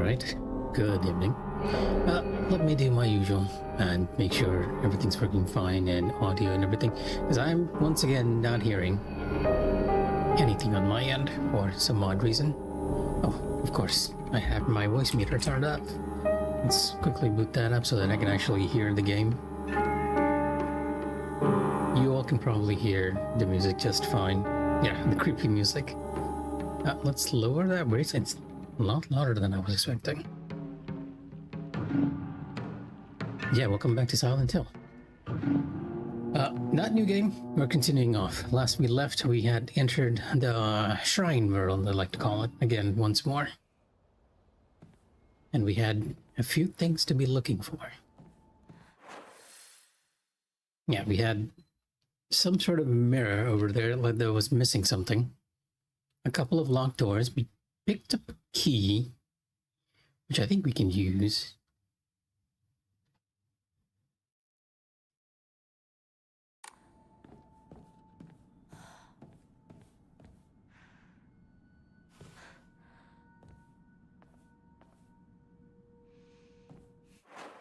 Alright, good evening. Let me do my usual and make sure everything's working fine and audio and everything, because I'm once again not hearing anything on my end for some odd reason. Oh, of course, I have my voice meter turned up. Let's quickly boot that up so that I can actually hear the game. You all can probably hear the music just fine. Yeah, the creepy music. Let's lower that voice. It's a lot louder than I was expecting. Yeah, welcome back to Silent Hill. Not new game, we're continuing off. Last we left, we had entered the shrine world, I like to call it, again once more. And we had a few things to be looking for. Yeah, we had some sort of mirror over there, like there was missing something. A couple of locked doors. We picked up a key, which I think we can use.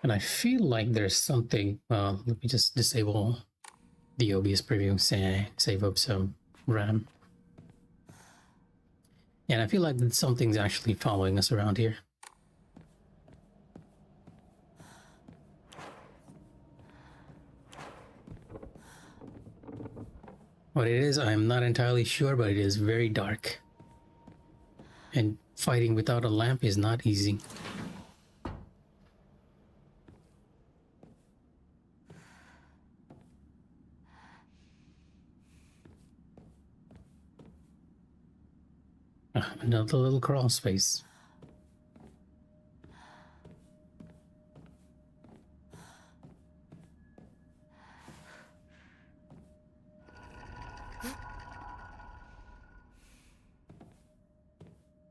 And I feel like there's something, let me just disable the OBS preview, save up some RAM. And I feel like something's actually following us around here. What it is, I'm not entirely sure, but it is very dark. And fighting without a lamp is not easy. Another little crawl space.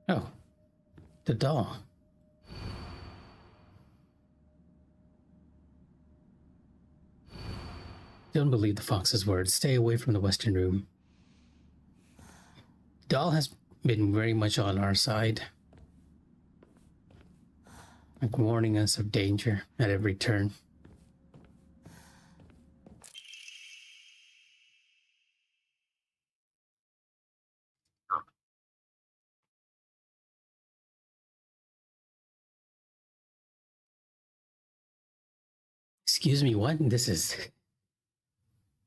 Oh, the doll. Don't believe the fox's words. Stay away from the western room. The doll has been very much on our side, like warning us of danger at every turn. Excuse me, what? This is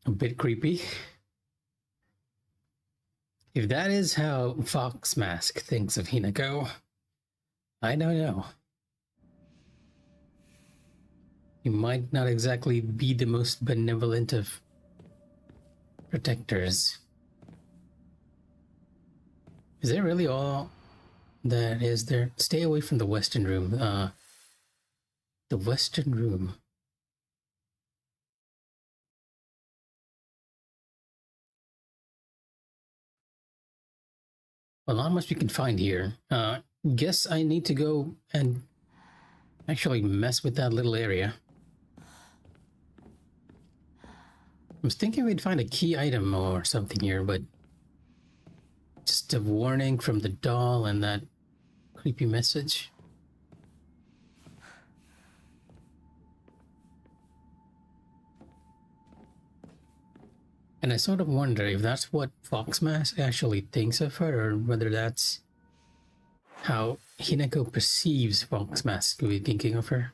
a bit creepy. If that is how Fox Mask thinks of Hinako, I don't know. He might not exactly be the most benevolent of protectors. Is that really all that is there? Stay away from the western room. The western room. Well, not much we can find here. Guess I need to go and actually mess with that little area. I was thinking we'd find a key item or something here, but just a warning from the doll and that creepy message. And I sort of wonder if that's what Fox Mask actually thinks of her, or whether that's how Hinako perceives Fox Mask to be thinking of her.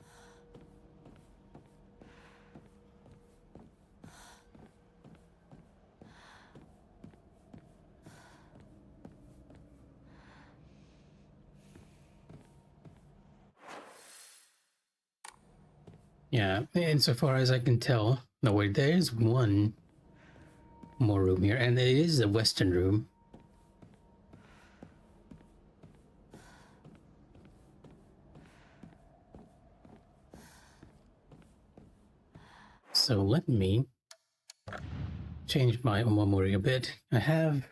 Yeah, insofar as I can tell, no wait, there is one more room here, and it is the western room. So let me change my Omamori a bit. I have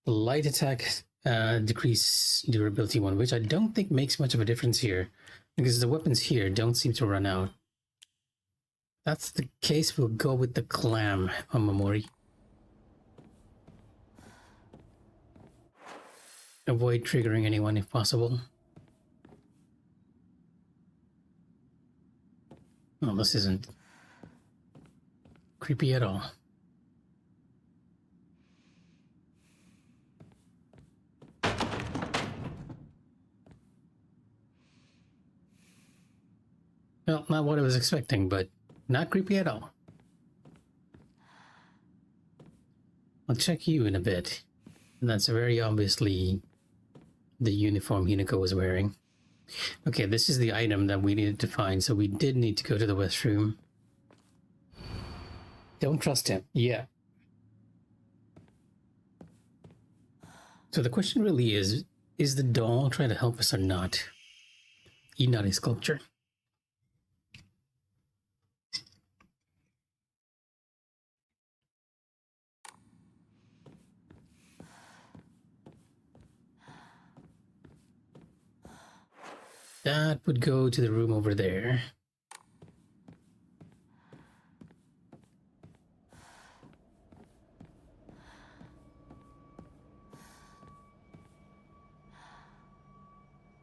light attack decrease durability one, which I don't think makes much of a difference here, because the weapons here don't seem to run out. If that's the case, we'll go with the clam Omamori. Avoid triggering anyone if possible. Well, this isn't creepy at all. Well, not what I was expecting, but not creepy at all. I'll check you in a bit. And that's very obviously the uniform Hinako was wearing. Okay, this is the item that we needed to find, so we did need to go to the West Room. Don't trust him. Yeah. So the question really is the doll trying to help us or not? Inari sculpture. That would go to the room over there.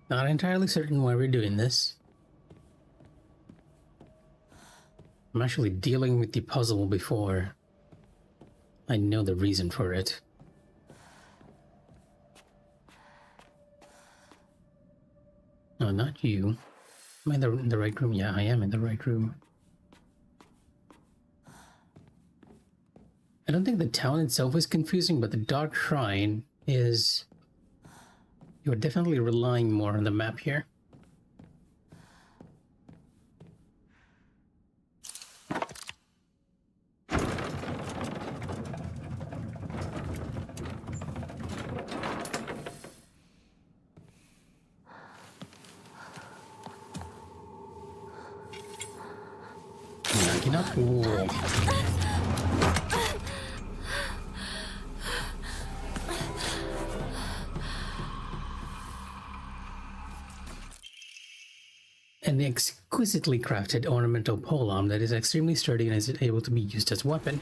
Not entirely certain why we're doing this. I'm actually dealing with the puzzle before I know the reason for it. No, not you. Am I in the right room? Yeah, I am in the right room. I don't think the town itself is confusing, but the Dark Shrine is... You're definitely relying more on the map here. Cool. An exquisitely crafted ornamental polearm that is extremely sturdy and is able to be used as a weapon.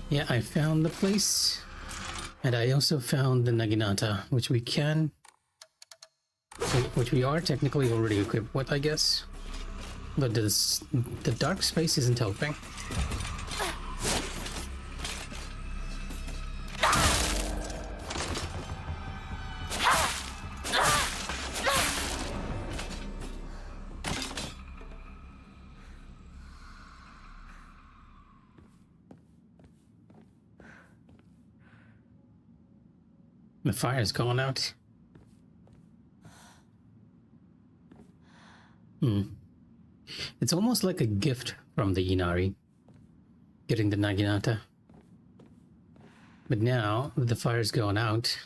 Yeah, I found the place. And I also found the Naginata, which we are technically already equipped with, I guess. But the dark space isn't helping. The fire's gone out. It's almost like a gift from the Inari, getting the Naginata. But now that the fire's gone out,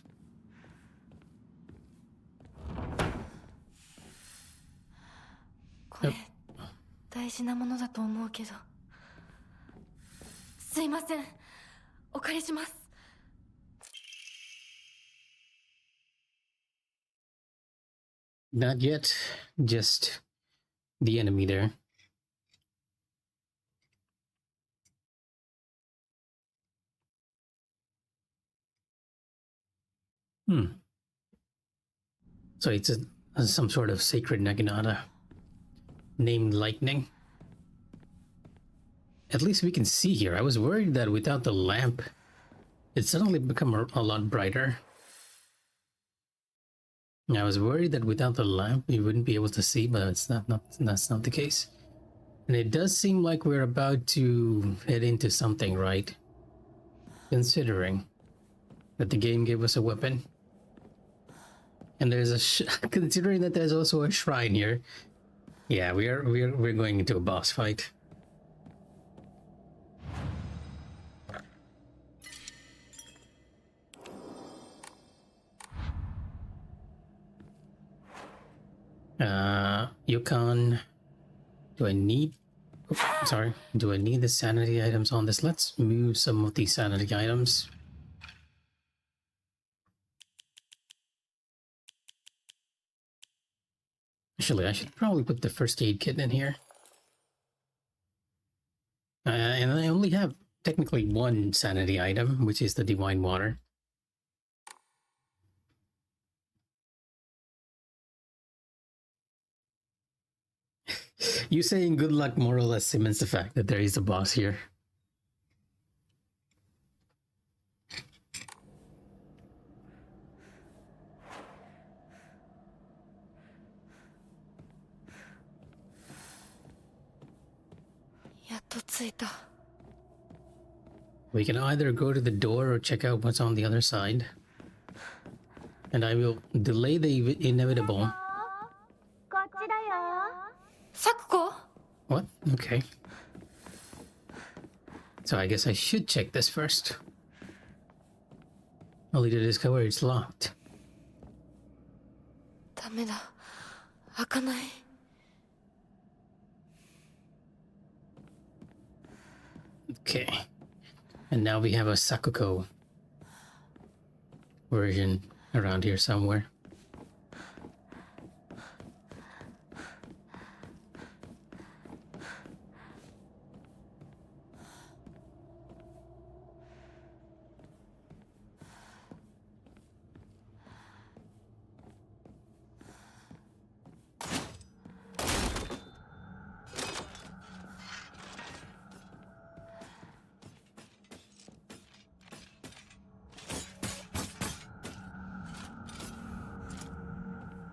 oh. Not yet, just the enemy there. So it's some sort of sacred Naginata named Lightning. At least we can see here. I was worried that without the lamp, it suddenly become a lot brighter. I was worried that without the lamp, we wouldn't be able to see, but that's not the case. And it does seem like we're about to head into something, right? Considering that the game gave us a weapon. And there's considering that there's also a shrine here. Yeah, we're going into a boss fight. Yukon. Do I need... Oh, sorry. Do I need the sanity items on this? Let's move some of these sanity items. Actually, I should probably put the first aid kit in here. And I only have technically one sanity item, which is the divine water. You saying good luck more or less cements the fact that there is a boss here. We can either go to the door or check out what's on the other side. And I will delay the inevitable. Sakuko? What? Okay. So I guess I should check this first. Only to discover it's locked. ダメだ。開かない。Okay. And now we have a Sakuko version around here somewhere.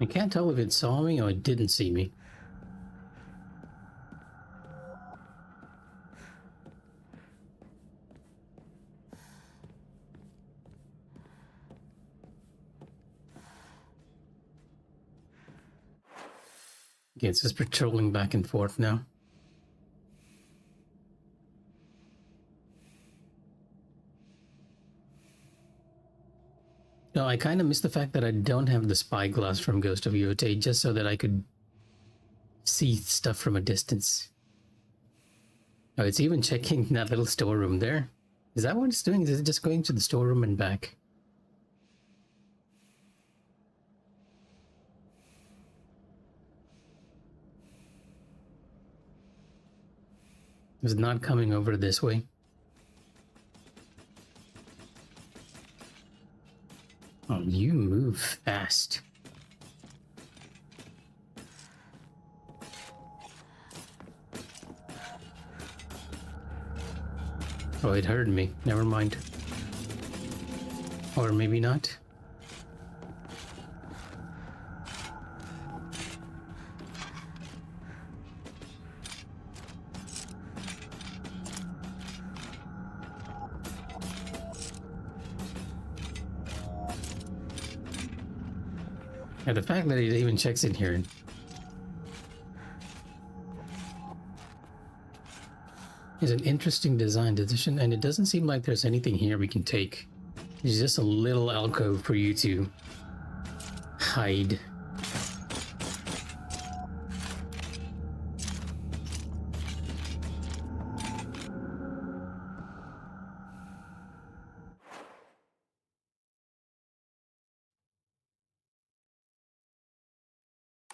I can't tell if it saw me or it didn't see me. Okay, it's just patrolling back and forth now. No, I kind of missed the fact that I don't have the spyglass from Ghost of Yotei just so that I could see stuff from a distance. Oh, it's even checking that little storeroom there. Is that what it's doing? Is it just going to the storeroom and back? It's not coming over this way. Oh, you move fast. Oh, it heard me. Never mind. Or maybe not. Yeah, the fact that it even checks in here is an interesting design decision, and it doesn't seem like there's anything here we can take. It's just a little alcove for you to hide.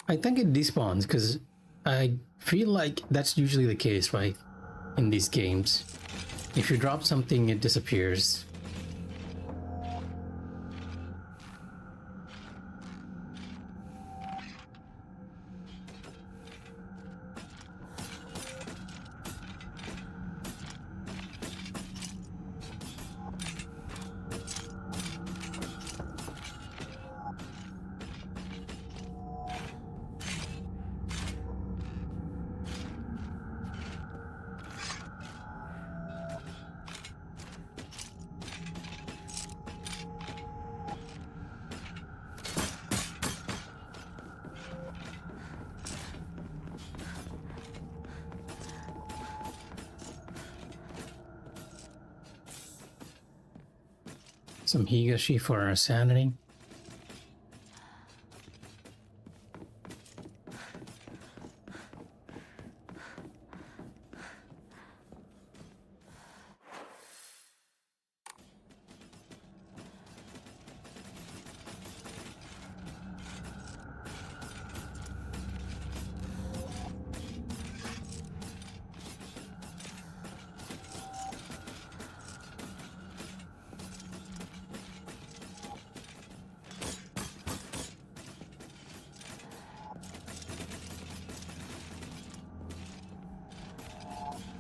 I think it despawns because I feel like that's usually the case, right? In these games. If you drop something, it disappears. Some Higashi for our sanity.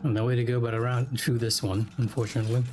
No way to go but around through this one, unfortunately.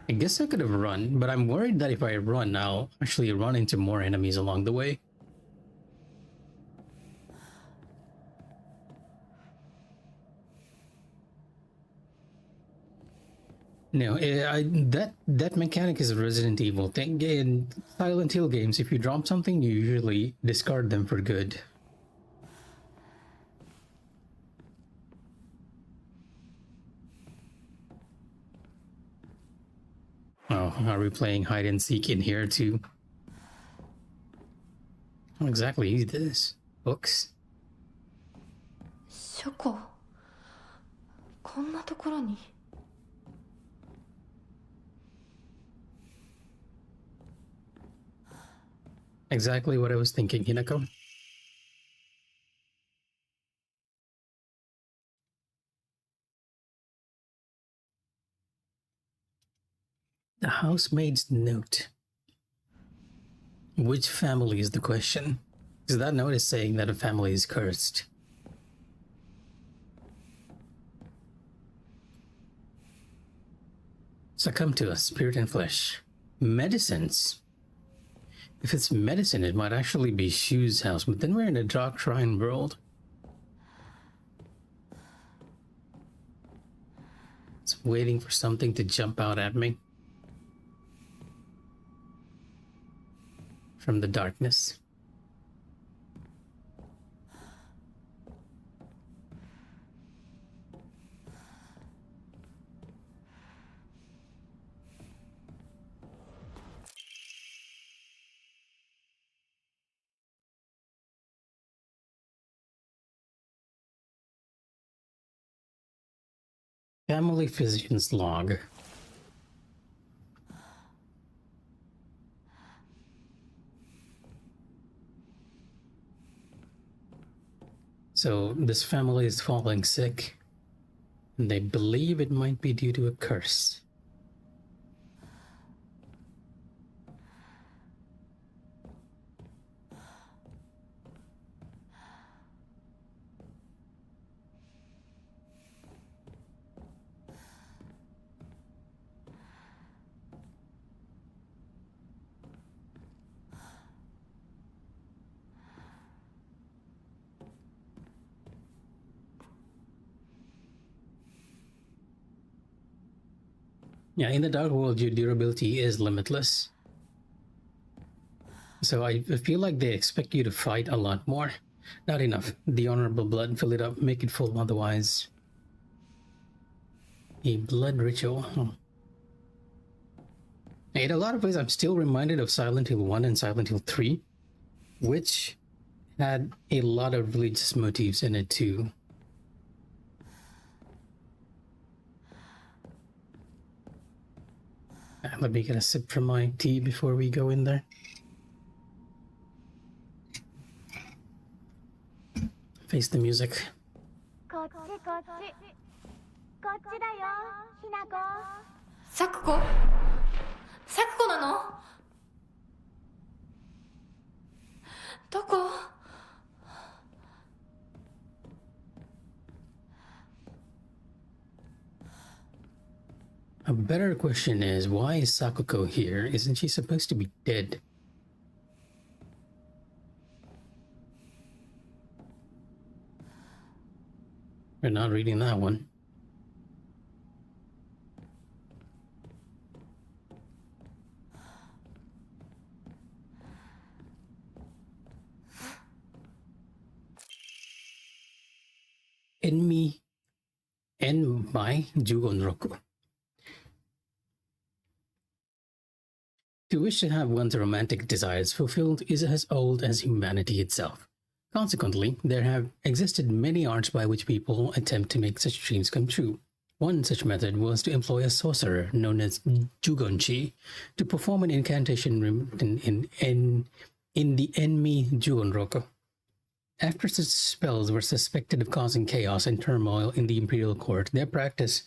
I guess I could have run, but I'm worried that if I run, I'll actually run into more enemies along the way. No, that mechanic is a Resident Evil thing. In Silent Hill games, if you drop something, you usually discard them for good. Oh, are we playing hide and seek in here too? What exactly is this? Books? 書庫こんなところに Exactly what I was thinking, Hinako. The housemaid's note. Which family is the question? Because that note is saying that a family is cursed. Succumb to us, spirit and flesh. Medicines. If it's medicine, it might actually be Shu's house, but then we're in a dark shrine world. It's waiting for something to jump out at me from the darkness. Family physician's log. So this family is falling sick, and they believe it might be due to a curse. Yeah, in the Dark World, your durability is limitless. So I feel like they expect you to fight a lot more. Not enough. The honorable blood, fill it up, make it full, otherwise. A blood ritual. In a lot of ways, I'm still reminded of Silent Hill 1 and Silent Hill 3, which had a lot of religious motifs in it too. Let me get a sip from my tea before we go in there. Face the music. こっちこっちこっちだよひなこサクコサクコなのどこ A better question is, why is Sakuko here? Isn't she supposed to be dead? We're not reading that one. En my Jugonroku. To wish to have one's romantic desires fulfilled is as old as humanity itself. Consequently, there have existed many arts by which people attempt to make such dreams come true. One such method was to employ a sorcerer known as Jugonchi to perform an incantation in the enemy Jugonroku. After such spells were suspected of causing chaos and turmoil in the imperial court, their practice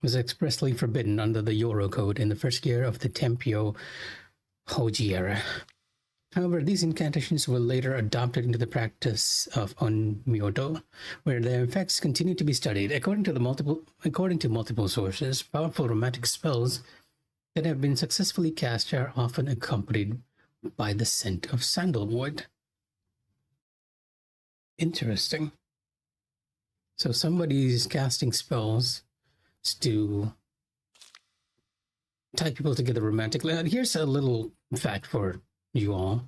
was expressly forbidden under the Yoro Code in the first year of the Tempio Hoji era. However, these incantations were later adopted into the practice of Onmyoto, where their effects continue to be studied. According to multiple sources, powerful romantic spells that have been successfully cast are often accompanied by the scent of sandalwood. Interesting. So somebody's casting spells to tie people together romantically. Here's a little fact for you all.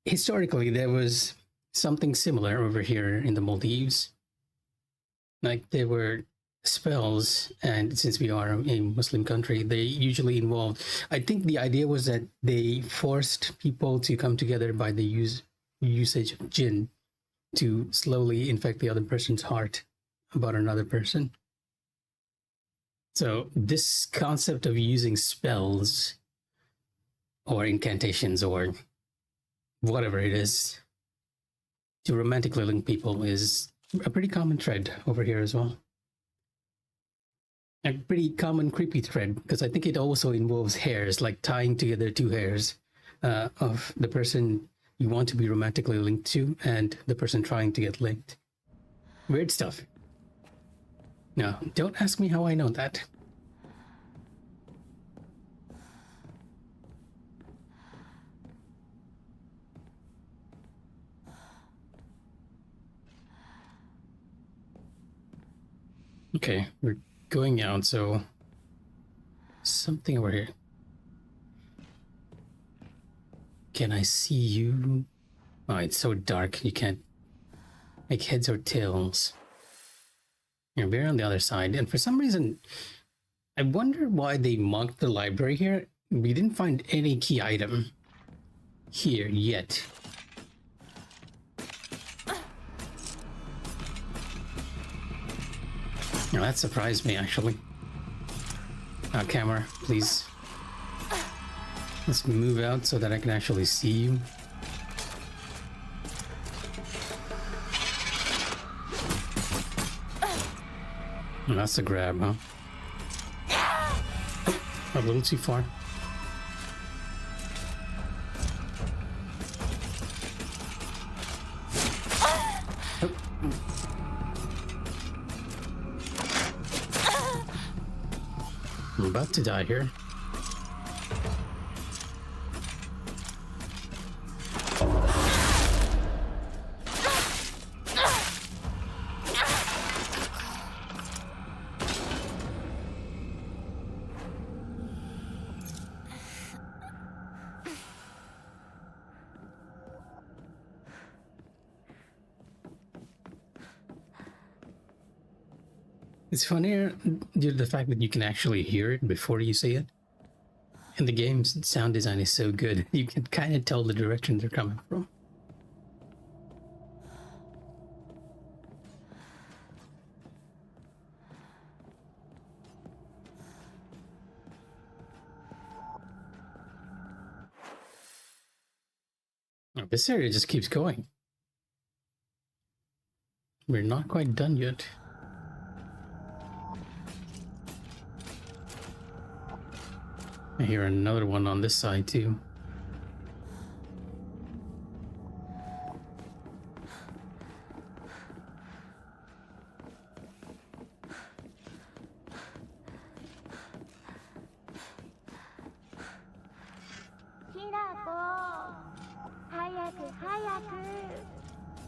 Historically, there was something similar over here in the Maldives. Like, there were spells, and since we are a Muslim country, they usually involved, I think the idea was that they forced people to come together by the usage of jinn to slowly infect the other person's heart about another person. So this concept of using spells or incantations or whatever it is to romantically link people is a pretty common thread over here as well. A pretty common creepy thread, because I think it also involves hairs, like tying together two hairs of the person you want to be romantically linked to and the person trying to get linked. Weird stuff. No, don't ask me how I know that. Okay, we're going out, so something over here. Can I see you? Oh, it's so dark, you can't make heads or tails. We're on the other side, and for some reason, I wonder why they marked the library here. We didn't find any key item here yet. Now that surprised me, actually. Camera, please. Let's move out so that I can actually see you. Oh, that's a grab, huh? Oh, a little too far. Oh. I'm about to die here. It's funnier due to the fact that you can actually hear it before you see it. And the game's sound design is so good, you can kind of tell the direction they're coming from. Oh, this area just keeps going. We're not quite done yet. I hear another one on this side too.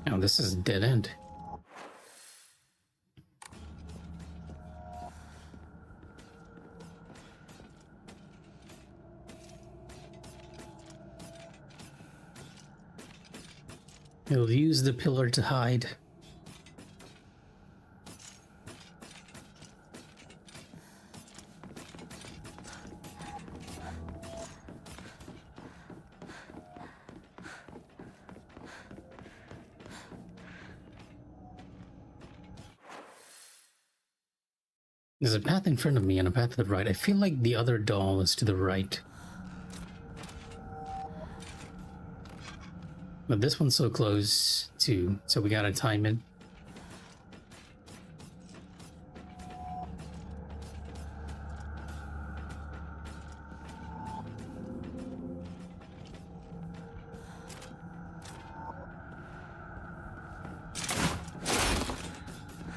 Oh, this is a dead end. He'll use the pillar to hide. There's a path in front of me and a path to the right. I feel like the other doll is to the right. But this one's so close too, so we gotta time it.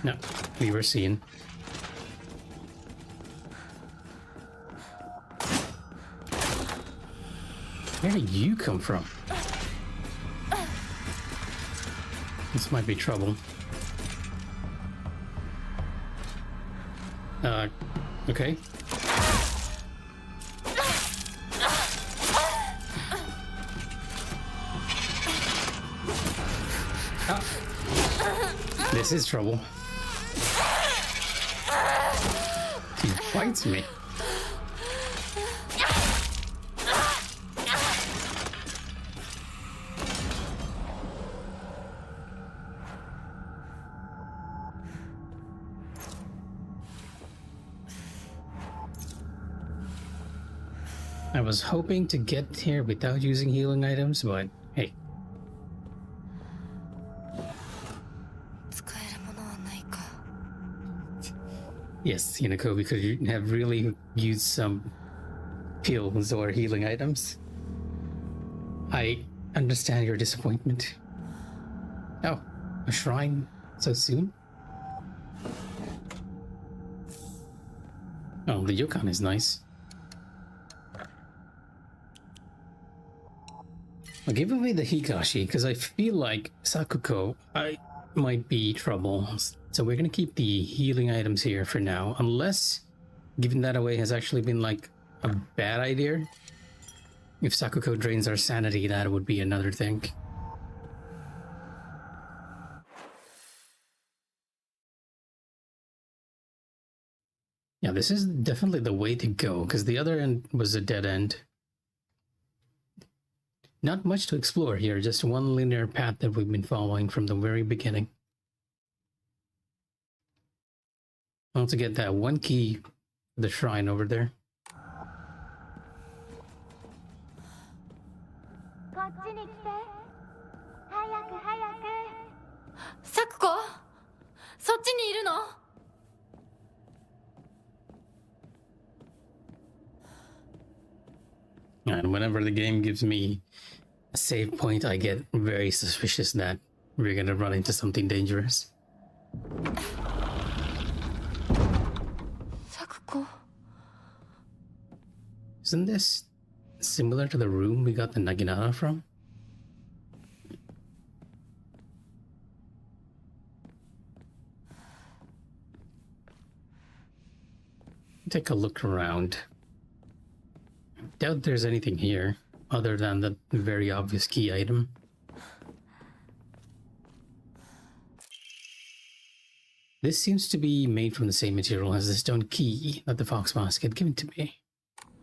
No, we were seen. Where did you come from? This might be trouble. Okay. Ah. This is trouble. He bites me. I was hoping to get here without using healing items, but hey. Yes, Hinako, we could have really used some pills or healing items. I understand your disappointment. Oh, a shrine so soon? Oh, the Yukon is nice. I'll give away the Hikashi because I feel like Sakuko might be trouble. So we're gonna keep the healing items here for now, unless giving that away has actually been like a bad idea. If Sakuko drains our sanity, that would be another thing. Yeah, this is definitely the way to go because the other end was a dead end. Not much to explore here, just one linear path that we've been following from the very beginning. I want to get that one key for the shrine over there. Sakuko? そっちにいるの? And whenever the game gives me a save point, I get very suspicious that we're gonna run into something dangerous. Sakuko? Isn't this similar to the room we got the Naginata from? Take a look around. Doubt there's anything here other than the very obvious key item. This seems to be made from the same material as the stone key that the fox mask had given to me.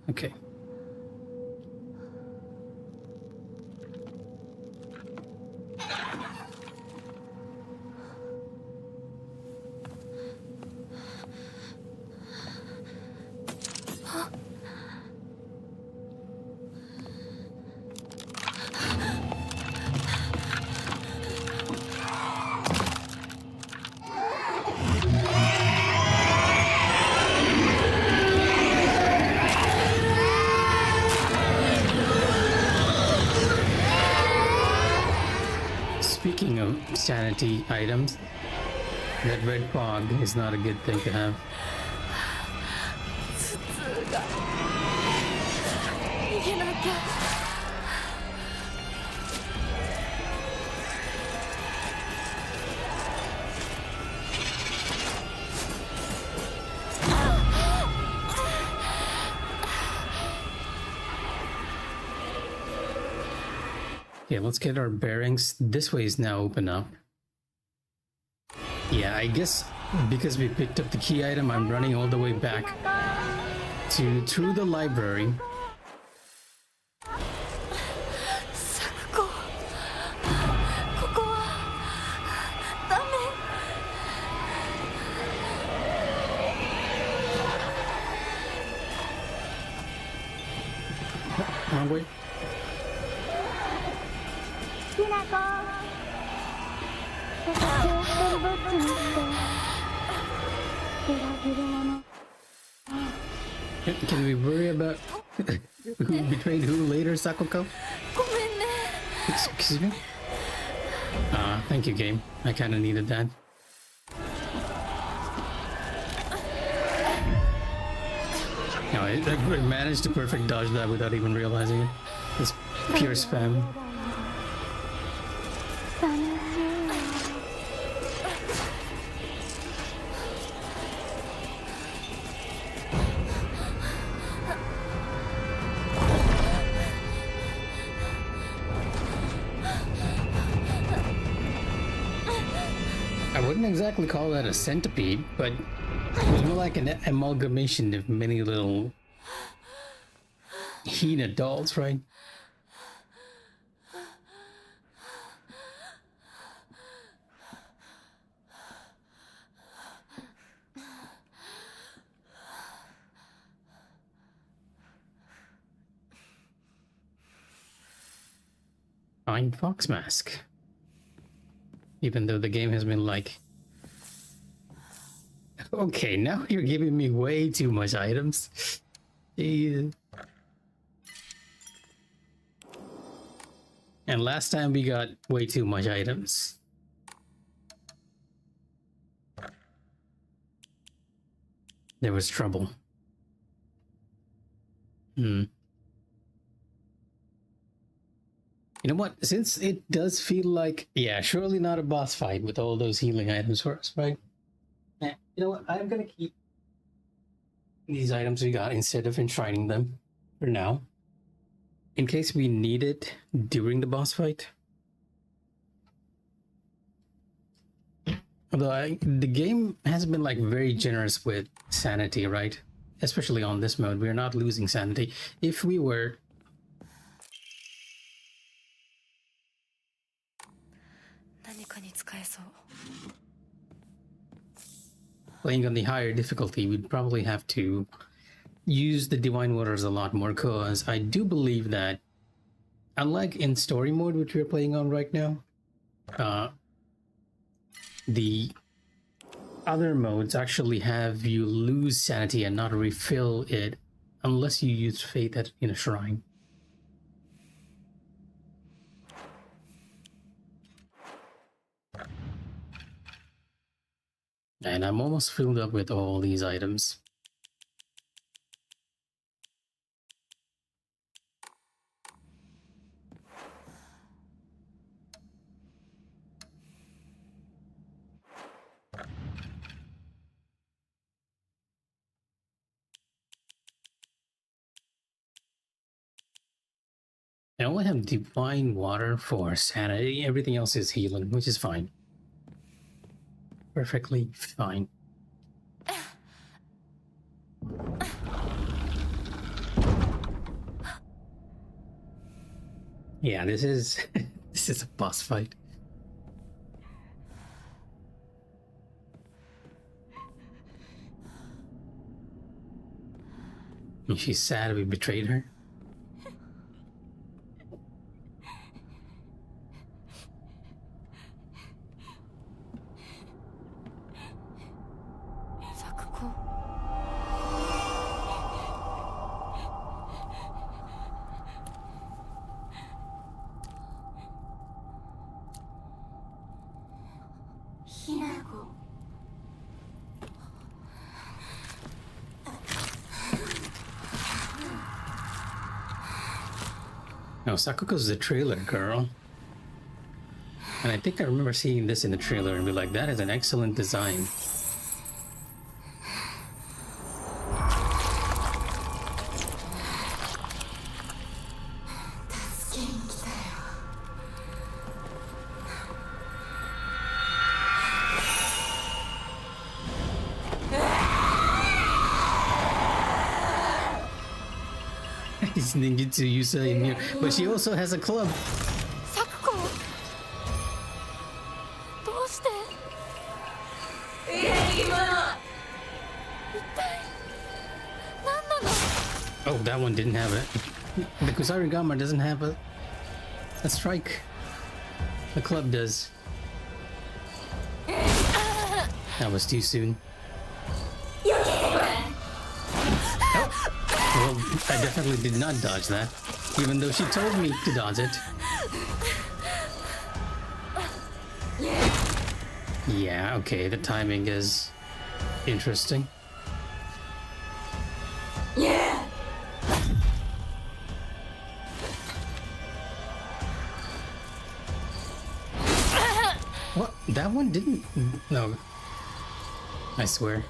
Okay. Speaking of sanity items, that red fog is not a good thing to have. Okay, let's get our bearings. This way is now open up. Yeah, I guess because we picked up the key item, I'm running all the way back through the library. Sakuko. ここはダメ.きな子私を一人ぼっちにして裏切り者 Can we worry about who betrayed who later, Sakuko? ごめんね Excuse me? Thank you, game. I kinda needed that. No, I managed to perfect dodge that without even realizing it. It's pure spam. 寂しい I wouldn't exactly call that a centipede, but it was more like an amalgamation of many little Hina dolls, right? Fine fox mask. Even though the game has been like, okay, now you're giving me way too much items. Jeez. And last time we got way too much items. There was trouble. You know what? Since it does feel like, yeah, surely not a boss fight with all those healing items for us, right? You know what? I'm gonna keep these items we got instead of enshrining them for now, in case we need it during the boss fight. Although the game has been like very generous with sanity, right? Especially on this mode, we're not losing sanity. If we were, 何かに使えそう playing on the higher difficulty, we'd probably have to use the divine waters a lot more, because I do believe that, unlike in story mode, which we're playing on right now, the other modes actually have you lose sanity and not refill it unless you use faith in a shrine. And I'm almost filled up with all these items. I only have divine water for sanity. Everything else is healing, which is fine. Perfectly fine. Yeah, this is this is a boss fight. And she's sad we betrayed her. Sakuko. No, Sakuko's the trailer girl. And I think I remember seeing this in the trailer and be like, that is an excellent design. He's ninjutsu Yusa in here, but she also has a club. Sakuko. どうして一体何なの Oh, that one didn't have it. The Kusarigama doesn't have a strike. The club does. That was too soon. Oh. Well, I definitely did not dodge that, even though she told me to dodge it. Yeah, okay, the timing is interesting. Yeah. What? That one didn't... No. I swear.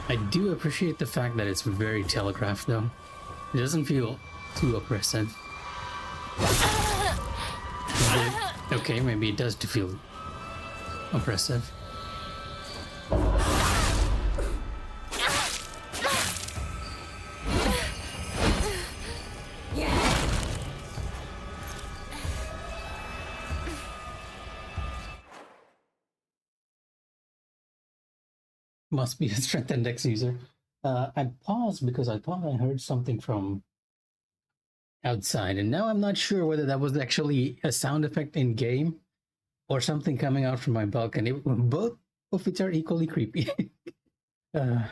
I do appreciate the fact that it's very telegraphed though. It doesn't feel too oppressive. Okay, maybe it does feel oppressive. Must be a strength index user. I paused because I thought I heard something from outside, and now I'm not sure whether that was actually a sound effect in game or something coming out from my balcony. Both of which are equally creepy. There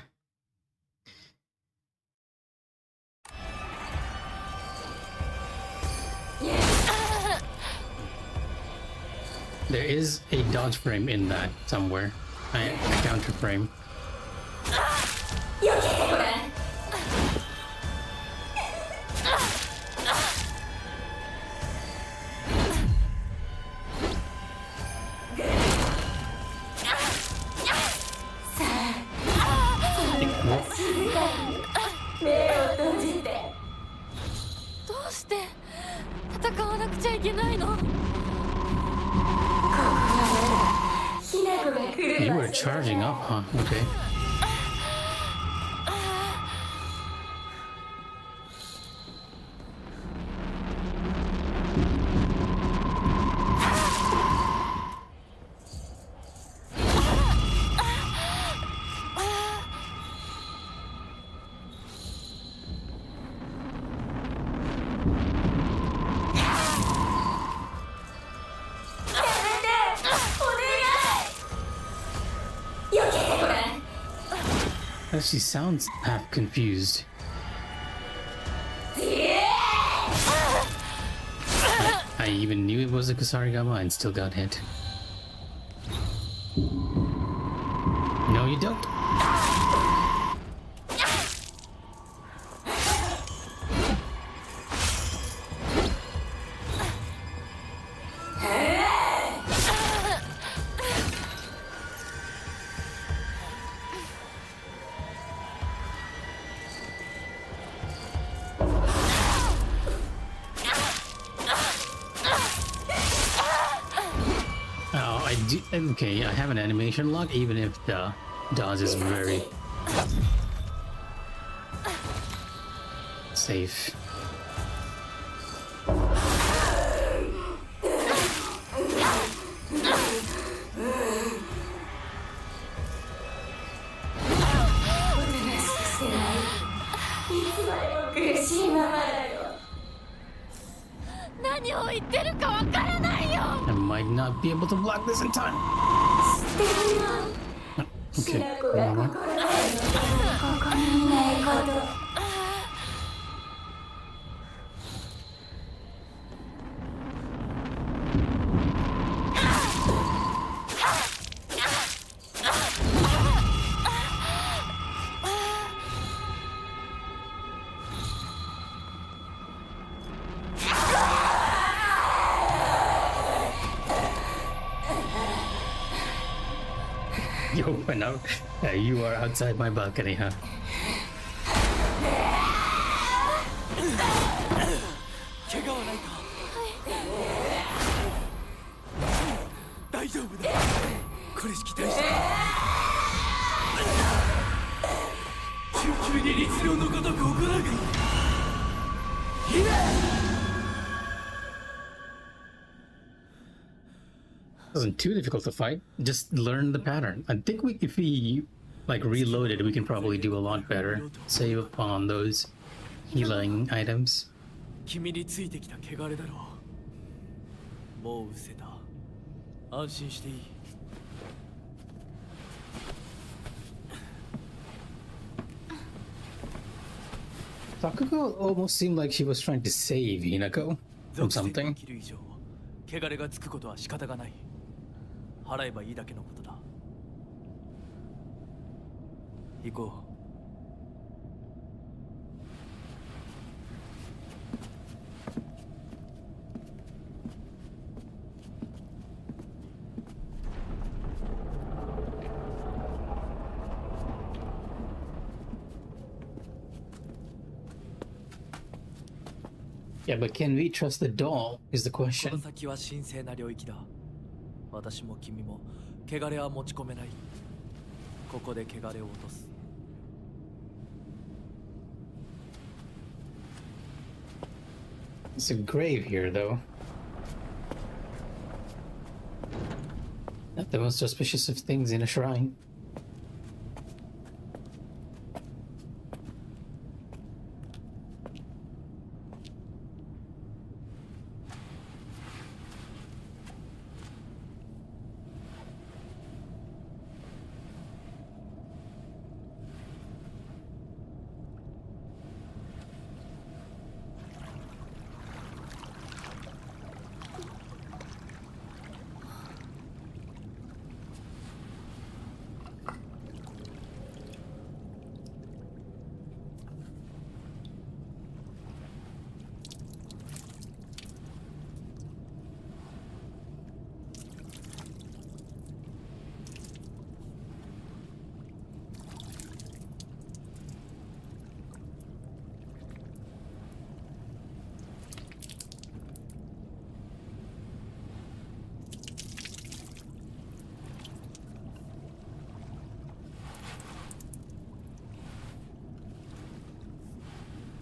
is a dodge frame in that somewhere. A counter frame. You were charging up, huh? Okay. She sounds half confused. I even knew it was a Kusarigama and still got hit. No, you don't. Okay, I have an animation lock, even if the dodge is very safe. I might not be able to block this in time. Okay, one more. You open up. You are outside my balcony, huh? Wasn't too difficult to fight. Just learn the pattern. I think if we like reloaded, we can probably do a lot better. Save upon those healing items. 君についてきた汚れだろう。もう失せた。安心していい。Sakuko almost seemed like she was trying to save Hinako from 属性を something. 切る以上、汚れがつくことは仕方がない。払えばいいだけのことだ。行こう。Yeah, but can we trust the doll is the この question. 先は神聖な領域だ。私も君も汚れは持ち込めない。ここで汚れを落とす。It's a grave here, though. Not the most suspicious of things in a shrine.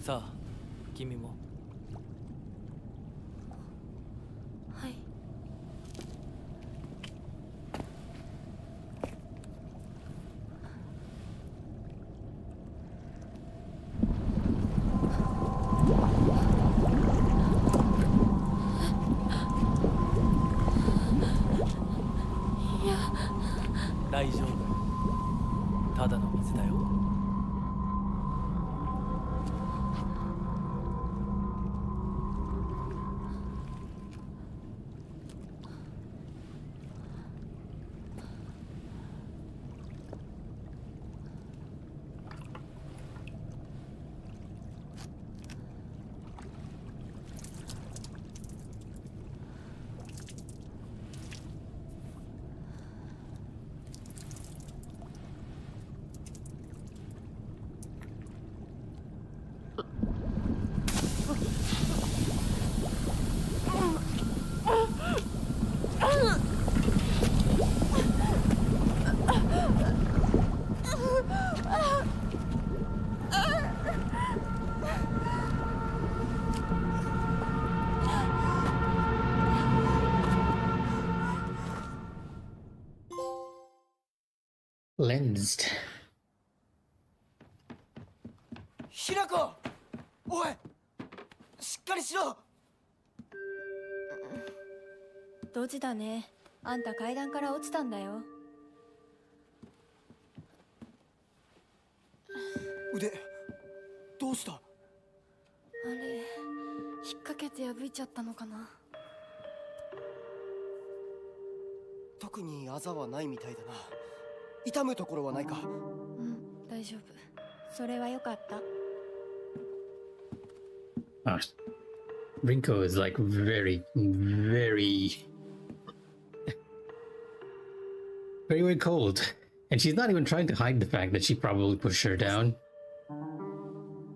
さあ、君も。はい。大丈夫。ただの水だよ。Lensed. ひなこ、おい、しっかりしろ。ドジだね。あんた階段から落ちたんだよ。腕、どうした？あれ、引っ掛けて破いちゃったのかな。特にあざはないみたいだな。痛むところはないか？うん、大丈夫。それはよかった。Ah, Rinko is like very, very cold. And she's not even trying to hide the fact that she probably pushed her down.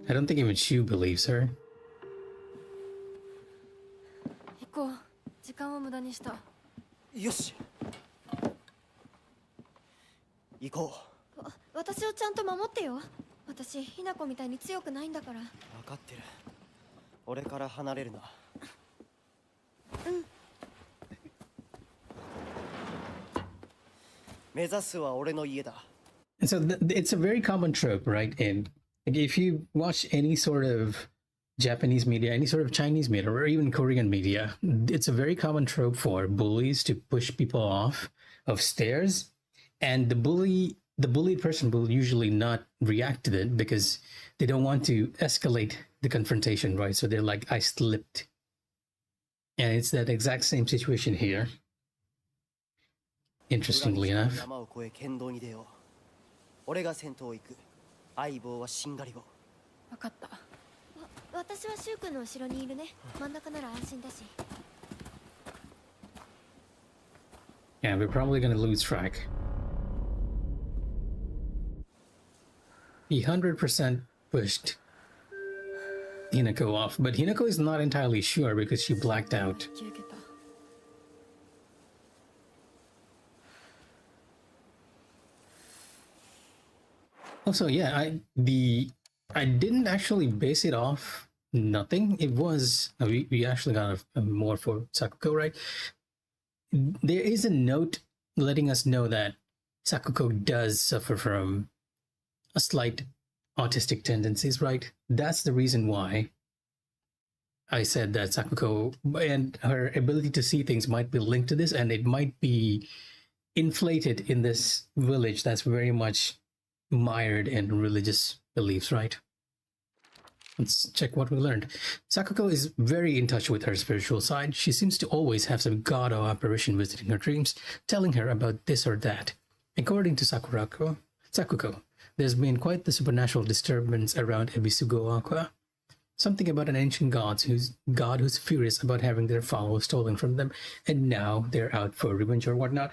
I don't think even Shu believes her. 行こう。時間を無駄にした。よし。行こ私をちゃんと守ってよ。私、ひなこみたいに強くないんだから。う。分かってる。俺から離れるな。目指すは俺の家だ。 And so it's a very common trope, right? And like, if you watch any sort of Japanese media, any sort of Chinese media, or even Korean media, it's a very common trope for bullies to push people off of stairs, and the bullied person will usually not react to it because they don't want to escalate the confrontation, right? So they're like, I slipped. And it's that exact same situation here. Interestingly 裏道 enough. 山を越え剣道に出よう。俺が先頭を行く。相棒はしんがりを。分かった。私は柊君の後ろにいるね。真ん中なら安心だし。 Yeah, we're probably gonna lose track. He 100% pushed Hinako off, but Hinako is not entirely sure because she blacked out. 引き受けた。 Also, yeah, I didn't actually base it off nothing. It was we actually got a more for Sakuko, right? There is a note letting us know that Sakuko does suffer from a slight autistic tendencies, right? That's the reason why I said that Sakuko and her ability to see things might be linked to this, and it might be inflated in this village that's very much mired in religious beliefs, right? Let's check what we learned. Sakuko is very in touch with her spiritual side. She seems to always have some god or apparition visiting her dreams, telling her about this or that. According to Sakuko, there's been quite the supernatural disturbance around Ebisugo Aqua. Something about an ancient god who's furious about having their followers stolen from them, and now they're out for revenge or whatnot.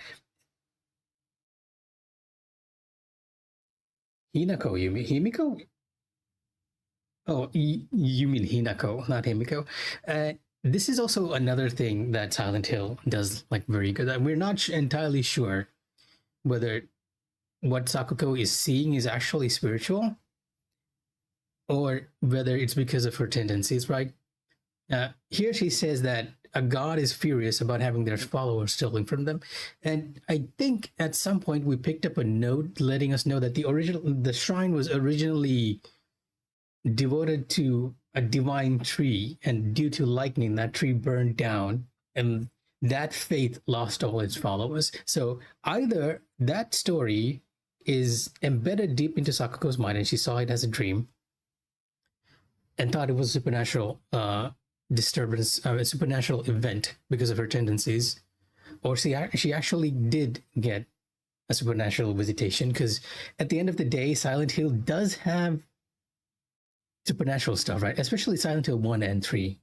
Hinako, you mean Himiko? Oh, you mean Hinako, not Himiko. This is also another thing that Silent Hill does like very good. We're not entirely sure whether what Sakuko is seeing is actually spiritual or whether it's because of her tendencies, right? Here she says that a god is furious about having their followers stolen from them. And I think at some point we picked up a note letting us know that the shrine was originally devoted to a divine tree, and due to lightning, that tree burned down, and that faith lost all its followers. So either that story is embedded deep into Sakuko's mind and she saw it as a dream and thought it was a supernatural disturbance, a supernatural event because of her tendencies, or she actually did get a supernatural visitation, because at the end of the day, Silent Hill does have supernatural stuff, right? Especially Silent Hill 1 and 3,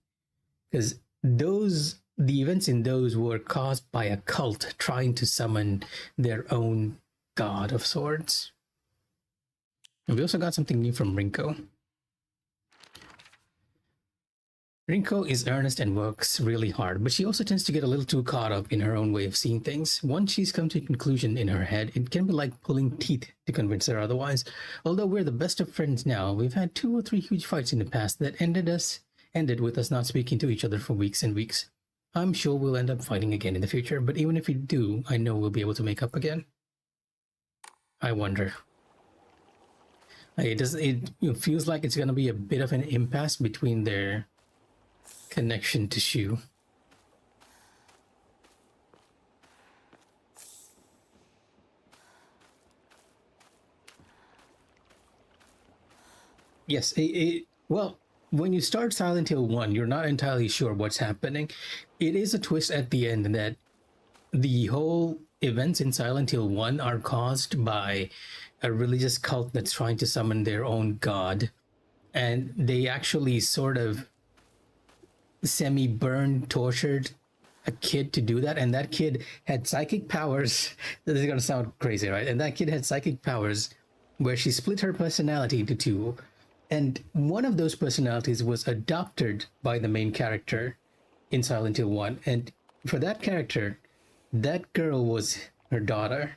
because the events in those were caused by a cult trying to summon their own god of sorts. And we also got something new from Rinko. Rinko is earnest and works really hard, but she also tends to get a little too caught up in her own way of seeing things. Once she's come to a conclusion in her head, it can be like pulling teeth to convince her otherwise. Although we're the best of friends now, we've had 2 or 3 huge fights in the past that ended with us not speaking to each other for weeks and weeks. I'm sure we'll end up fighting again in the future, but even if we do, I know we'll be able to make up again. I wonder. It feels like it's going to be a bit of an impasse between their connection to Shu. Yes, well, when you start Silent Hill 1, you're not entirely sure what's happening. It is a twist at the end that the whole events in Silent Hill 1 are caused by a religious cult that's trying to summon their own god. And they actually sort of semi-burned, tortured a kid to do that. And that kid had psychic powers. This is going to sound crazy, right? And that kid had psychic powers where she split her personality into 2. And one of those personalities was adopted by the main character in Silent Hill 1. And for that character, that girl was her daughter.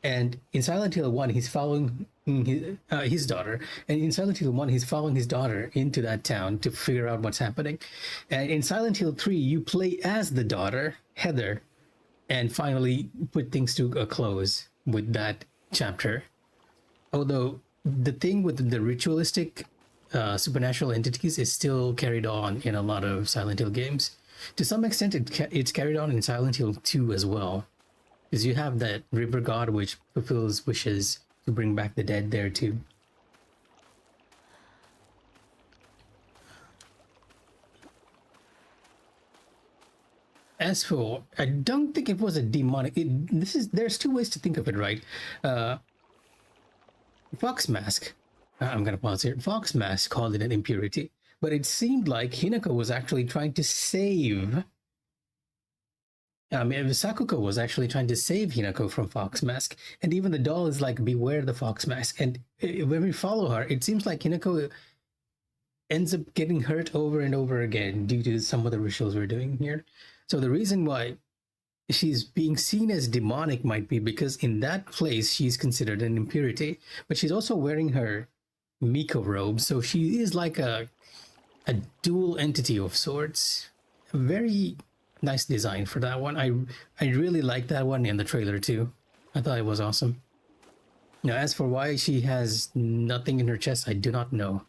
And in Silent Hill 1, he's following his daughter. And in Silent Hill 1, he's following his daughter into that town to figure out what's happening. And in Silent Hill 3, you play as the daughter, Heather. and finally put things to a close with that chapter. Although the thing with the ritualistic supernatural entities is still carried on in a lot of Silent Hill games. To some extent, it's carried on in Silent Hill 2 as well, because you have that river god which fulfills wishes to bring back the dead there too. As for, I don't think it was a demonic. There's two ways to think of it, right? Fox Mask. I'm gonna pause here. Fox Mask called it an impurity, but it seemed like Hinako was actually trying to save. Sakuko was actually trying to save Hinako from Fox Mask, and even the doll is like, "Beware the Fox Mask." And when we follow her, it seems like Hinako ends up getting hurt over and over again due to some of the rituals we're doing here. So the reason why she's being seen as demonic might be because in that place she's considered an impurity, but she's also wearing her Mikh'a robe, so she is like a dual entity of sorts. A very nice design for that one. I really like that one in the trailer too. I thought it was awesome. Now, as for why she has nothing in her chest, I do not know.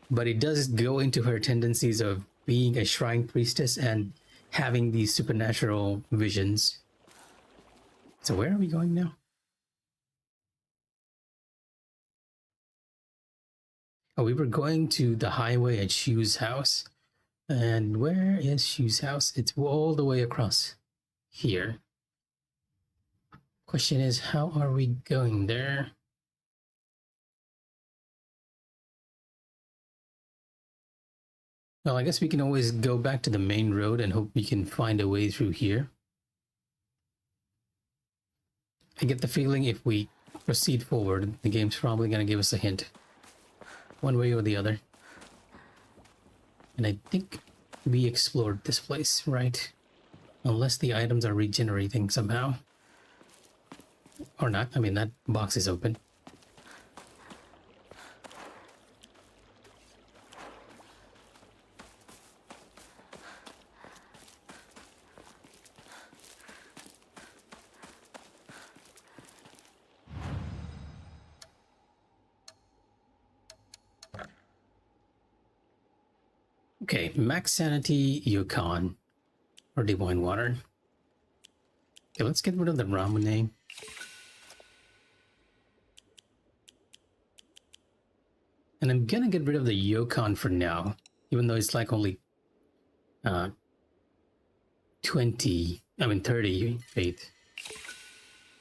But it does go into her tendencies of being a shrine priestess and having these supernatural visions. So where are we going now? Oh, we were going to the highway at Shu's house. And where is Shu's house? It's all the way across here. Question is, how are we going there? Well, I guess we can always go back to the main road and hope we can find a way through here. I get the feeling if we proceed forward, the game's probably going to give us a hint. One way or the other. And I think we explored this place, right? Unless the items are regenerating somehow. Or not. I mean, that box is open. Okay, max sanity, Yukon, or divine water. Okay, let's get rid of the ramen name. And I'm gonna get rid of the Yukon for now, even though it's like only 30 faith.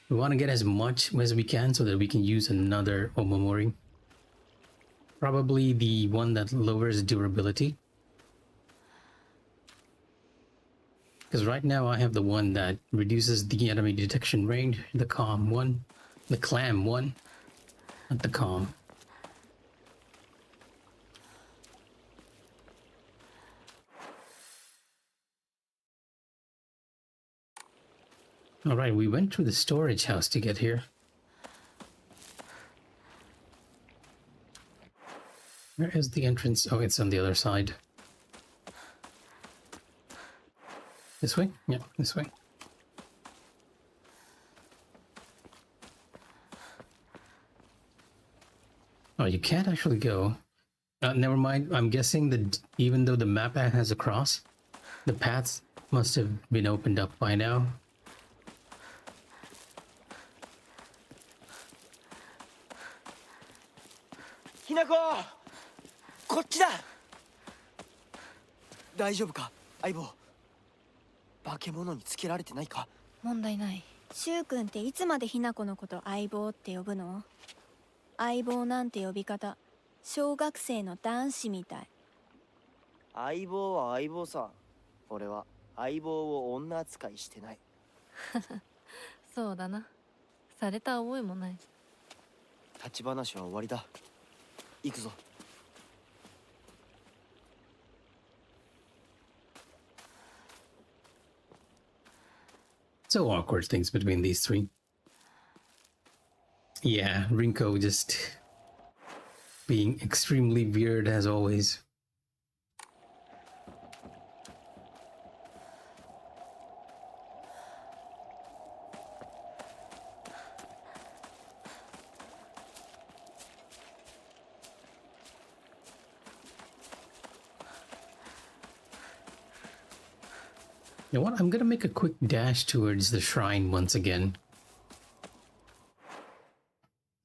We want to get as much as we can so that we can use another Omamori. Probably the one that lowers durability. Because right now I have the one that reduces the enemy detection range, the calm one, the clam one, not the calm. All right, we went through the storage house to get here. Where is the entrance? Oh, it's on the other side. This way? Yeah, this way. Oh, you can't actually go. Never mind. I'm guessing that even though the map has a cross, the paths must have been opened up by now. Hinako! こっちだ! 大丈夫か、相棒。化け物につけられてないか？問題ない。柊君っていつまでひな子のこと相棒って呼ぶの？相棒なんて呼び方、小学生の男子みたい。相棒は相棒さ。俺は相棒を女扱いしてない。そうだな。された覚えもない。立ち話は終わりだ。行くぞ。So awkward things between these three. Yeah, Rinko just being extremely weird as always. You know what? I'm gonna make a quick dash towards the shrine once again.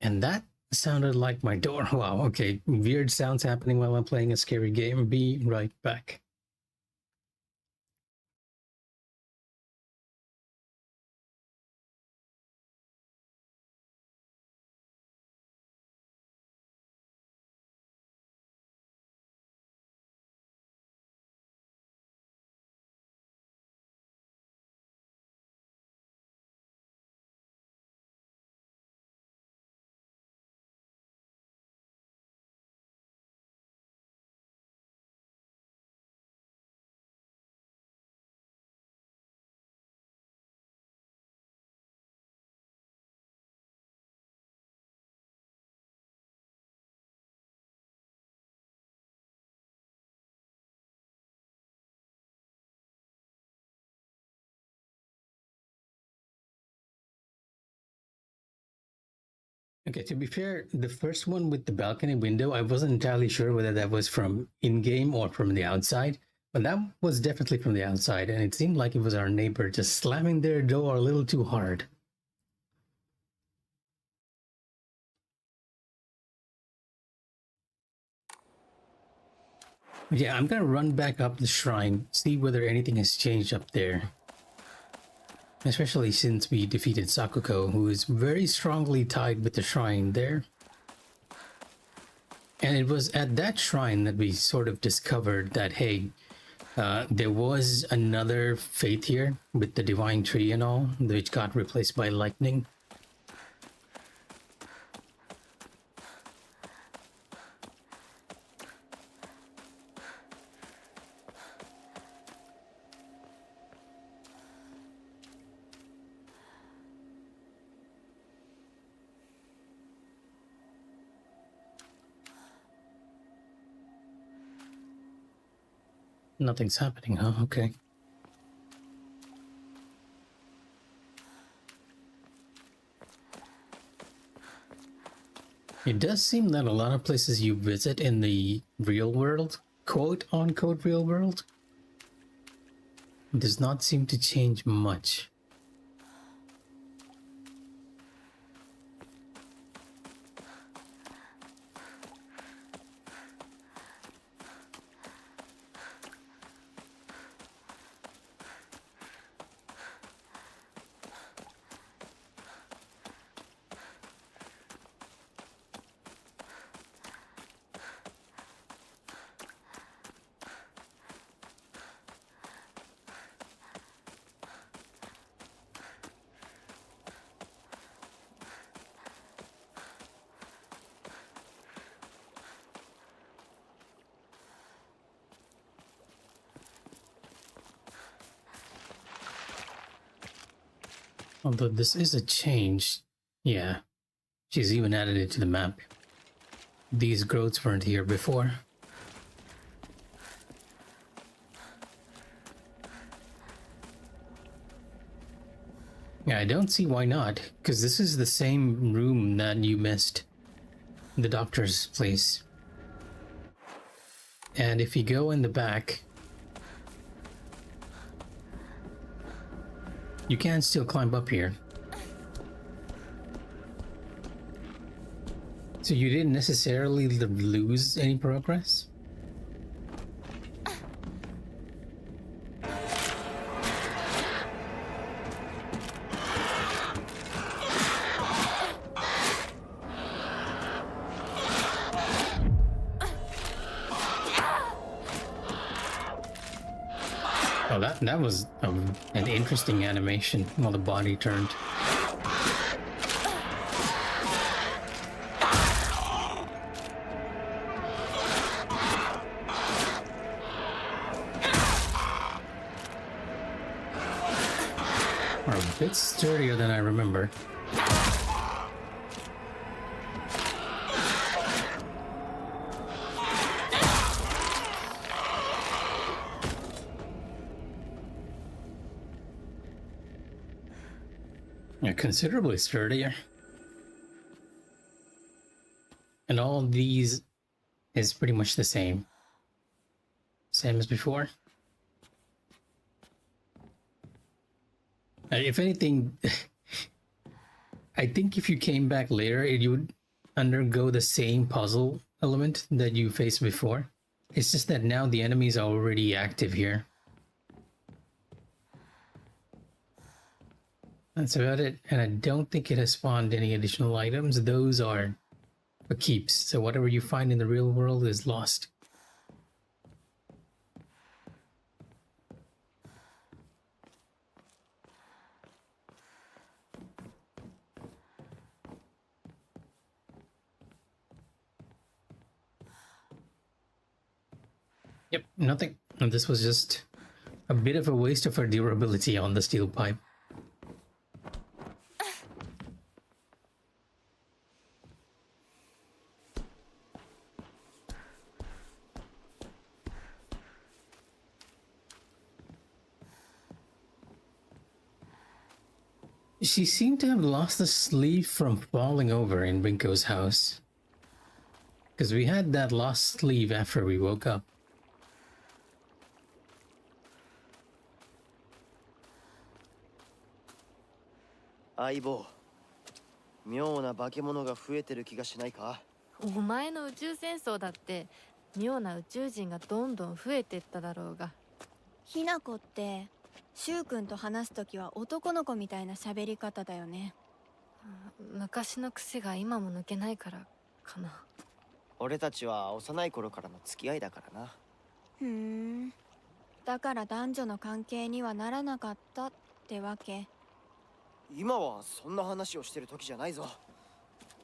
And that sounded like my door. Wow, okay. Weird sounds happening while I'm playing a scary game. Be right back. Okay, to be fair, the first one with the balcony window, I wasn't entirely sure whether that was from in-game or from the outside, but that was definitely from the outside, and it seemed like it was our neighbor just slamming their door a little too hard. Yeah, I'm gonna run back up the shrine, see whether anything has changed up there. Especially since we defeated Sakuko, who is very strongly tied with the shrine there. And it was at that shrine that we sort of discovered that, hey, there was another faith here with the divine tree and all, which got replaced by lightning. Nothing's happening, huh? Okay. It does seem that a lot of places you visit in the real world, quote-unquote real world, does not seem to change much. Although this is a change. Yeah, she's even added it to the map. These growths weren't here before. Yeah, I don't see why not, because this is the same room that you missed. The doctor's place. And if you go in the back, you can still climb up here. So you didn't necessarily lose any progress? Oh, that was an interesting animation while the body turned. Are a bit sturdier than I remember. Yeah, considerably sturdier. And all these is pretty much the same. Same as before. If anything, I think if you came back later, you would undergo the same puzzle element that you faced before. It's just that now the enemies are already active here. That's about it. And I don't think it has spawned any additional items. Those are for keeps. So whatever you find in the real world is lost. Yep, nothing. And this was just a bit of a waste of our durability on the steel pipe. She seemed to have lost the sleeve from falling over in Rinko's house. Because we had that lost sleeve after we woke up. 相棒、妙な化け物が増えてる気がしないか？お前の宇宙戦争だって妙な宇宙人がどんどん増えてっただろうが。ひなこって柊君と話すときは男の子みたいな喋り方だよね。昔の癖が今も抜けないからかな。俺たちは幼い頃からの付き合いだからな。ふーん。だから男女の関係にはならなかったってわけ。今はそんな話をしてる時じゃないぞ。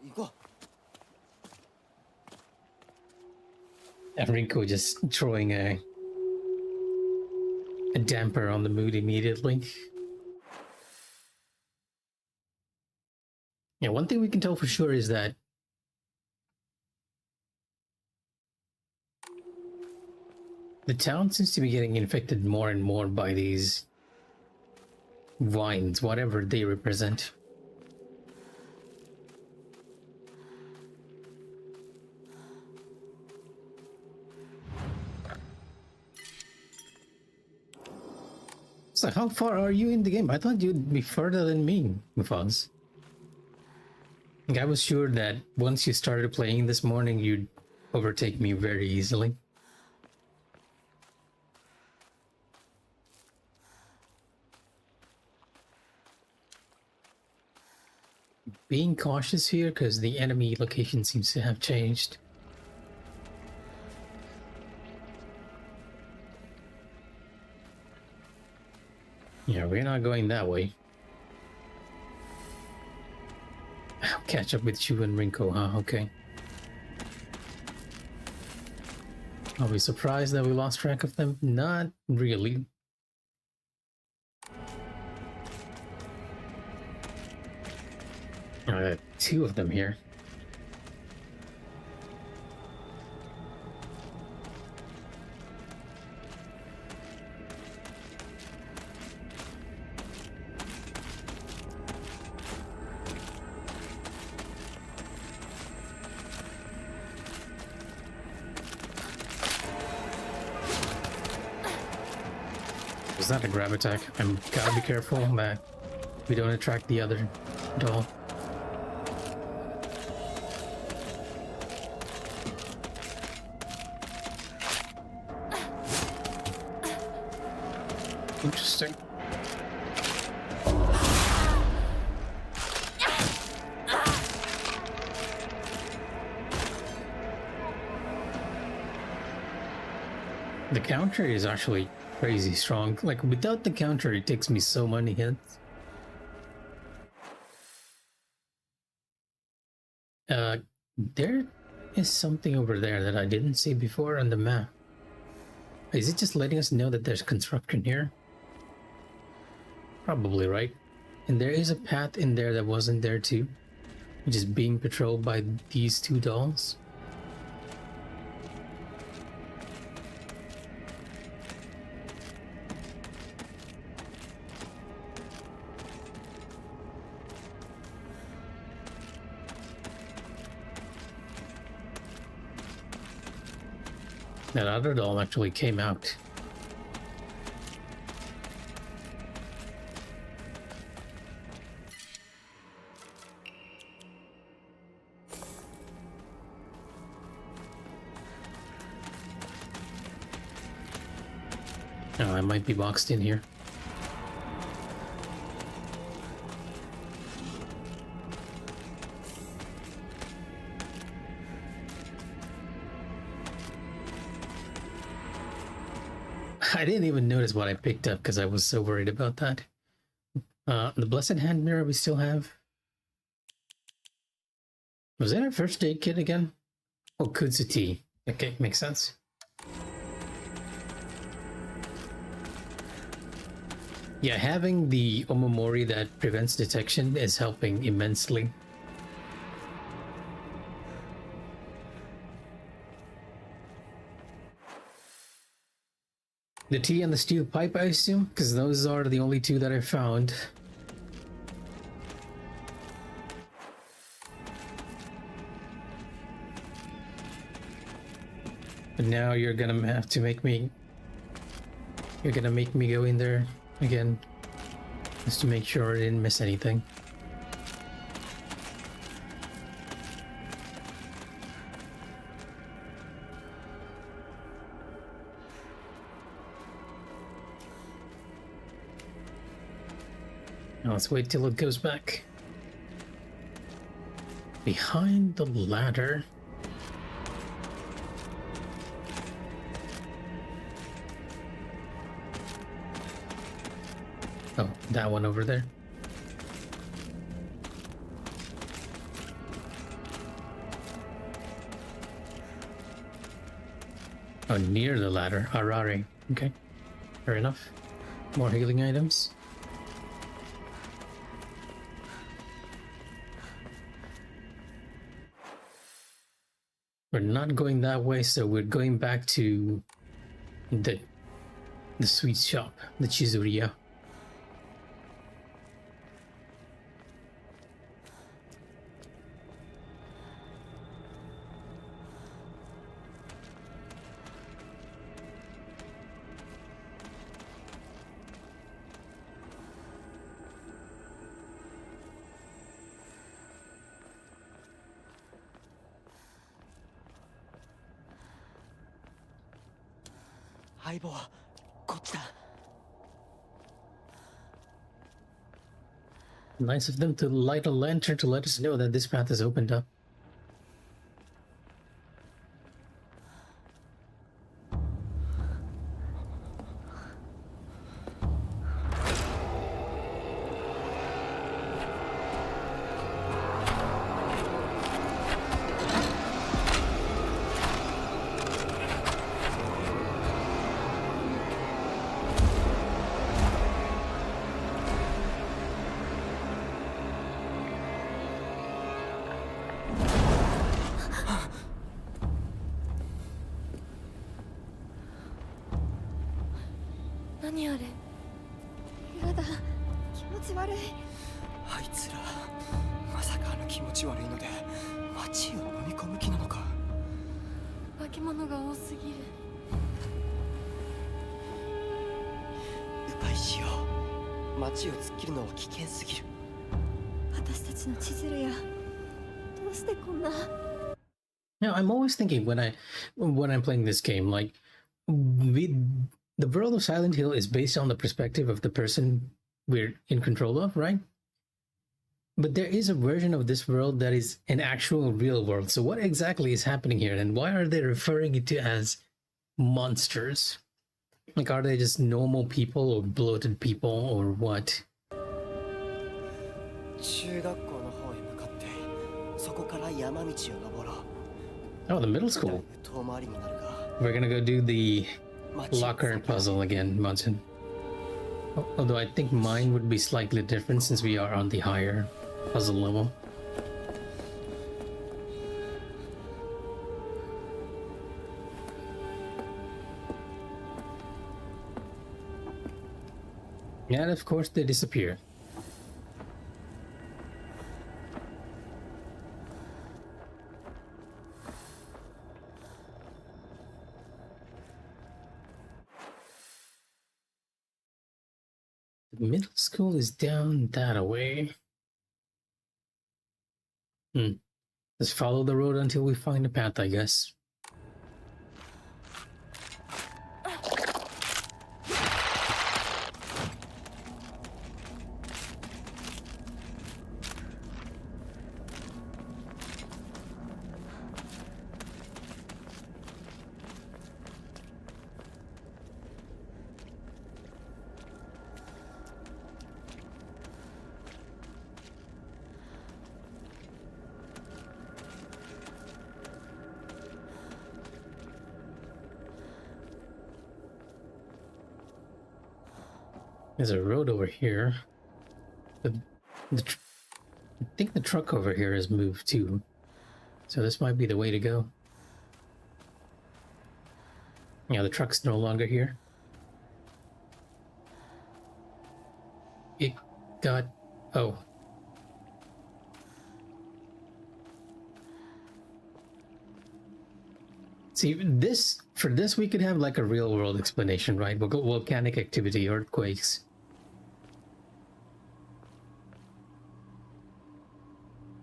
行こう。 And Rinko just throwing a damper on the mood immediately. Yeah, one thing we can tell for sure is that the town seems to be getting infected more and more by these vines, whatever they represent. So how far are you in the game? I thought you'd be further than me, Mikh'a. Like, I was sure that once you started playing this morning, you'd overtake me very easily. Being cautious here because the enemy location seems to have changed. Yeah, we're not going that way. I'll catch up with you and Rinko, huh? Okay. Are we surprised that we lost track of them? Not really. Two of them here. Was that a grab attack? I'm gotta be careful that we don't attract the other doll. Interesting. The counter is actually crazy strong. Like, without the counter, it takes me so many hits. There is something over there that I didn't see before on the map. Is it just letting us know that there's construction here? Probably, right? And there is a path in there that wasn't there too, which is being patrolled by these two dolls. That other doll actually came out. Oh, I might be boxed in here. I didn't even notice what I picked up because I was so worried about that. The Blessed Hand Mirror we still have. Was that our first aid kit again? Oh, Kutsuti. Okay, makes sense. Yeah, having the Omamori that prevents detection is helping immensely. The tea and the steel pipe, I assume, because those are the only two that I found. But now you're gonna have to make me... You're gonna make me go in there again, just to make sure I didn't miss anything. Now let's wait till it goes back. Behind the ladder. Oh, that one over there. Oh, near the ladder. Arare. Okay. Fair enough. More healing items. We're not going that way, so we're going back to the sweet shop, the Chizuriya. Nice of them to light a lantern to let us know that this path is opened up. Now, I'm always thinking when I'm playing this game, like, the world of Silent Hill is based on the perspective of the person we're in control of, right? But there is a version of this world that is an actual real world. So what exactly is happening here, and why are they referring it to as monsters? Like, are they just normal people or bloated people or what? Oh, the middle school. We're gonna go do the locker puzzle again, Munson. Although I think mine would be slightly different since we are on the higher puzzle level. And of course they disappear. The middle school is down that way. Let's follow the road until we find a path, I guess. There's a road over here. But I think the truck over here has moved too. So this might be the way to go. Yeah, the truck's no longer here. It got... oh. See, for this we could have like a real world explanation, right? Volcanic activity, earthquakes.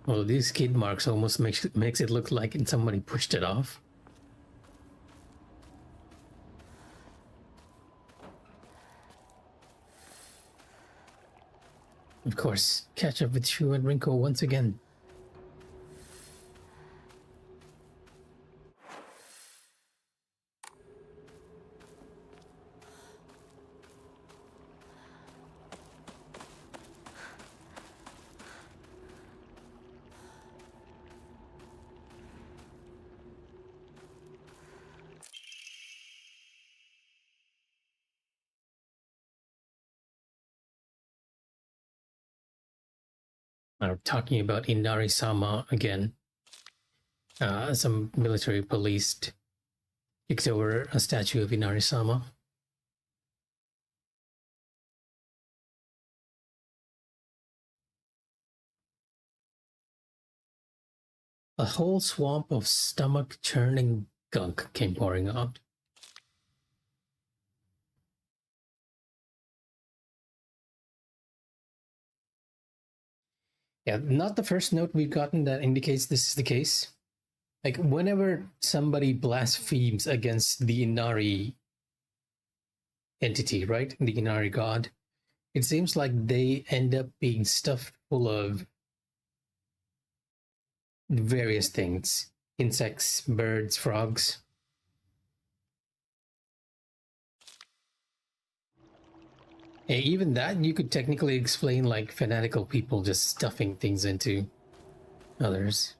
Well, these skid marks almost makes it look like somebody pushed it off. Of course, catch up with Shu and Rinko once again. Talking about Inari-sama again. Some military police kicked over a statue of Inari-sama. A whole swamp of stomach-churning gunk came pouring out. Yeah, not the first note we've gotten that indicates this is the case. Like, whenever somebody blasphemes against the Inari entity, right? The Inari god, it seems like they end up being stuffed full of various things. Insects, birds, frogs. And even that, you could technically explain like fanatical people just stuffing things into others.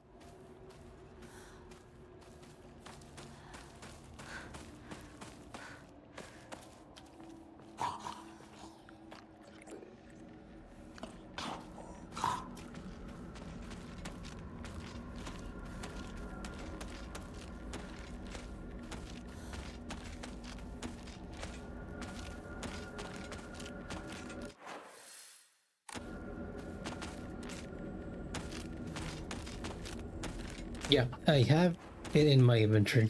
Yeah, I have it in my inventory.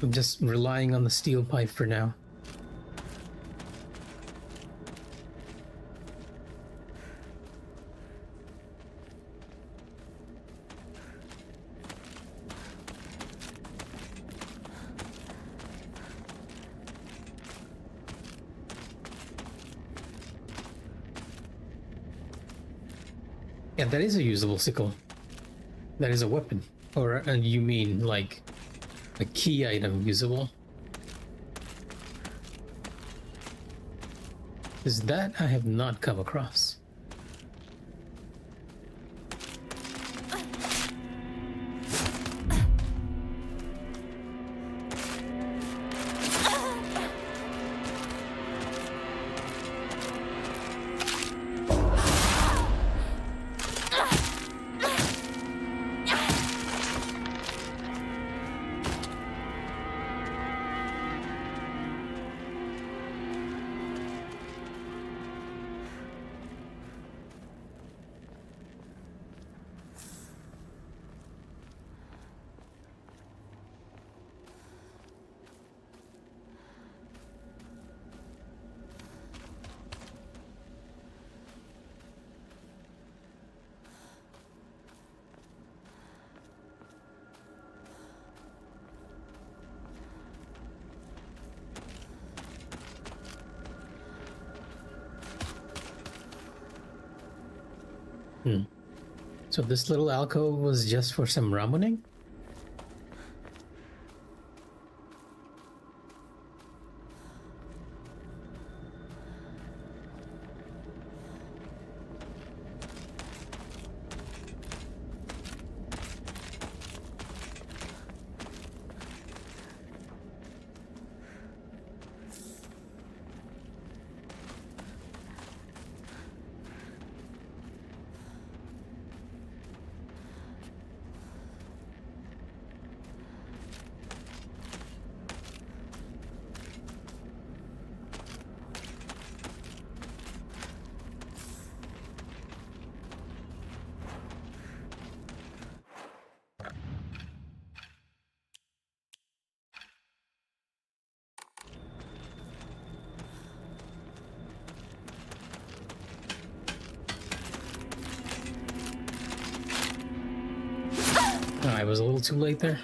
I'm just relying on the steel pipe for now. Yeah, that is a usable sickle. That is a weapon. Or you mean like a key item usable? Is that I have not come across. So this little alcove was just for some ramoning? I was a little too late there.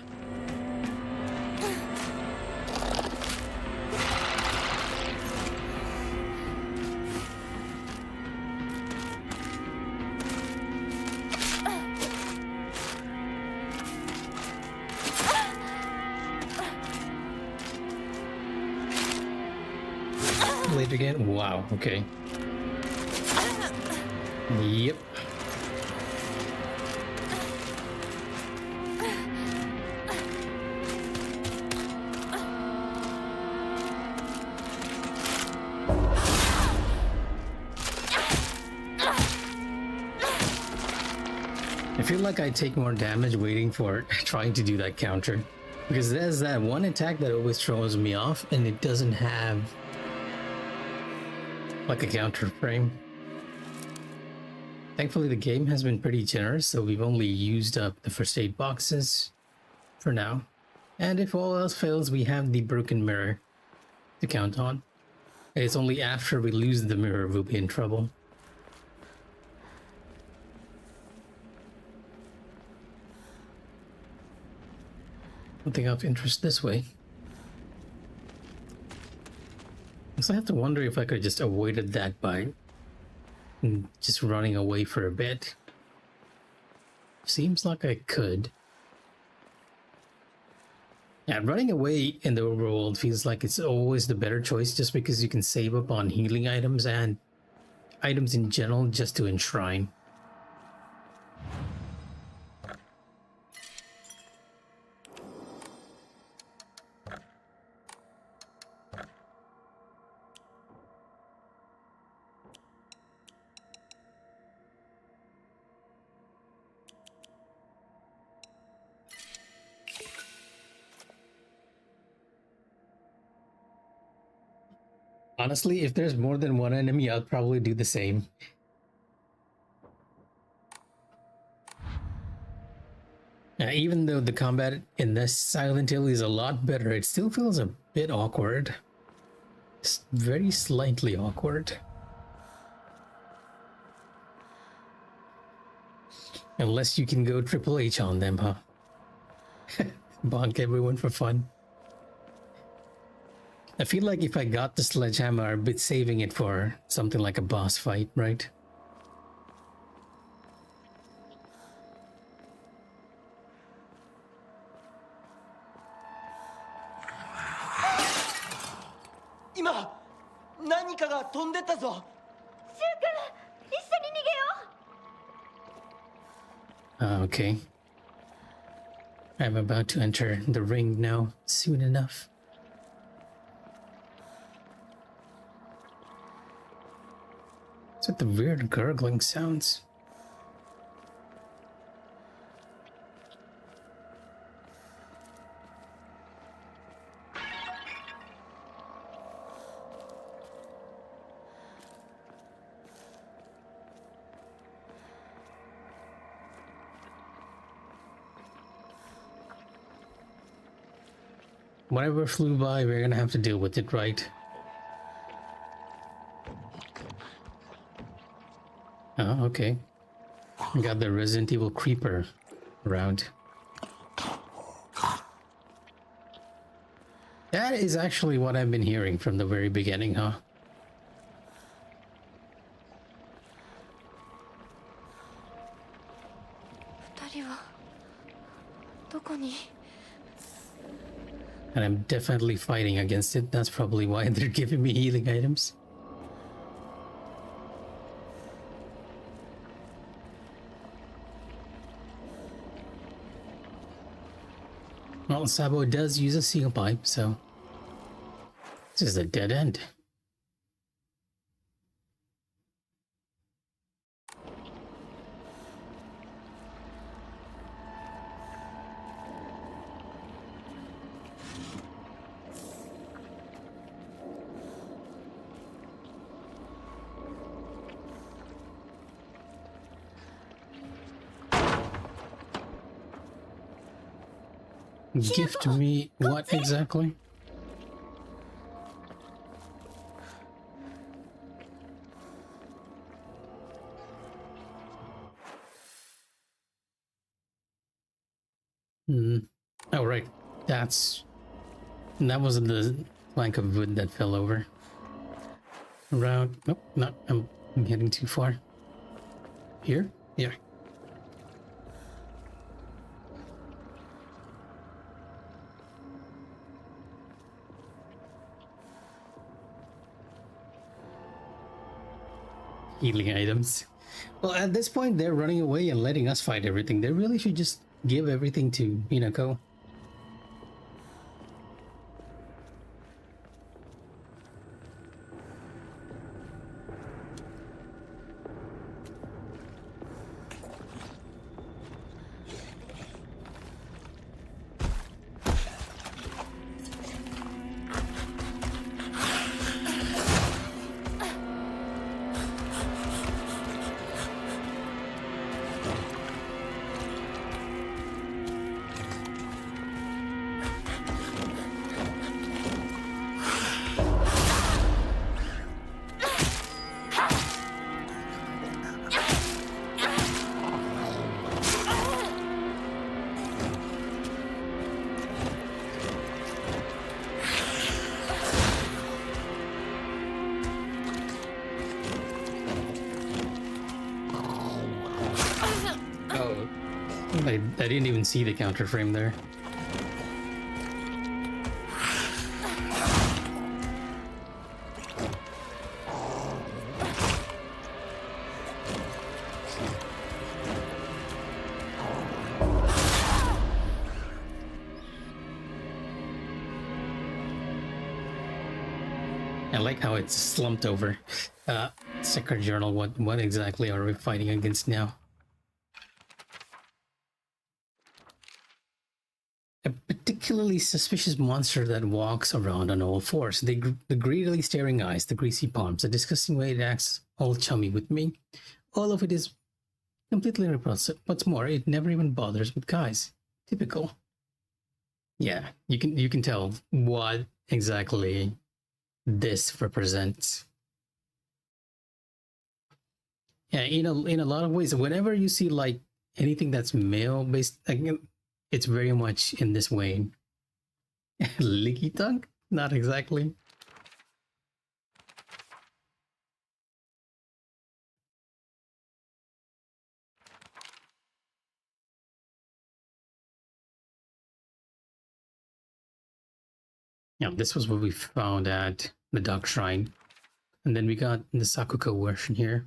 Late again? Wow, okay. Yep. I feel like I take more damage waiting for trying to do that counter. Because there's that one attack that always throws me off and it doesn't have like a counter frame. Thankfully the game has been pretty generous, so we've only used up the first aid boxes for now. And if all else fails, we have the broken mirror to count on. It's only after we lose the mirror we'll be in trouble. Nothing of interest this way. So I have to wonder if I could have just avoided that by just running away for a bit. Seems like I could. Yeah, running away in the overworld feels like it's always the better choice just because you can save up on healing items and items in general just to enshrine. Honestly, if there's more than one enemy, I'll probably do the same. Even though the combat in this Silent Hill is a lot better, it still feels a bit awkward. It's very slightly awkward. Unless you can go Triple H on them, huh? Bonk everyone for fun. I feel like if I got the sledgehammer, I'd be saving it for something like a boss fight, right? Okay. I'm about to enter the ring now, soon enough. What's with the weird gurgling sounds? Whatever flew by, we're gonna have to deal with it, right? Oh, okay. We got the Resident Evil creeper around. That is actually what I've been hearing from the very beginning, huh? And I'm definitely fighting against it. That's probably why they're giving me healing items. Well, Sabo does use a seal pipe, so this is a dead end. Gift me what exactly? Oh, right. That wasn't the plank of wood that fell over. Around. Nope, not. I'm heading too far. Here? Yeah. Healing items. Well, at this point, they're running away and letting us fight everything. They really should just give everything to Hinako. I didn't even see the counter frame there. I like how it's slumped over. Secret Journal, what exactly are we fighting against now? A particularly suspicious monster that walks around on all fours. The greedily staring eyes, the greasy palms, the disgusting way it acts all chummy with me. All of it is completely repulsive. What's more, it never even bothers with guys. Typical. Yeah, you can tell what exactly this represents. Yeah, in a lot of ways, whenever you see like anything that's male based, like, it's very much in this way. Licky tongue? Not exactly. Yeah, this was what we found at the Dark Shrine. And then we got the Sakuko version here.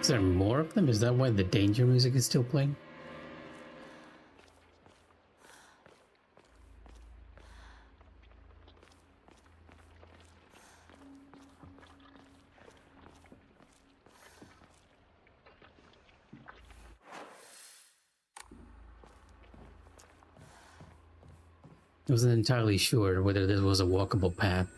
Is there more of them? Is that why the danger music is still playing? I wasn't entirely sure whether this was a walkable path.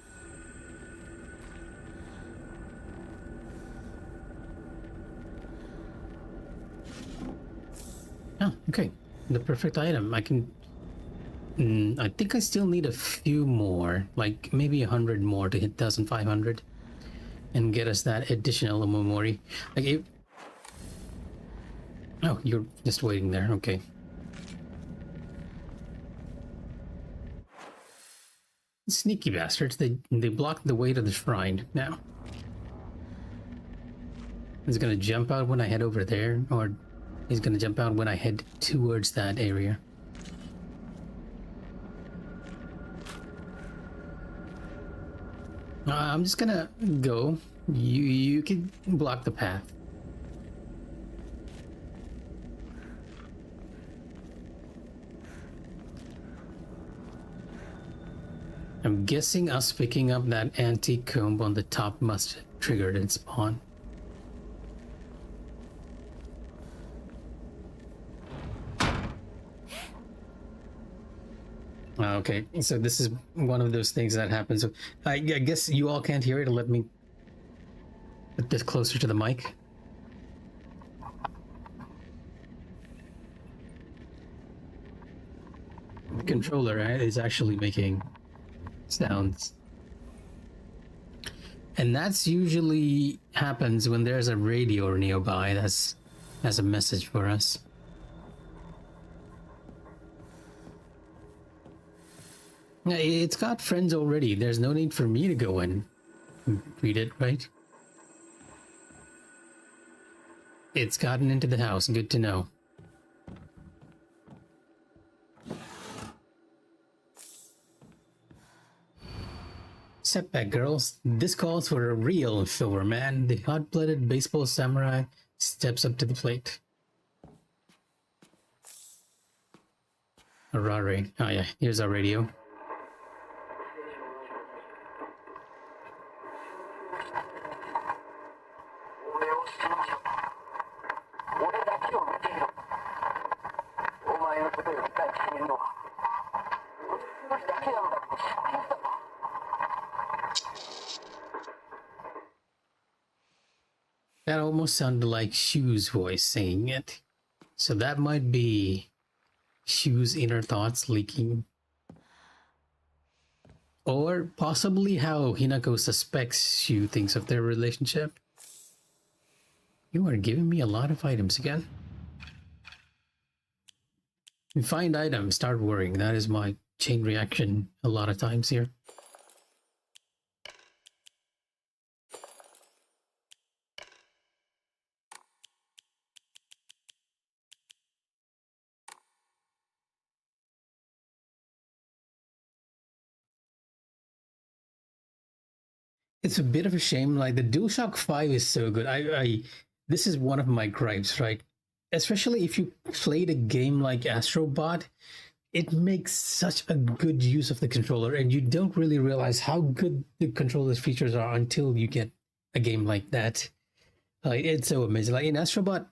Oh, okay. The perfect item. I can... I think I still need a few more, like maybe 100 more to hit 1,500 and get us that additional memory. Like if... Oh, you're just waiting there. Okay. Sneaky bastards. They blocked the way to the shrine now. He's gonna jump out when I head over there, or he's gonna jump out when I head towards that area. I'm just gonna go. You can block the path. I'm guessing us picking up that antique comb on the top must have triggered its spawn. Okay, so this is one of those things that happens. I guess you all can't hear it. Let me put this closer to the mic. The controller is actually making sounds. And that's usually happens when there's a radio nearby that's has a message for us. Yeah, it's got friends already. There's no need for me to go and read it, right? It's gotten into the house. Good to know. Setback girls. This calls for a real Silverman. The hot-blooded baseball samurai steps up to the plate. Arare. Oh yeah, here's our radio. That almost sounded like Shu's voice saying it. So that might be Shu's inner thoughts leaking. Or possibly how Hinako suspects Shu thinks of their relationship. You are giving me a lot of items again. You find items, start worrying. That is my chain reaction a lot of times here. It's a bit of a shame. Like the DualShock 5 is so good. This is one of my gripes, right? Especially if you played a game like Astrobot, it makes such a good use of the controller, and you don't really realize how good the controller's features are until you get a game like that. Like it's so amazing. Like in Astrobot,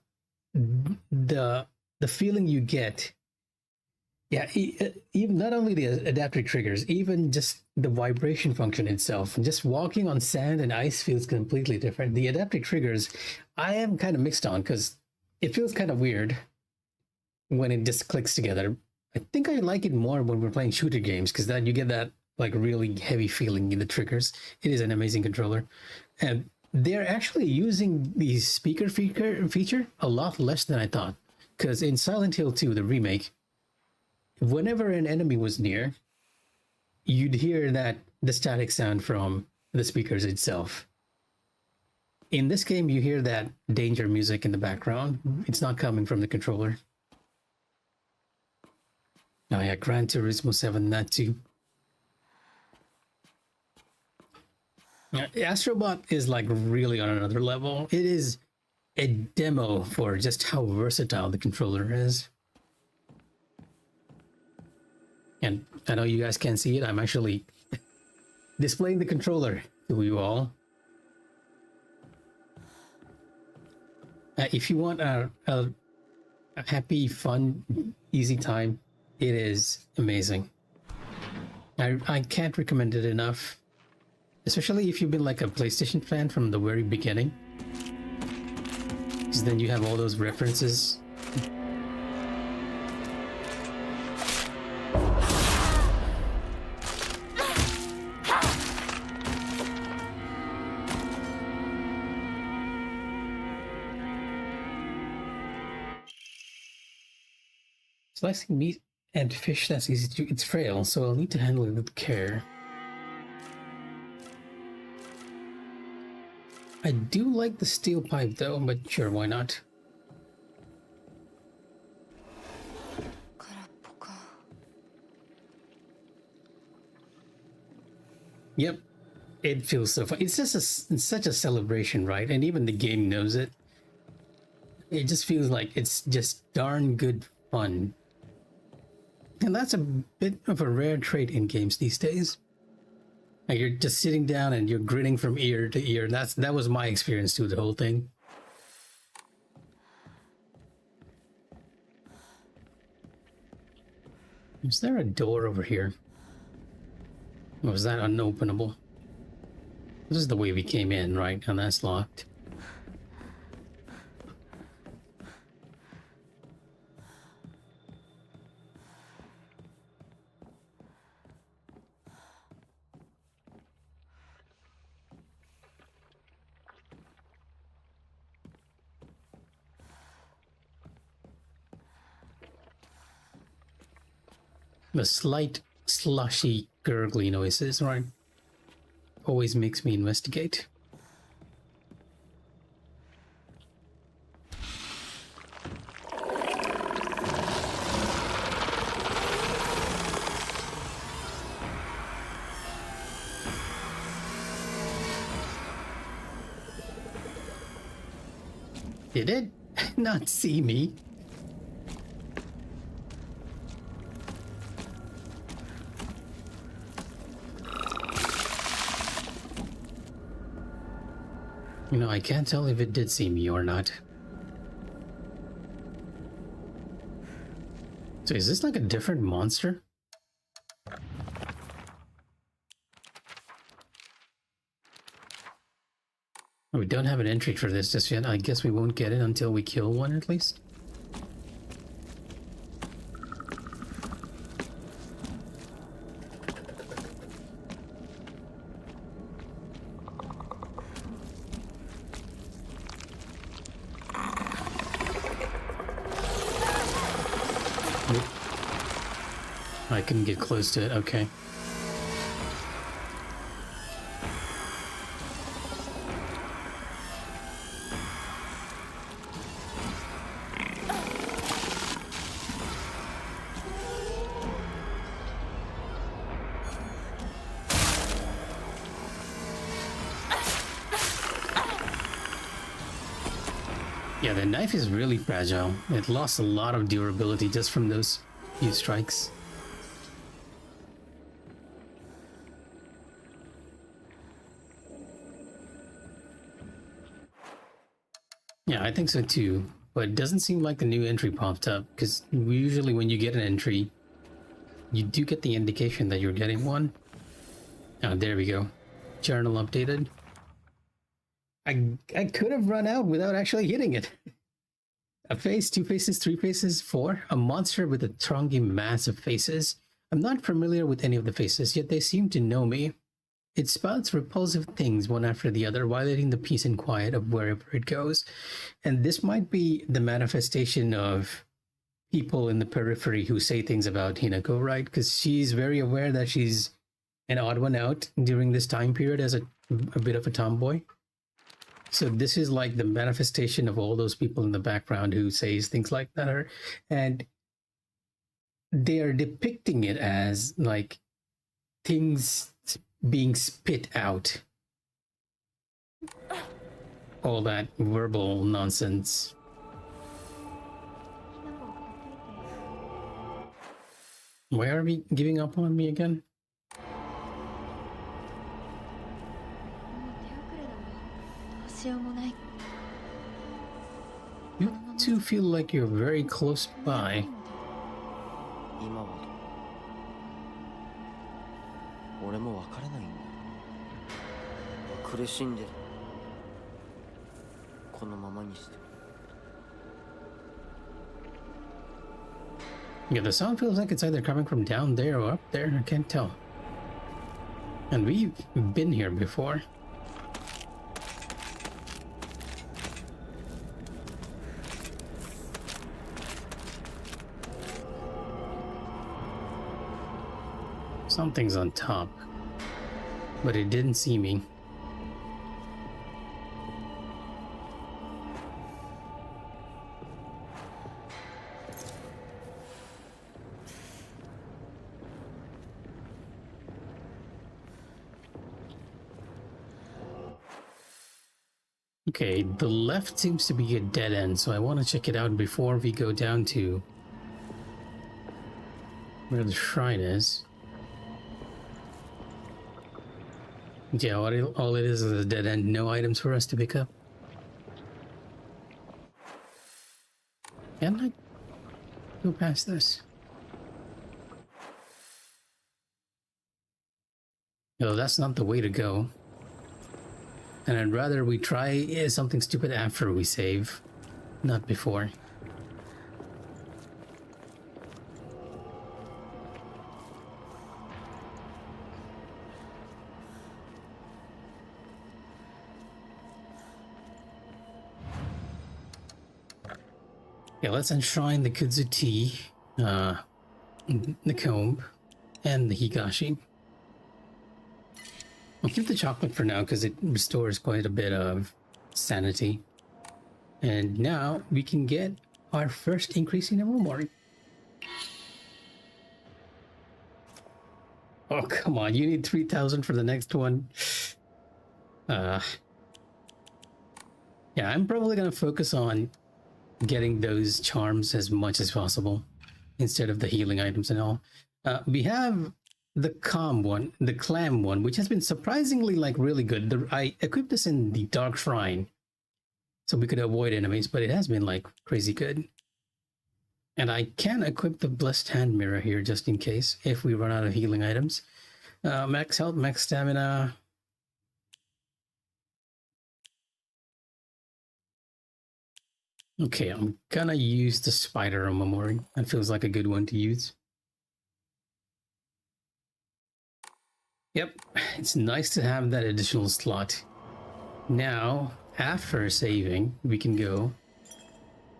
the feeling you get, yeah, even not only the adaptive triggers, even just the vibration function itself, and just walking on sand and ice feels completely different. The adaptive triggers, I am kind of mixed on because it feels kind of weird when it just clicks together. I think I like it more when we're playing shooter games because then you get that like really heavy feeling in the triggers. It is an amazing controller, and they're actually using the speaker feature a lot less than I thought. Because in Silent Hill 2, the remake, whenever an enemy was near, you'd hear the static sound from the speakers itself. In this game, you hear that danger music in the background. It's not coming from the controller. Oh yeah, Gran Turismo 7, that too. Astrobot is like really on another level. It is a demo for just how versatile the controller is. And I know you guys can't see it. I'm actually displaying the controller to you all. If you want a happy, fun, easy time, it is amazing. I can't recommend it enough. Especially if you've been like a PlayStation fan from the very beginning. Because then you have all those references. Slicing meat and fish, that's easy to do. It's frail, so I'll need to handle it with care. I do like the steel pipe though, but sure, why not? Yep, it feels so fun. It's just it's such a celebration, right? And even the game knows it. It just feels like it's just darn good fun. And that's a bit of a rare trait in games these days. Like you're just sitting down and you're grinning from ear to ear. That was my experience too, the whole thing. Is there a door over here? Or was that unopenable? This is the way we came in, right? And that's locked. The slight slushy gurgly noises, right? Always makes me investigate. Did it not see me? You know, I can't tell if it did see me or not. So is this like a different monster? We don't have an entry for this just yet. I guess we won't get it until we kill one at least. Nope. I couldn't get close to it. Okay. Yeah, the knife is really fragile. It lost a lot of durability just from those few strikes. Yeah, I think so too. But it doesn't seem like the new entry popped up, because usually when you get an entry, you do get the indication that you're getting one. Oh, there we go. Journal updated. I could have run out without actually hitting it. A face, two faces, three faces, four. A monster with a trunky mass of faces. I'm not familiar with any of the faces, yet they seem to know me. It spouts repulsive things one after the other, violating the peace and quiet of wherever it goes. And this might be the manifestation of people in the periphery who say things about Hinako, right? Because she's very aware that she's an odd one out during this time period as a bit of a tomboy. So this is like the manifestation of all those people in the background who says things like that, and they are depicting it as like things being spit out. All that verbal nonsense. Why are we giving up on me again? You two feel like you're very close by. 今は俺も分からないんだ。苦しんでる。このままにして。 Yeah, the sound feels like it's either coming from down there or up there. I can't tell. And we've been here before. Something's on top, but it didn't see me. Okay, the left seems to be a dead end, so I want to check it out before we go down to where the shrine is. Yeah, all it is a dead end, no items for us to pick up. Can I go past this? No, that's not the way to go. And I'd rather we try something stupid after we save, not before. Yeah, let's enshrine the Kudzu tea. the comb, and the Higashi. I'll keep the chocolate for now because it restores quite a bit of sanity. And now we can get our first increase in Omori. Oh, come on. You need 3,000 for the next one. Yeah, I'm probably going to focus on getting those charms as much as possible instead of the healing items and all. We have the calm one, the clam one, which has been surprisingly like really good. I equipped this in the Dark Shrine so we could avoid enemies, but it has been like crazy good. And I can equip the Blessed Hand Mirror here just in case if we run out of healing items. Max health, max stamina. Okay, I'm gonna use the Spider Omamori. That feels like a good one to use. Yep, it's nice to have that additional slot. Now, after saving, we can go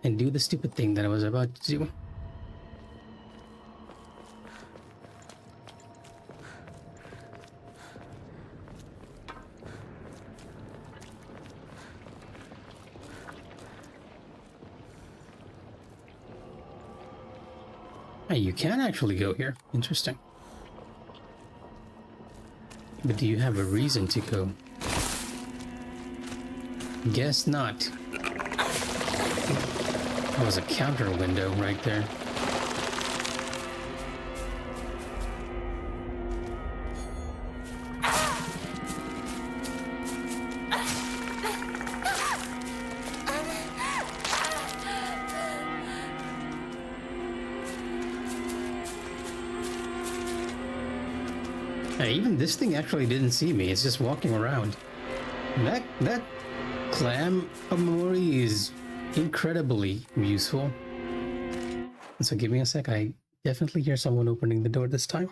and do the stupid thing that I was about to do. Hey, you can actually go here. Interesting. But do you have a reason to go? Guess not. That was a counter window right there. Hey, even this thing actually didn't see me. It's just walking around. That clam Omori is incredibly useful. So give me a sec. I definitely hear someone opening the door this time.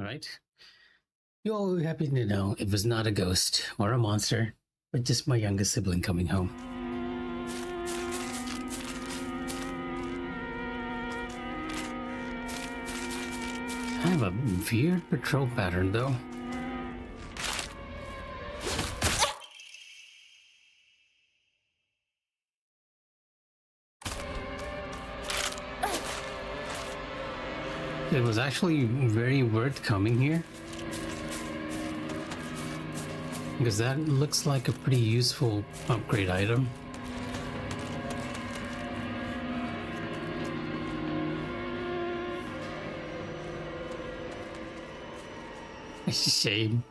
Right? You'll be happy to know it was not a ghost or a monster, but just my youngest sibling coming home. Kind of a weird patrol pattern, though. It was actually very worth coming here, because that looks like a pretty useful upgrade item. Shame.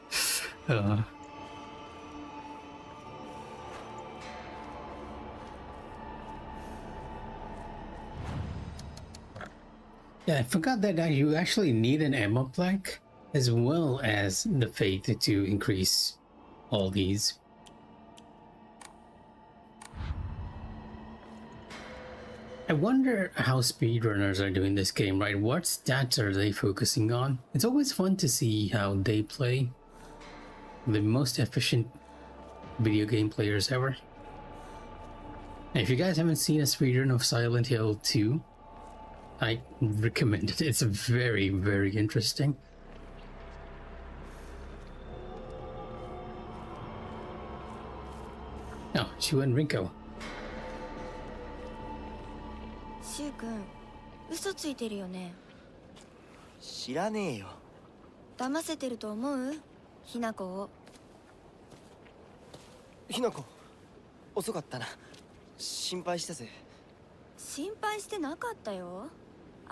Yeah, I forgot that you actually need an ammo plaque as well as the faith to increase all these. I wonder how speedrunners are doing this game, right? What stats are they focusing on? It's always fun to see how they play. The most efficient video game players ever. And if you guys haven't seen a speedrun of Silent Hill 2, I recommend it. It's very, very interesting. Oh, Shu and Rinko. シュウ君嘘ついてるよね。知らねえよ。騙せてると思う？ひなこを。ひなこ遅かったな。心配したぜ。心配してなかったよ。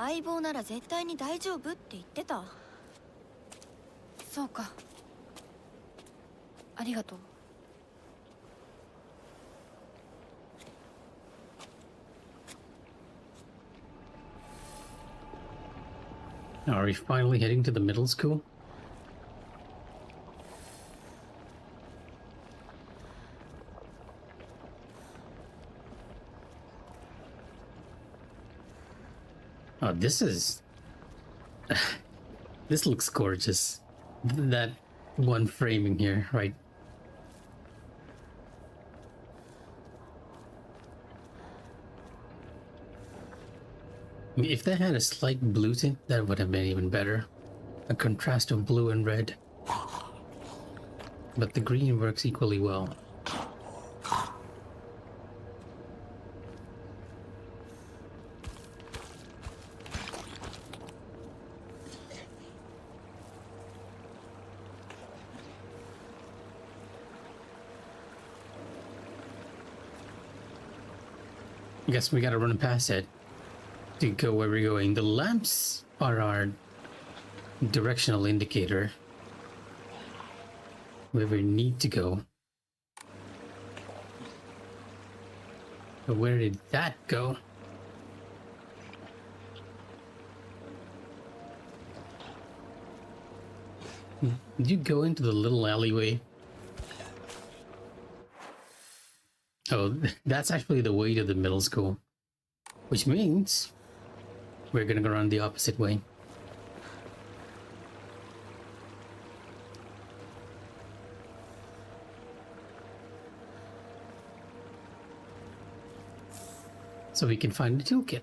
相棒なら絶対に大丈夫って言ってた。そうか。ありがとう。Are we finally heading to the middle school? Oh, this is... this looks gorgeous. That one framing here, right? I mean, if they had a slight blue tint, that would have been even better. A contrast of blue and red. But the green works equally well. I guess we gotta run past it to go where we're going. The lamps are our directional indicator where we need to go. But where did that go? Did you go into the little alleyway? Oh, that's actually the way to the middle school. Which means we're gonna go around the opposite way. So we can find the toolkit.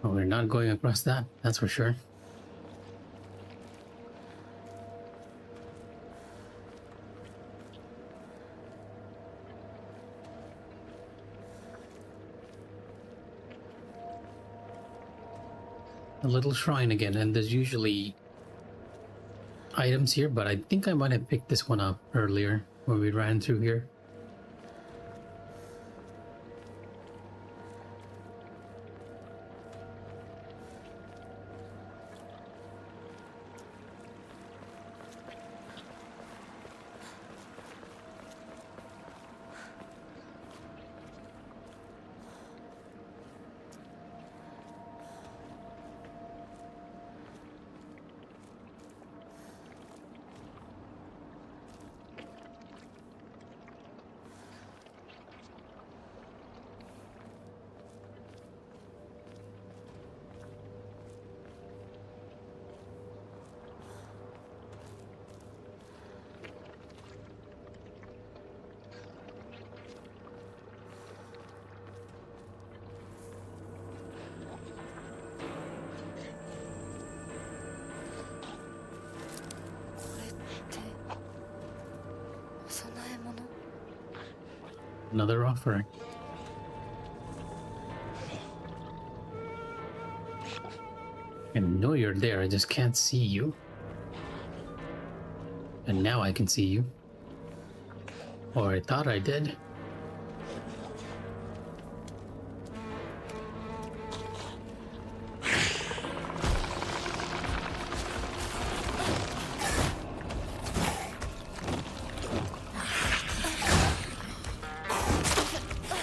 Oh, we're not going across that, that's for sure. A little shrine again, and there's usually items here, but I think I might have picked this one up earlier when we ran through here. Another offering. I know you're there, I just can't see you. And now I can see you. Or I thought I did.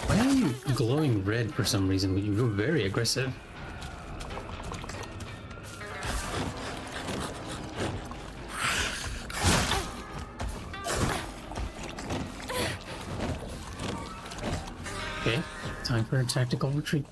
Why are you glowing red for some reason? You're very aggressive. Okay, time for a tactical retreat.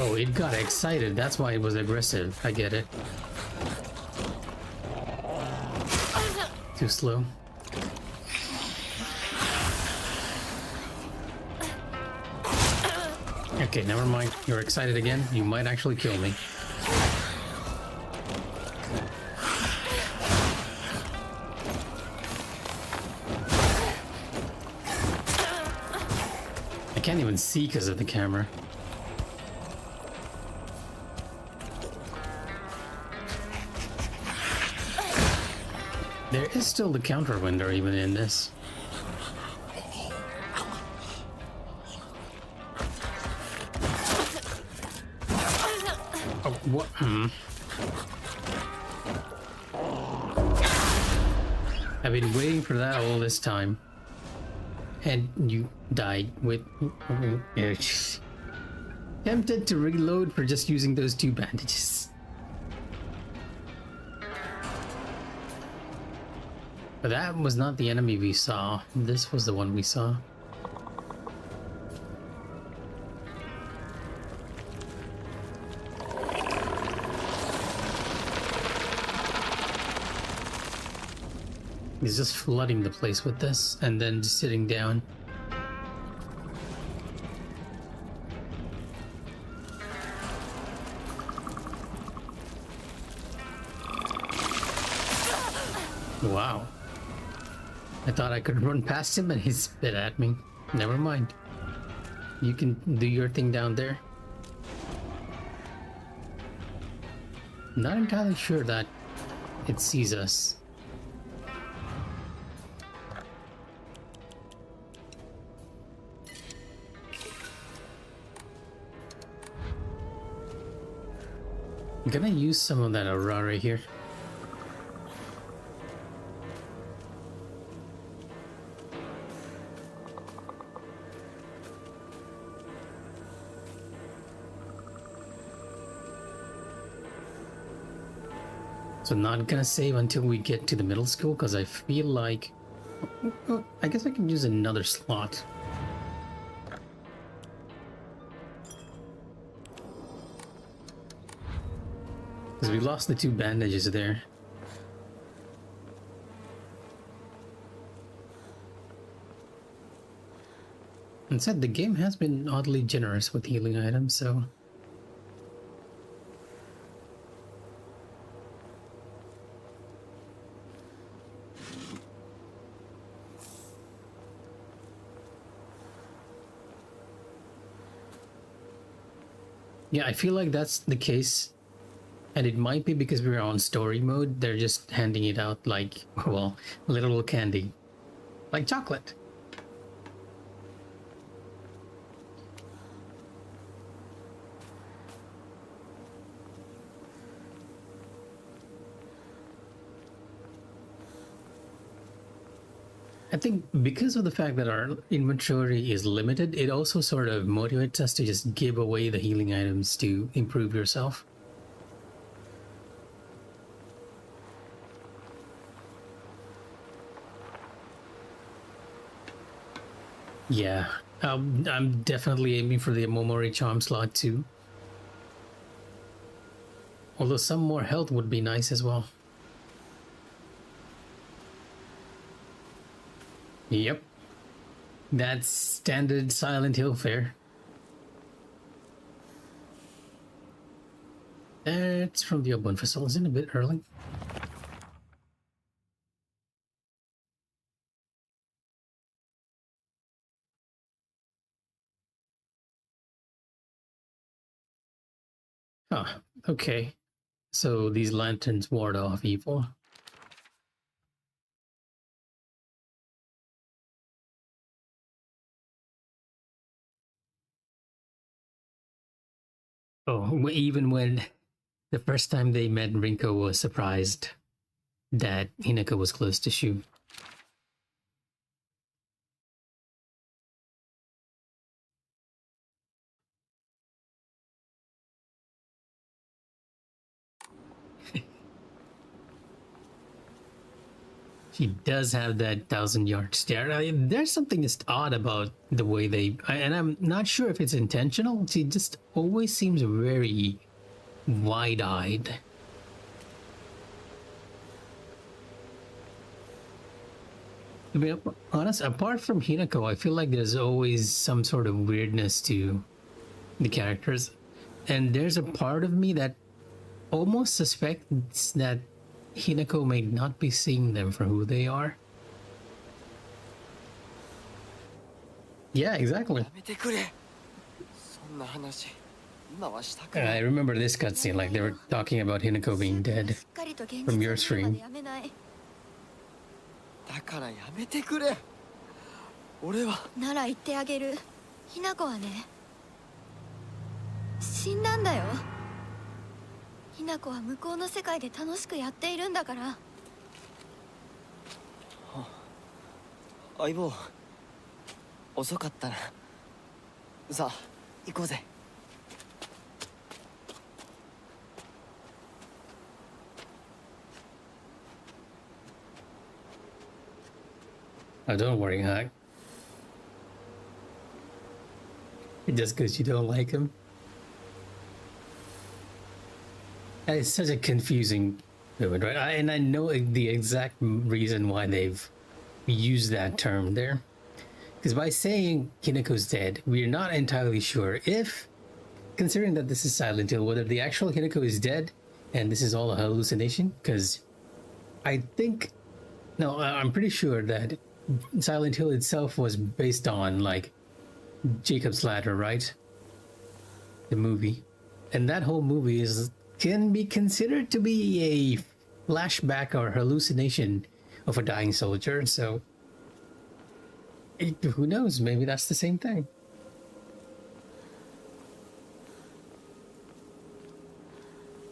Oh, it got excited. That's why it was aggressive. I get it. Too slow. Okay, never mind. You're excited again. You might actually kill me. I can't even see because of the camera. There is still the counter window even in this. Oh, what? I've been waiting for that all this time. And you died with... Tempted to reload for just using those 2 bandages. But that was not the enemy we saw. This was the one we saw. He's just flooding the place with this and then just sitting down. Wow. I thought I could run past him and he spit at me. Never mind. You can do your thing down there. Not entirely sure that it sees us. I'm gonna use some of that aurora here. So not gonna save until we get to the middle school because I feel like... I guess I can use another slot. Because we lost the 2 bandages there. And said the game has been oddly generous with healing items, so... Yeah, I feel like that's the case. And it might be because we're on story mode, they're just handing it out like, well, literal candy. Like chocolate. I think because of the fact that our inventory is limited, it also sort of motivates us to just give away the healing items to improve yourself. Yeah, I'm definitely aiming for the Momori Charm slot too. Although some more health would be nice as well. Yep. That's standard Silent Hill fare. It's from the Ubuntu Festival. Isn't it a bit early? Ah, okay. So these lanterns ward off evil. Oh, even when the first time they met, Rinko was surprised that Hinako was close to shoot. She does have that 1,000-yard stare. There's something just odd about the way and I'm not sure if it's intentional. She just always seems very wide-eyed. To be honest, apart from Hinako, I feel like there's always some sort of weirdness to the characters. And there's a part of me that almost suspects that Hinako may not be seeing them for who they are. Yeah, exactly. I remember this cutscene, like they were talking about Hinako being dead from your stream. だからやめてくれ。俺はなら言ってあげる。ひなこはね、死んだんだよ。ひなこは向こうの世界で楽しくやっているんだから。相棒、遅かったな。さあ、行こうぜ。Oh, don't worry, Huck. Just because you don't like him. It's such a confusing moment, right? And I know the exact reason why they've used that term there. Because by saying Hinako's dead, we're not entirely sure if, considering that this is Silent Hill, whether the actual Hinako is dead and this is all a hallucination. Because I'm pretty sure that Silent Hill itself was based on, like, Jacob's Ladder, right? The movie. And that whole movie can be considered to be a flashback or hallucination of a dying soldier, so who knows, maybe that's the same thing.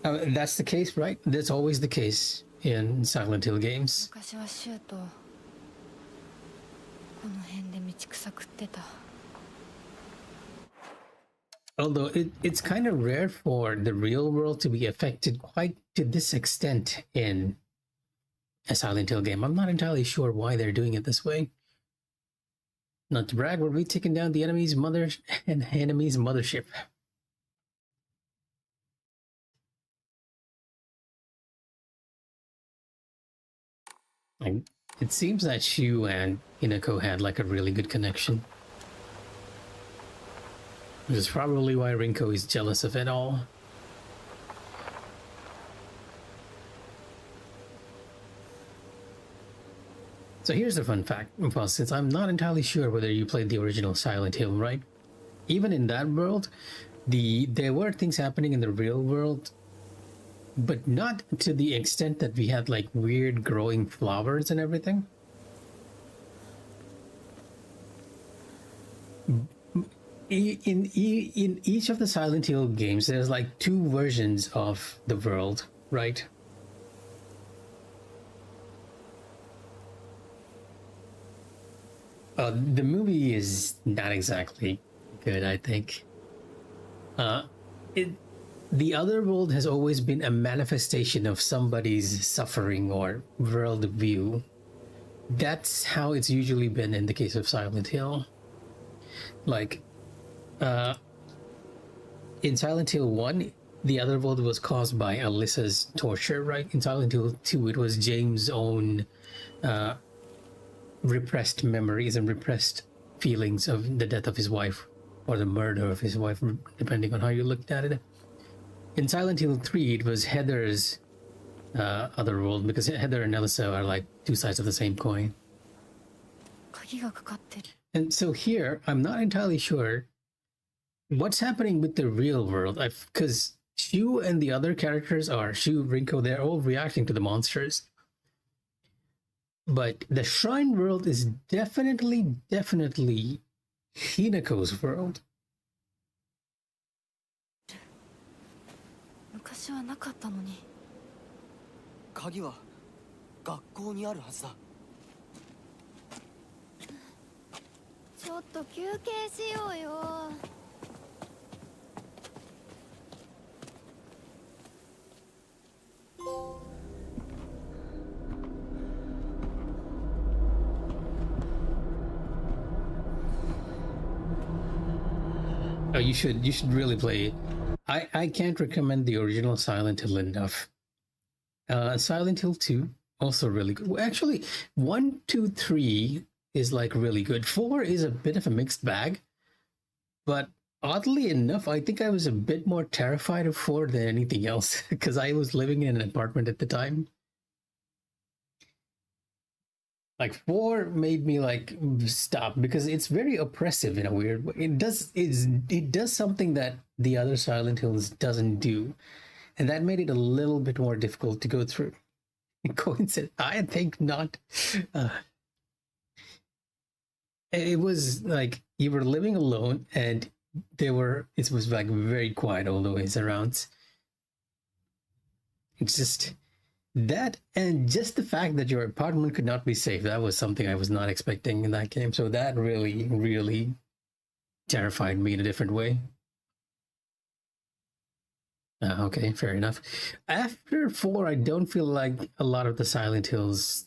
That's the case, right? That's always the case in Silent Hill games. 昔はシュートこの辺で道草食ってた。 Although it's kind of rare for the real world to be affected quite to this extent in a Silent Hill game. I'm not entirely sure why they're doing it this way. Not to brag, but we've taken down the enemy's mothership. It seems that Shu and Hinako had like a really good connection. Which is probably why Rinko is jealous of it all. So here's the fun fact. Well, since I'm not entirely sure whether you played the original Silent Hill, right? Even in that world, there were things happening in the real world, but not to the extent that we had like weird growing flowers and everything. In each of the Silent Hill games, there's like two versions of the world, right? The movie is not exactly good, I think. The other world has always been a manifestation of somebody's suffering or world view. That's how it's usually been in the case of Silent Hill. Like, in Silent Hill 1, the other world was caused by Alyssa's torture, right? In Silent Hill 2, it was James' own repressed memories and repressed feelings of the death of his wife or the murder of his wife, depending on how you looked at it. In Silent Hill 3, it was Heather's other world, because Heather and Elisa are like two sides of the same coin. 鍵がかかってる。 And so here, I'm not entirely sure what's happening with the real world. Because Shu and the other characters are Shu, Rinko, they're all reacting to the monsters. But the shrine world is definitely Hinako's world. 昔はなかったのに。鍵は学校にあるはずだ。ちょっと休憩しようよ。Oh, you should really play it. I can't recommend the original Silent Hill enough. Silent Hill 2, also really good. Well, actually, 1, 2, 3 is like really good. 4 is a bit of a mixed bag. But oddly enough, I think I was a bit more terrified of 4 than anything else because I was living in an apartment at the time. Like 4 made me like stop because it's very oppressive in a weird way. It does something that the other Silent Hills doesn't do, and that made it a little bit more difficult to go through. Coincidence? I think not. It was like you were living alone, and it was like very quiet all the ways around. It's just that, and just the fact that your apartment could not be safe, that was something I was not expecting in that game. So that really terrified me in a different way. Okay, fair enough. After 4, I don't feel like a lot of the Silent Hills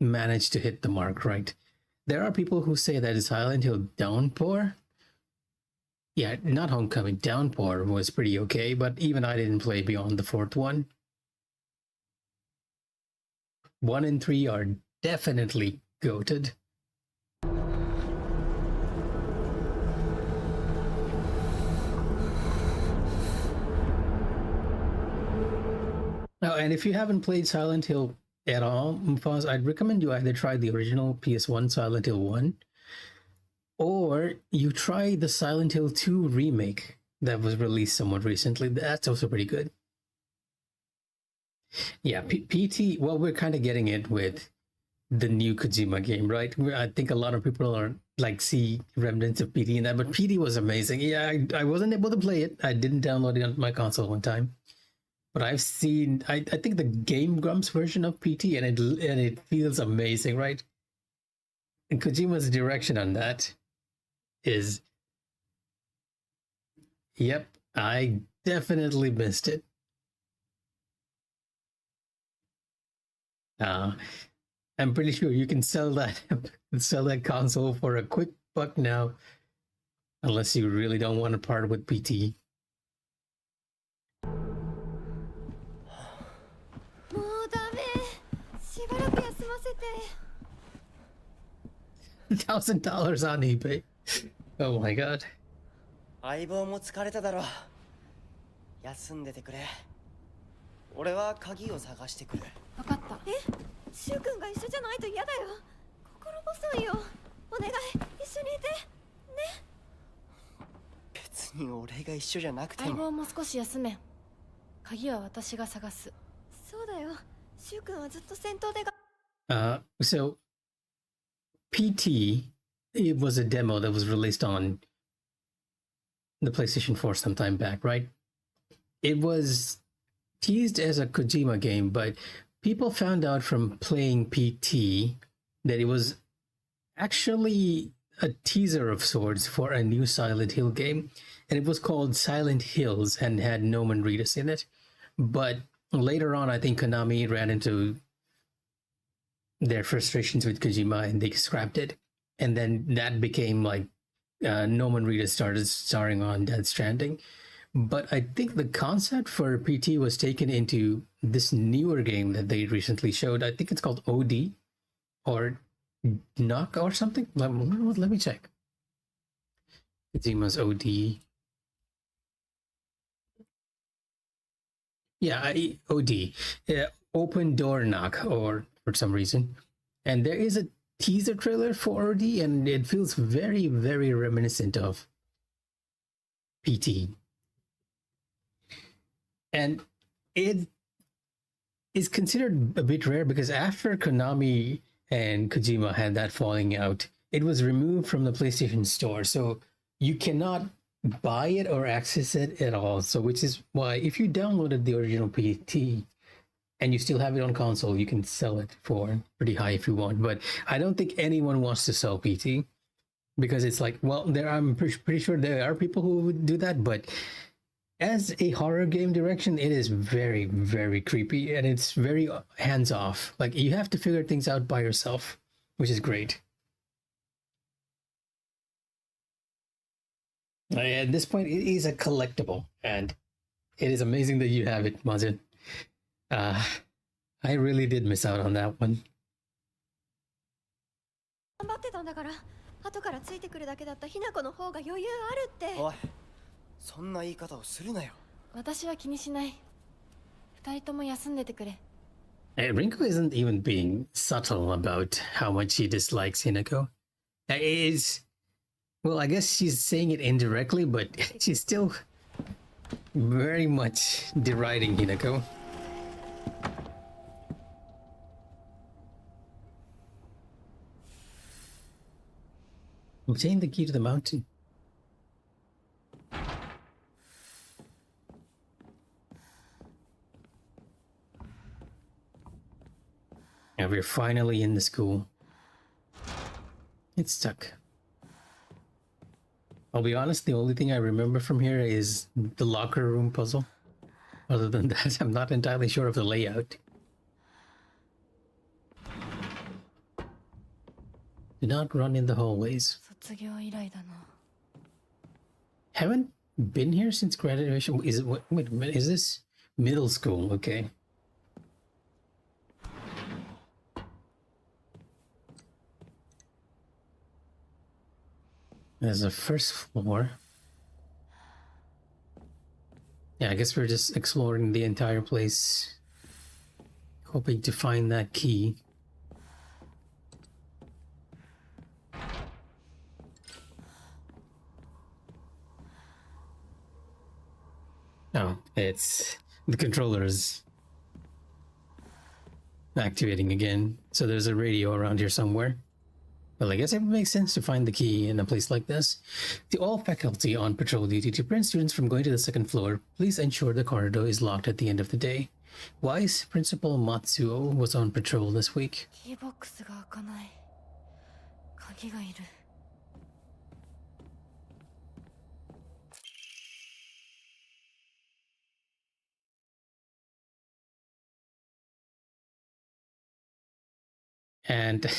managed to hit the mark right. There are people who say that Silent Hill Downpour, yeah, not Homecoming, Downpour was pretty okay, but even I didn't play beyond the 4th one. 1 and 3 are definitely goated. Oh, and if you haven't played Silent Hill at all, Mufaz, I'd recommend you either try the original PS1 Silent Hill 1, or you try the Silent Hill 2 remake that was released somewhat recently. That's also pretty good. Yeah, PT, well, we're kind of getting it with the new Kojima game, right? I think a lot of people are like see remnants of PT in that, but PT was amazing. Yeah, I wasn't able to play it. I didn't download it on my console one time. But I've seen, I think the Game Grumps version of PT, and it feels amazing, right? And Kojima's direction on that is, yep, I definitely missed it. I'm pretty sure you can sell that console for a quick buck now, unless you really don't want to part with PT. もうダメ。しばらく休ませて。$1,000 on eBay. Oh my god. 相棒も疲れただろう。休んでてくれ。俺は鍵を探してくる。分かった。え、シュウ君が一緒じゃないと嫌だよ。心細いよ。お願い、一緒にいて。ね。別に俺が一緒じゃなくても。相棒も少し休め。鍵は私が探す。そうだよ。シュウ君はずっと戦闘でが。So PT, it was a demo that was released on the PlayStation 4 some time back, right? It was teased as a Kojima game, but people found out from playing PT that it was actually a teaser of sorts for a new Silent Hill game, and it was called Silent Hills and had Norman Reedus in it. But later on, I think Konami ran into their frustrations with Kojima and they scrapped it, and then that became like Norman Reedus started starring on Death Stranding. But I think the concept for PT was taken into this newer game that they recently showed. I think it's called OD, or knock or something? Let me check. Kojima's OD. Yeah, OD. Open door knock, or for some reason. And there is a teaser trailer for OD, and it feels very, very reminiscent of PT. And it is considered a bit rare because after Konami and Kojima had that falling out, it was removed from the PlayStation Store. So you cannot buy it or access it at all. So, which is why if you downloaded the original PT and you still have it on console, you can sell it for pretty high if you want. But I don't think anyone wants to sell PT because it's like, well, I'm pretty sure there are people who would do that, but as a horror game direction, it is very, very creepy and it's very hands off. Like you have to figure things out by yourself, which is great. At this point, it is a collectible, and it is amazing that you have it, Mazin. I really did miss out on that one. 頑張ってたんだから、後からついてくるだけだったひな子の方が余裕あるって。おい、そんな言い方をするなよ。私は気にしない。二人とも休んでてくれ。Rinko isn't even being subtle about how much she dislikes Hinako. It is, well, I guess she's saying it indirectly, but she's still very much deriding Hinako. Obtain the key to the mountain. Now we're finally in the school. It's stuck. I'll be honest, the only thing I remember from here is the locker room puzzle. Other than that, I'm not entirely sure of the layout. Do not run in the hallways. 卒業以来だな。 Haven't been here since graduation. Is it? Wait a minute. Is this middle school? Okay. There's a first floor. Yeah, I guess we're just exploring the entire place, hoping to find that key. Oh, it's the controllers activating again. So there's a radio around here somewhere. Well, I guess it makes sense to find the key in a place like this. To all faculty on patrol duty to prevent students from going to the second floor, please ensure the corridor is locked at the end of the day. Wise Principal Matsuo was on patrol this week. キーボックスが開かない。鍵がいる。 And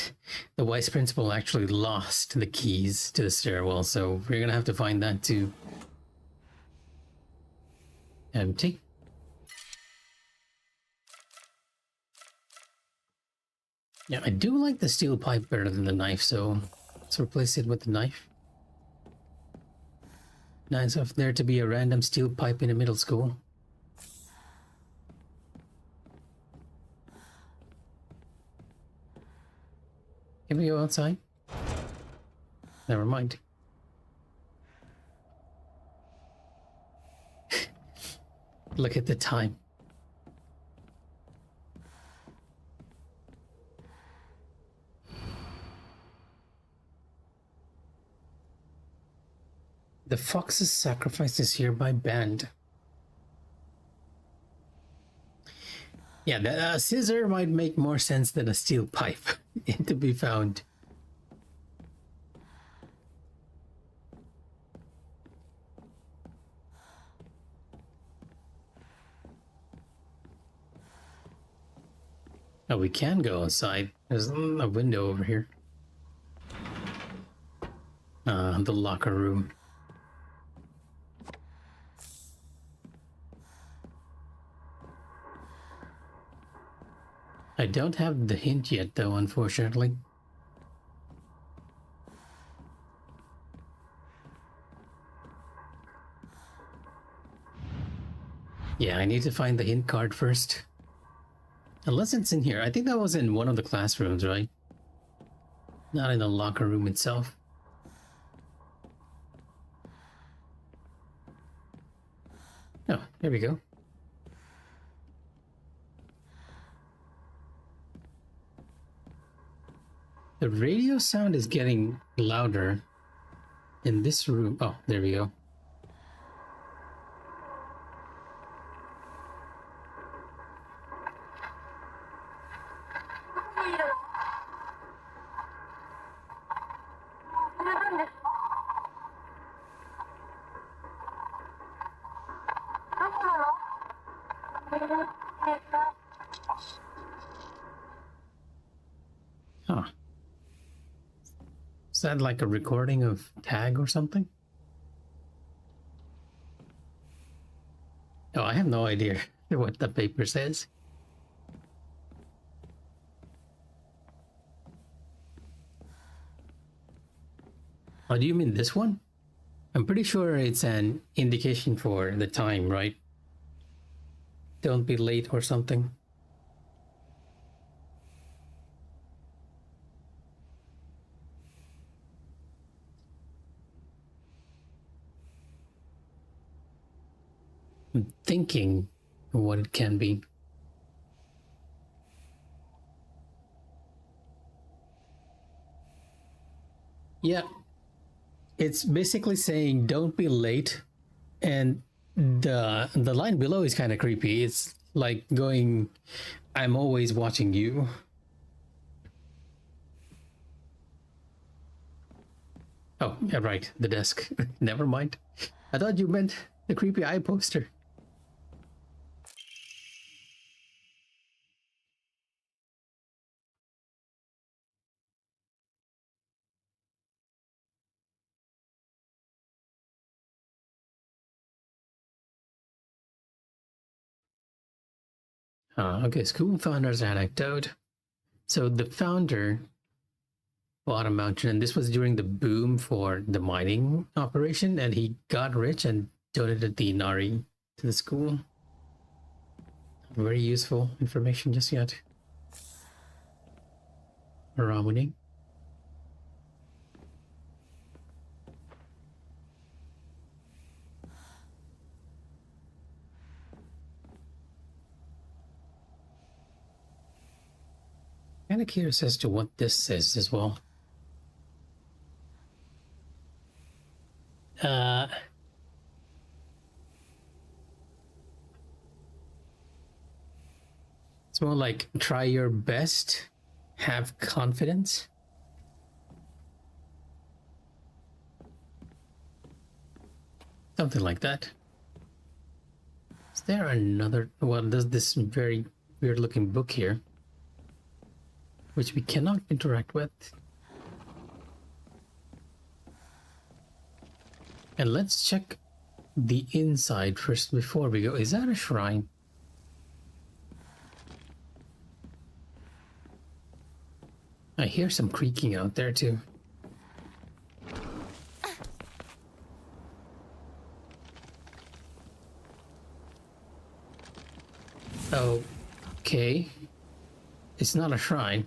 the vice principal actually lost the keys to the stairwell, so we're gonna have to find that too. Empty. Yeah, I do like the steel pipe better than the knife, so let's replace it with the knife. Nice of there to be a random steel pipe in a middle school. Can we go outside? Never mind. Look at the time. The fox's sacrifice is hereby banned. Yeah, the scissor might make more sense than a steel pipe to be found. Oh, we can go outside. There's a window over here. The locker room. I don't have the hint yet, though, unfortunately. Yeah, I need to find the hint card first. Unless it's in here. I think that was in one of the classrooms, right? Not in the locker room itself. Oh, there we go. The radio sound is getting louder in this room. Oh, there we go. Huh. Is that like a recording of Tag or something? Oh, I have no idea what the paper says. Oh, do you mean this one? I'm pretty sure it's an indication for the time, right? Don't be late or something. I'm thinking what it can be. Yeah, it's basically saying don't be late, and the line below is kind of creepy. It's like going, I'm always watching you. Oh, yeah, right, the desk. Never mind. I thought you meant the creepy eye poster. Okay, school founder's anecdote. So the founder bought a mountain, and this was during the boom for the mining operation, and he got rich and donated the Inari to the school. Very useful information just yet. Ramuni. Kind of curious as to what this says as well. It's more like try your best, have confidence. Something like that. Is there another? Well, there's this very weird looking book here, which we cannot interact with. And let's check the inside first before we go. Is that a shrine? I hear some creaking out there too. Okay. It's not a shrine.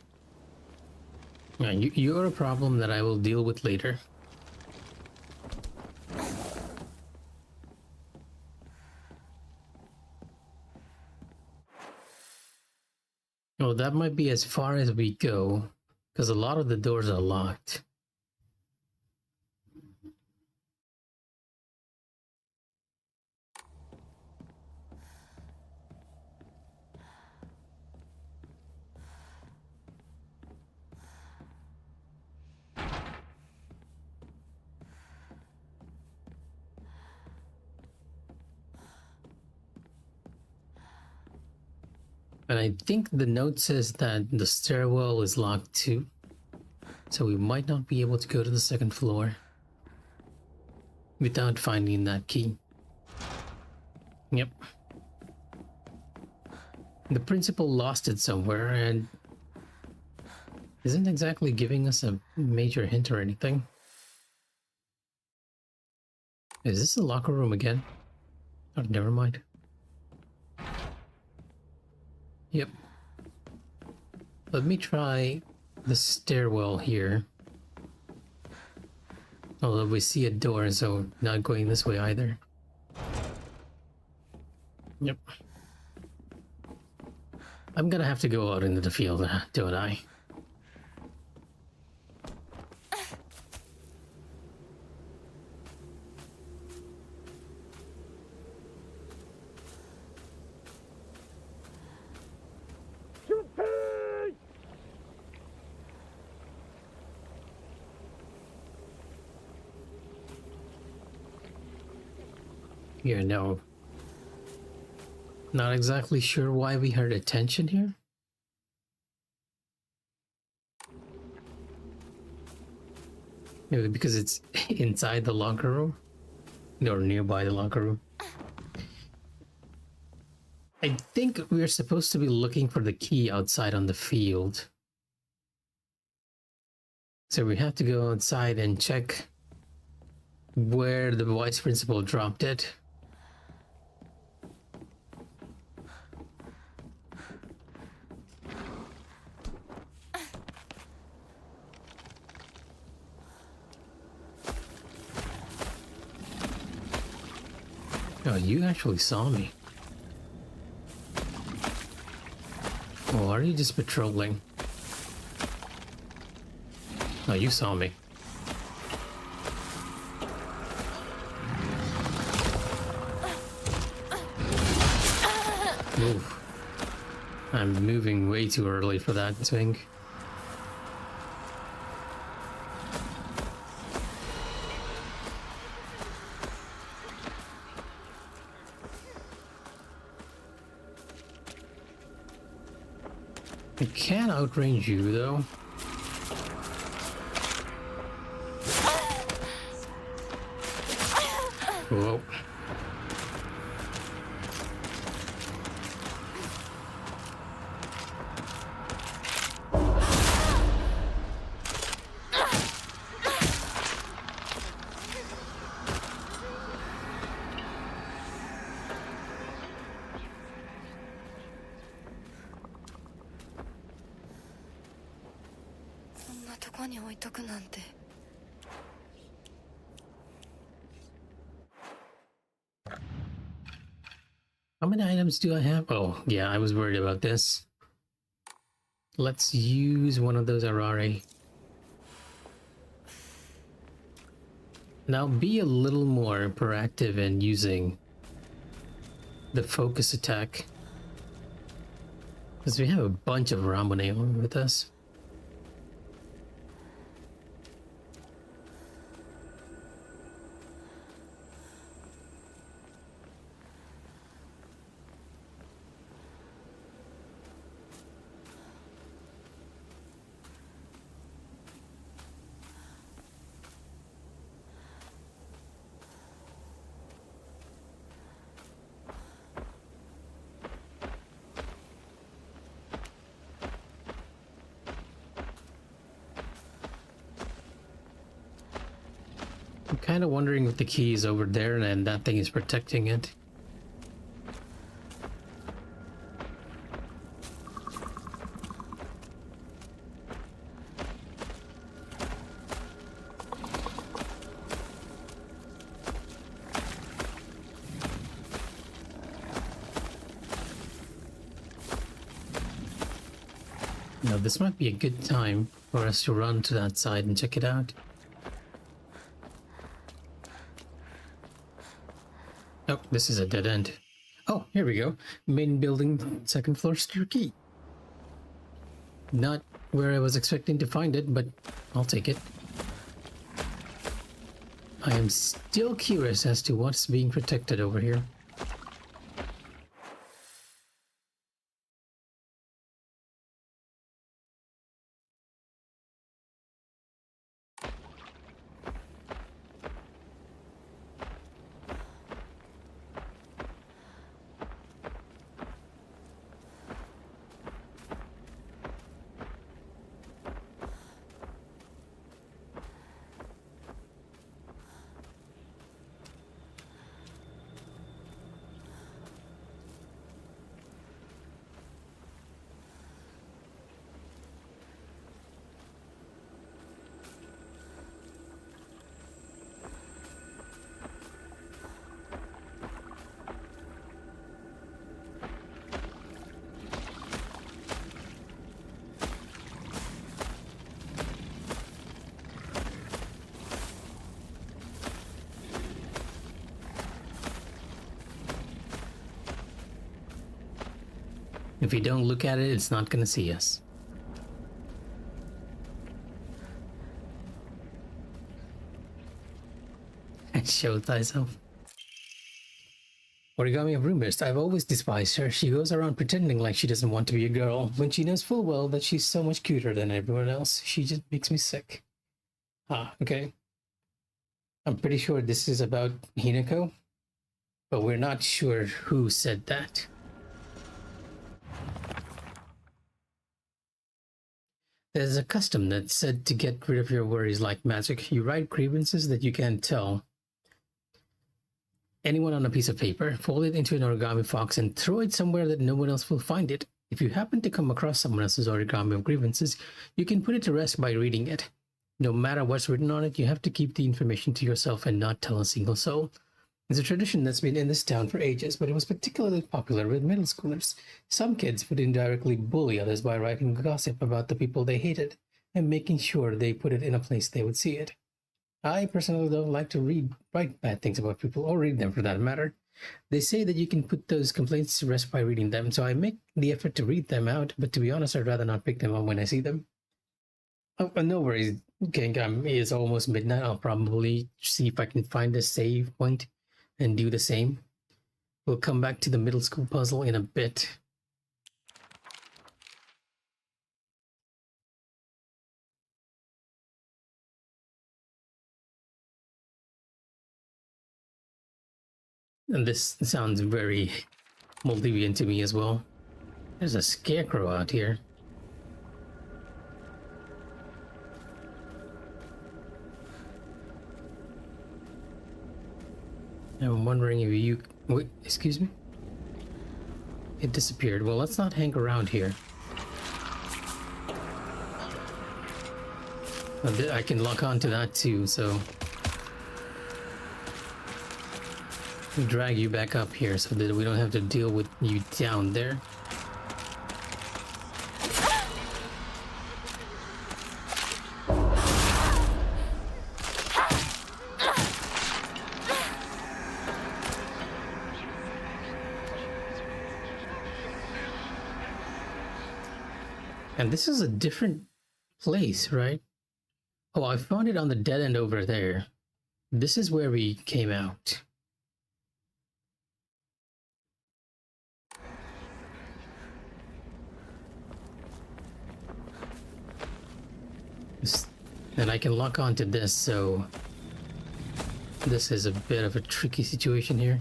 Yeah, you're a problem that I will deal with later. Oh, that might be as far as we go, because a lot of the doors are locked. And I think the note says that the stairwell is locked too. So we might not be able to go to the second floor without finding that key. Yep. The principal lost it somewhere and isn't exactly giving us a major hint or anything. Is this the locker room again? Oh, never mind. Yep. Let me try the stairwell here. Although we see a door, so not going this way either. Yep. I'm gonna have to go out into the field, don't I? Yeah, no. Not exactly sure why we heard attention here. Maybe because it's inside the locker room? Or nearby the locker room. I think we're supposed to be looking for the key outside on the field. So we have to go outside and check where the vice principal dropped it. Oh, you actually saw me. Or are you just patrolling? Oh, you saw me. Move. I'm moving way too early for that thing. I can outrange you, though. Whoa. How many items do I have? Oh, yeah, I was worried about this. Let's use one of those Arare. Now be a little more proactive in using the focus attack. Because we have a bunch of Ramune with us. I'm kind of wondering if the key is over there and that thing is protecting it. Now this might be a good time for us to run to that side and check it out. Oh, this is a dead end. Oh, here we go. Main building, second floor, stair key. Not where I was expecting to find it, but I'll take it. I am still curious as to what's being protected over here. If we don't look at it, it's not gonna see us. Show thyself. Origami of Rumors. I've always despised her. She goes around pretending like she doesn't want to be a girl, when she knows full well that she's so much cuter than everyone else. She just makes me sick. Ah, okay. I'm pretty sure this is about Hinako, but we're not sure who said that. There's a custom that's said to get rid of your worries like magic. You write grievances that you can't tell anyone on a piece of paper, fold it into an origami box, and throw it somewhere that no one else will find it. If you happen to come across someone else's origami of grievances, you can put it to rest by reading it. No matter what's written on it, you have to keep the information to yourself and not tell a single soul. It's a tradition that's been in this town for ages, but it was particularly popular with middle schoolers. Some kids would indirectly bully others by writing gossip about the people they hated and making sure they put it in a place they would see it. I personally don't like to write bad things about people, or read them for that matter. They say that you can put those complaints to rest by reading them, so I make the effort to read them out, but to be honest, I'd rather not pick them up when I see them. Oh, no worries, gang. It's almost midnight. I'll probably see if I can find a save point and do the same. We'll come back to the middle school puzzle in a bit. And this sounds very Maldivian to me as well. There's a scarecrow out here. I'm wondering if you... Wait, excuse me? It disappeared. Well, let's not hang around here. I can lock onto that too, so... drag you back up here so that we don't have to deal with you down there. And this is a different place, right? Oh, I found it on the dead end over there. This is where we came out. And I can lock onto this, so this is a bit of a tricky situation here.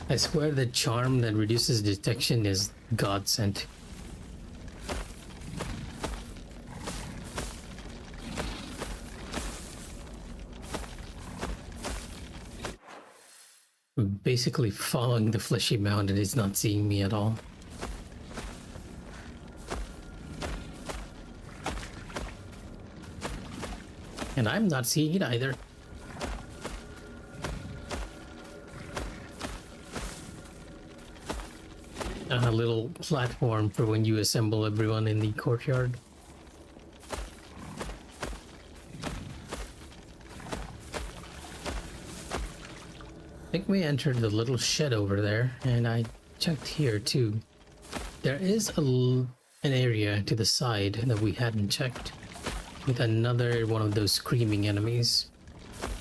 I swear the charm that reduces detection is godsend. I'm basically following the fleshy mound and it's not seeing me at all. And I'm not seeing it either. A little platform for when you assemble everyone in the courtyard. I think we entered the little shed over there, and I checked here too. There is an area to the side that we hadn't checked, with another one of those screaming enemies.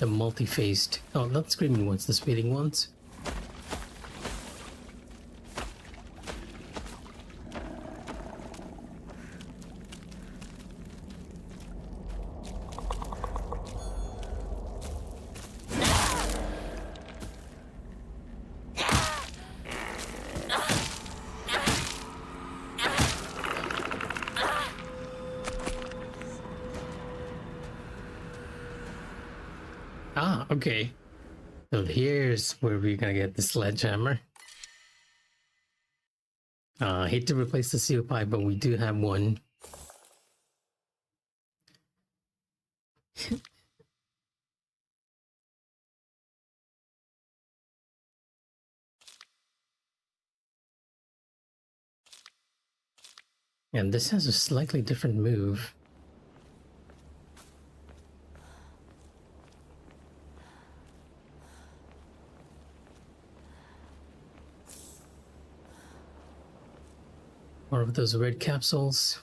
The multi-faced... oh, not screaming ones, the spitting ones. Ah, okay. So here's where we're gonna get the sledgehammer. I hate to replace the seal pipe, but we do have one. And this has a slightly different move. More of those red capsules.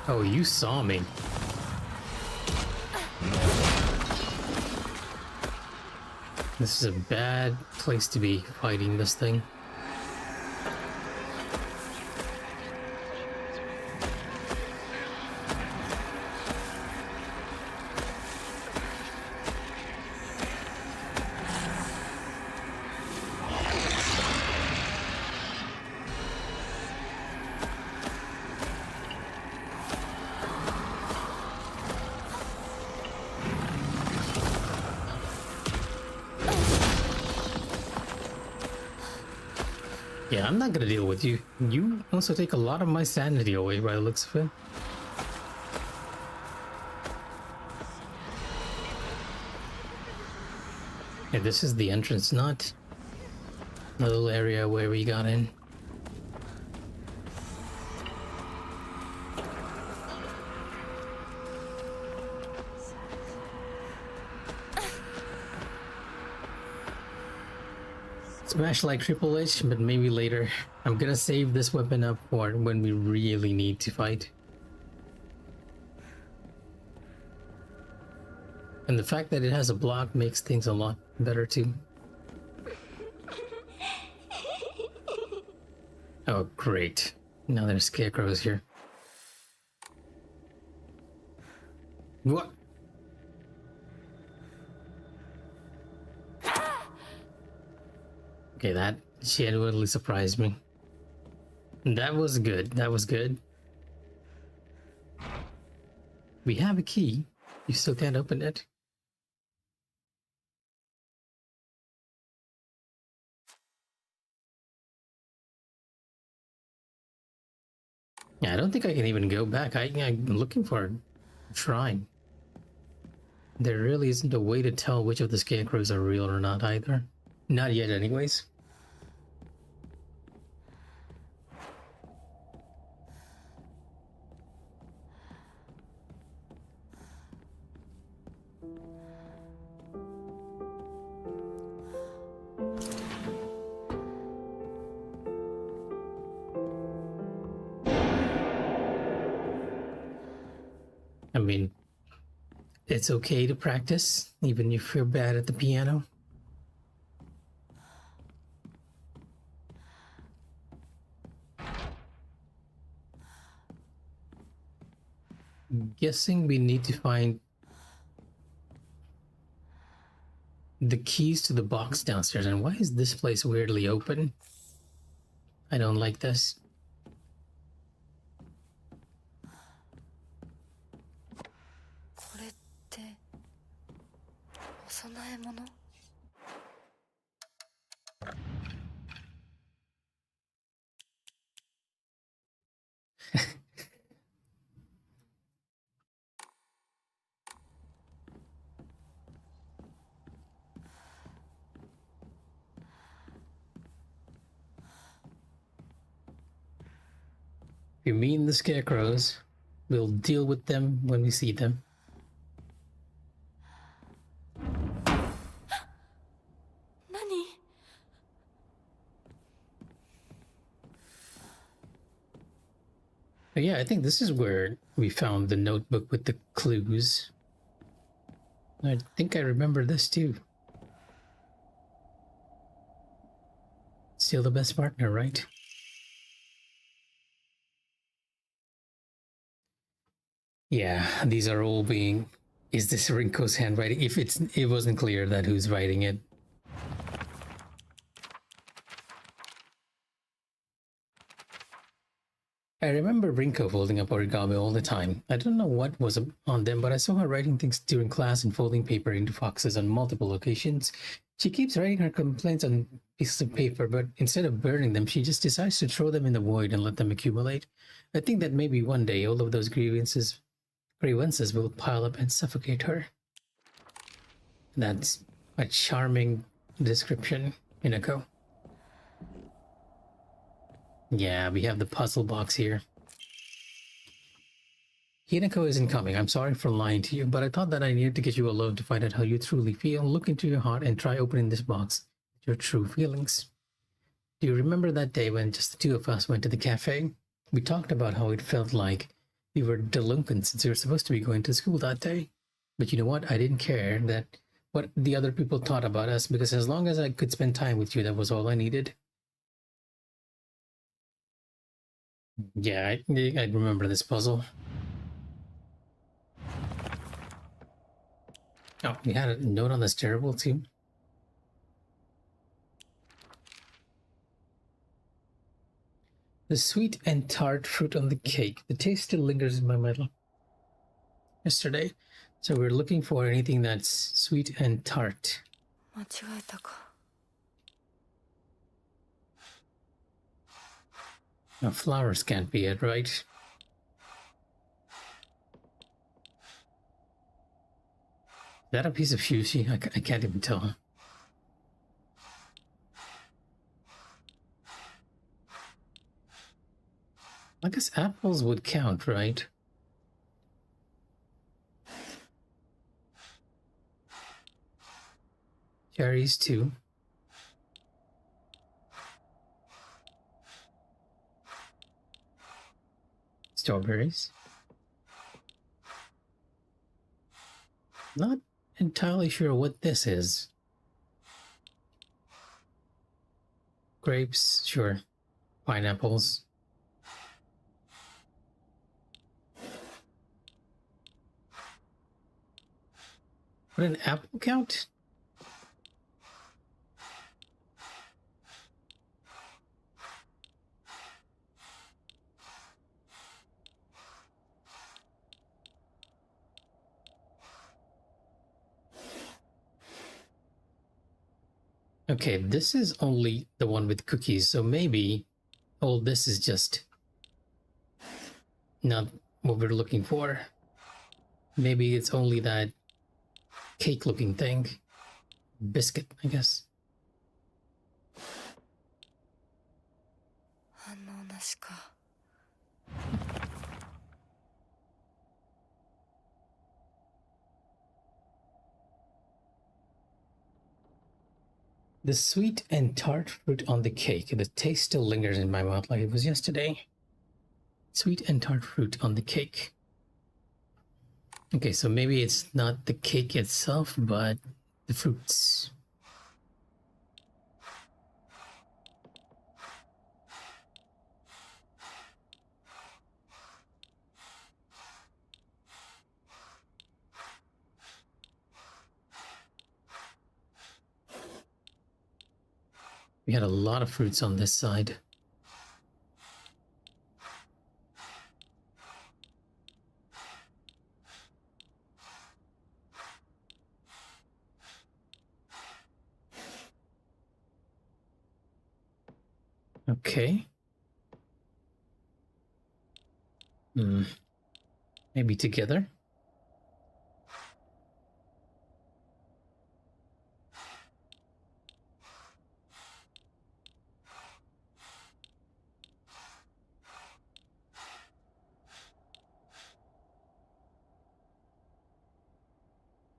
Oh, you saw me. This is a bad place to be fighting this thing. Yeah, I'm not gonna deal with you. You also take a lot of my sanity away by the looks of it. Yeah, this is the entrance, not the little area where we got in. Smash like Triple H, but maybe later. I'm gonna save this weapon up for when we really need to fight. And the fact that it has a block makes things a lot better too. Oh, great. Now there's scarecrows here. What? Okay, that genuinely surprised me. That was good. That was good. We have a key. You still can't open it. Yeah, I don't think I can even go back. I'm looking for a shrine. There really isn't a way to tell which of the scarecrows are real or not either. Not yet, anyways. I mean, it's okay to practice, even if you're bad at the piano. Guessing we need to find the keys to the box downstairs. And why is this place weirdly open? I don't like this. これってお供え物？ If you mean the scarecrows, we'll deal with them when we see them. But yeah, I think this is where we found the notebook with the clues. I think I remember this too. still the best partner, right? Yeah, these are all being. Is this Rinko's handwriting? If it wasn't clear that who's writing it. I remember Rinko folding up origami all the time. I don't know what was on them, but I saw her writing things during class and folding paper into boxes on multiple occasions. She keeps writing her complaints on pieces of paper, but instead of burning them, she just decides to throw them in the void and let them accumulate. I think that maybe one day all of those grievances will pile up and suffocate her. That's a charming description, Minako. Yeah, we have the puzzle box here. Hinako isn't coming. I'm sorry for lying to you, but I thought that I needed to get you alone to find out how you truly feel. Look into your heart and try opening this box. Your true feelings. Do you remember that day when just the two of us went to the cafe? We talked about how it felt like we were delinquents since we were supposed to be going to school that day. But you know what? I didn't care that what the other people thought about us, because as long as I could spend time with you, that was all I needed. Yeah, I remember this puzzle. Oh, we had a note on the stairwell too. The sweet and tart fruit on the cake. The taste still lingers in my mouth. Yesterday. So we're looking for anything that's sweet and tart. 間違えたか。 Now, flowers can't be it, right? Is that a piece of fuchsia? I can't even tell. I guess apples would count, right? Cherries too. Strawberries. Not entirely sure what this is. Grapes, sure. Pineapples. Would an apple count? Okay, this is only the one with cookies, so maybe all this is just not what we're looking for. Maybe it's only that cake-looking thing. Biscuit, I guess. 反応なしか。 The sweet and tart fruit on the cake. The taste still lingers in my mouth like it was yesterday. Sweet and tart fruit on the cake. Okay, so maybe it's not the cake itself, but the fruits. We had a lot of fruits on this side. Okay. Maybe together.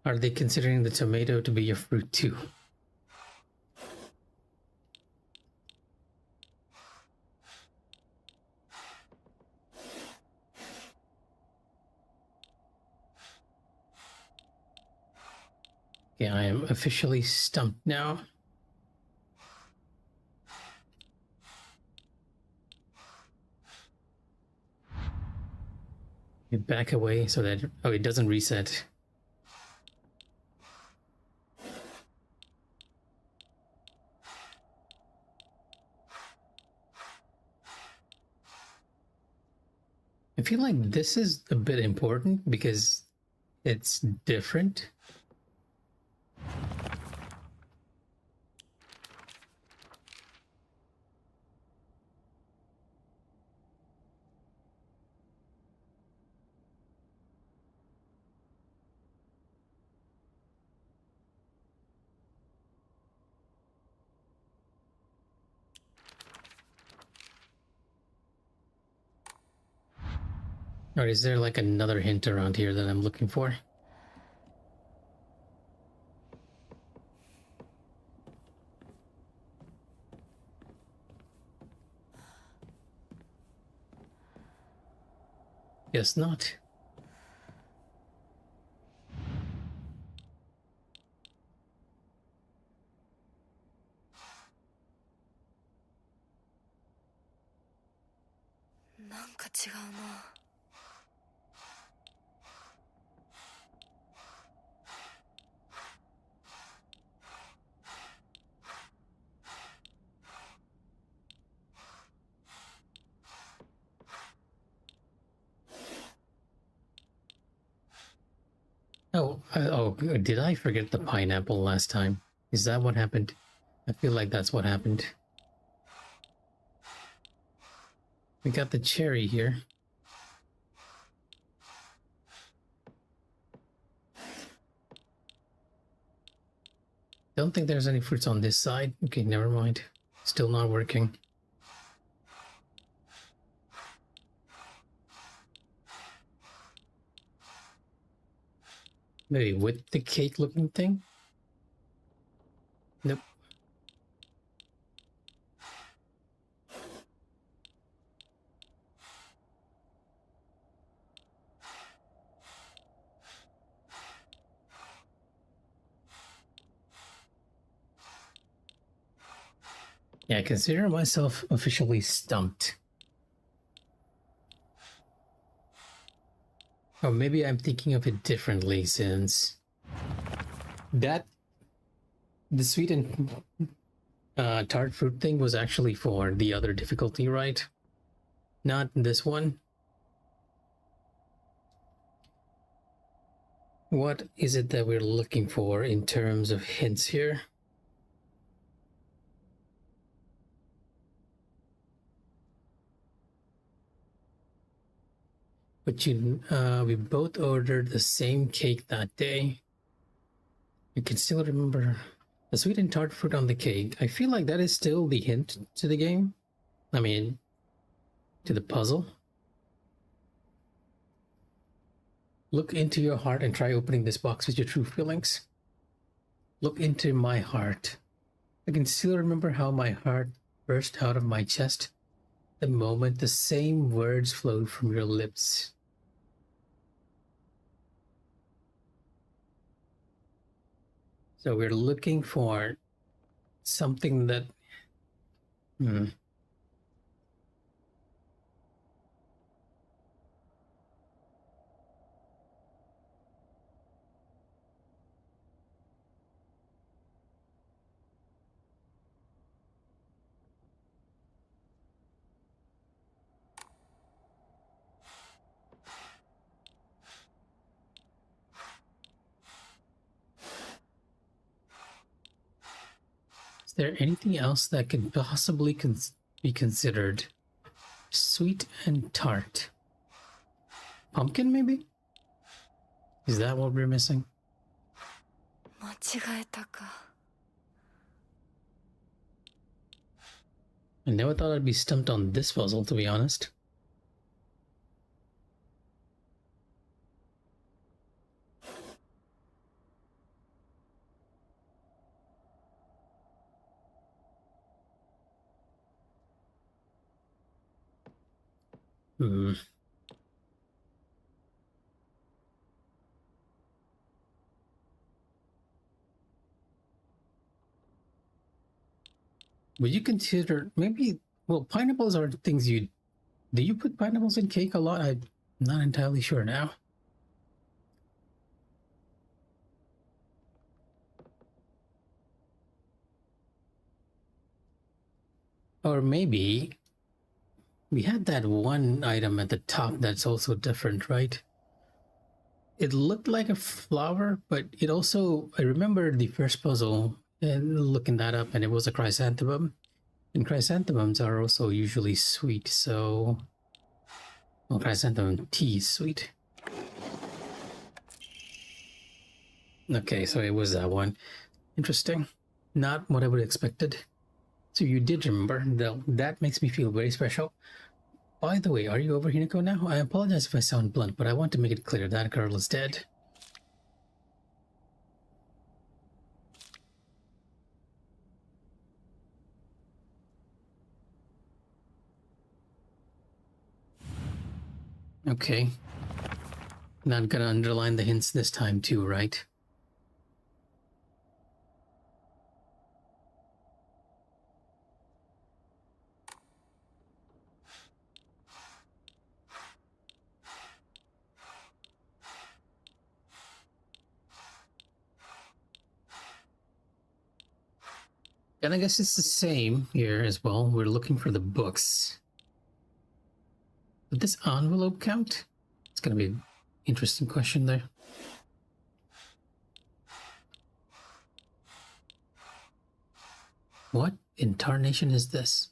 Are they considering the tomato to be a fruit too? Okay, I am officially stumped now. You back away so that it doesn't reset. I feel like this is a bit important because it's different. Or is there like another hint around here that I'm looking for? Guess not. Did I forget the pineapple last time? Is that what happened? I feel like that's what happened. We got the cherry here. Don't think there's any fruits on this side. Okay, never mind. Still not working. Maybe with the cake looking thing? Nope. Yeah, I consider myself officially stumped. Or maybe I'm thinking of it differently since the sweet and tart fruit thing was actually for the other difficulty, right? Not this one. What is it that we're looking for in terms of hints here? But we both ordered the same cake that day. You can still remember the sweet and tart fruit on the cake. I feel like that is still the hint to the game. I mean, to the puzzle. Look into your heart and try opening this box with your true feelings. Look into my heart. I can still remember how my heart burst out of my chest the moment the same words flowed from your lips. So we're looking for something that... Is there anything else that could possibly be considered sweet and tart? Pumpkin, maybe? Is that what we're missing? I never thought I'd be stumped on this puzzle, to be honest. Would you consider maybe... Well, pineapples are things you... Do you put pineapples in cake a lot? Not entirely sure now. Or maybe we had that one item at the top that's also different, right? It looked like a flower, but it also, I remember the first puzzle and looking that up, and it was a chrysanthemum. And chrysanthemums are also usually sweet, so. Well, chrysanthemum tea is sweet. Okay, so it was that one. Interesting. Not what I would have expected. So you did remember. That makes me feel very special. By the way, are you over Hinako now? I apologize if I sound blunt, but I want to make it clear that girl is dead. Okay. Not gonna underline the hints this time too, right? And I guess it's the same here as well. We're looking for the books. Would this envelope count? It's gonna be an interesting question there. What in tarnation is this?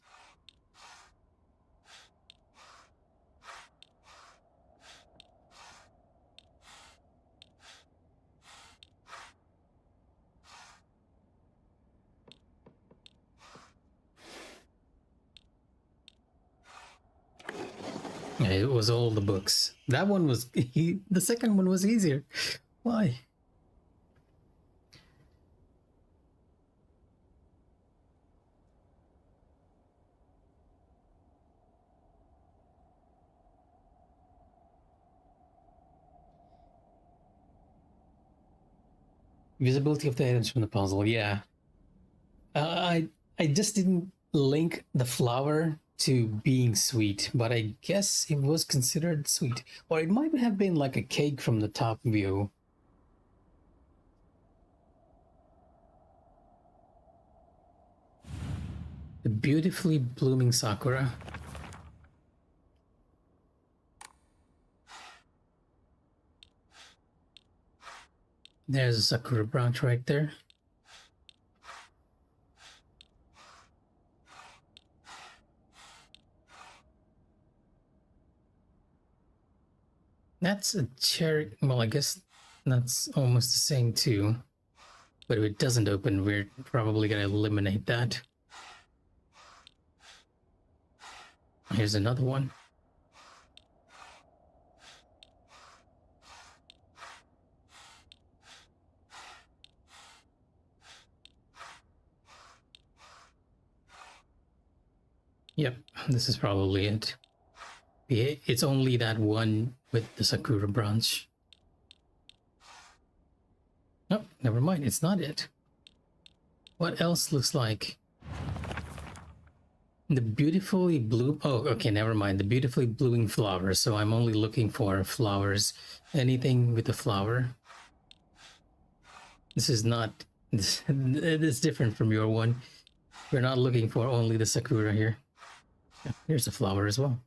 Yeah, it was all the books. That one was the second one was easier. Why? Visibility of the items from the puzzle, yeah. I just didn't link the flower to being sweet, but I guess it was considered sweet. Or it might have been like a cake from the top view. The beautifully blooming sakura. There's a sakura branch right there. That's a cherry. Well, I guess that's almost the same too. But if it doesn't open, we're probably gonna eliminate that. Here's another one. Yep, this is probably it. It's only that one with the sakura branch. Oh, never mind, it's not it. What else looks like? The beautifully blue... Oh, okay, never mind. The beautifully blooming flowers. So I'm only looking for flowers. Anything with a flower. This is not... It is different from your one. We're not looking for only the sakura here. Yeah, here's a flower as well.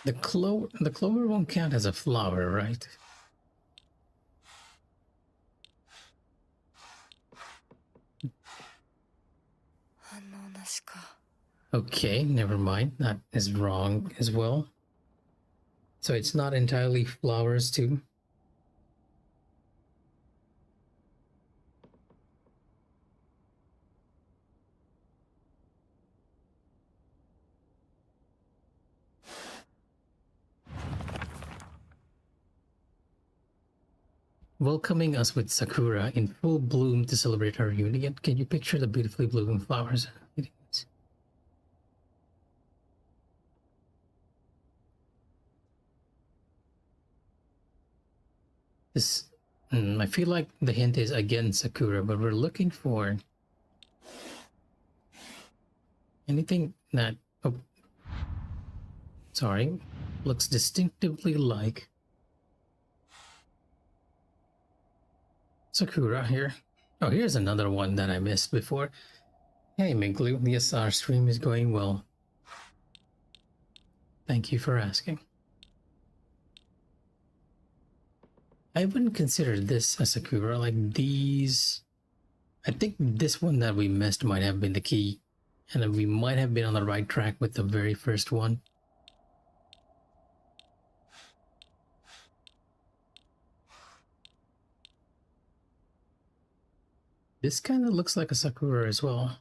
The clover won't count as a flower, right? Okay, never mind. That is wrong as well. So it's not entirely flowers too. Welcoming us with sakura in full bloom to celebrate our union. Can you picture the beautifully blooming flowers? This, I feel like the hint is again sakura, but we're looking for Anything that, oh, sorry, looks distinctively like Sakura here. Oh, here's another one that I missed before. Hey, Mikh'a, yes, our stream is going well. Thank you for asking. I wouldn't consider this a Sakura. Like these, I think this one that we missed might have been the key, and then we might have been on the right track with the very first one. This kind of looks like a Sakura as well.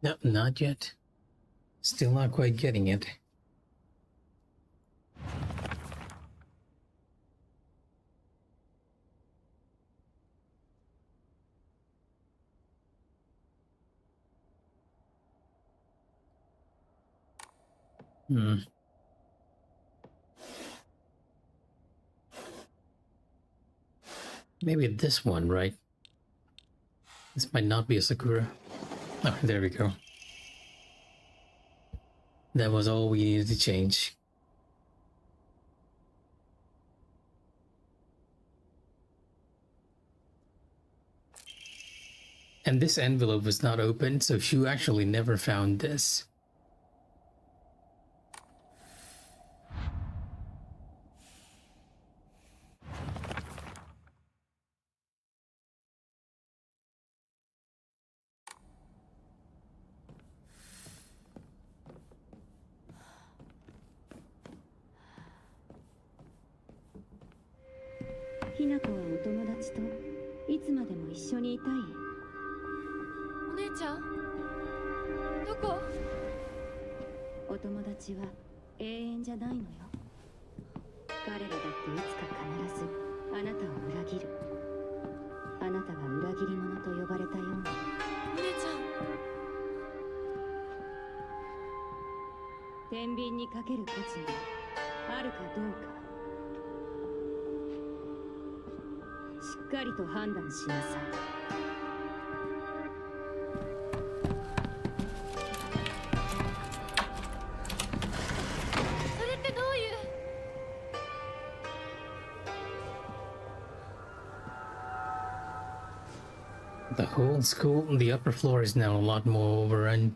No, not yet. Still not quite getting it. Maybe this one, right? This might not be a Sakura. Oh, there we go. That was all we needed to change. And this envelope was not opened, so Shu actually never found this. The whole school, the upper floor is now a lot more overrun.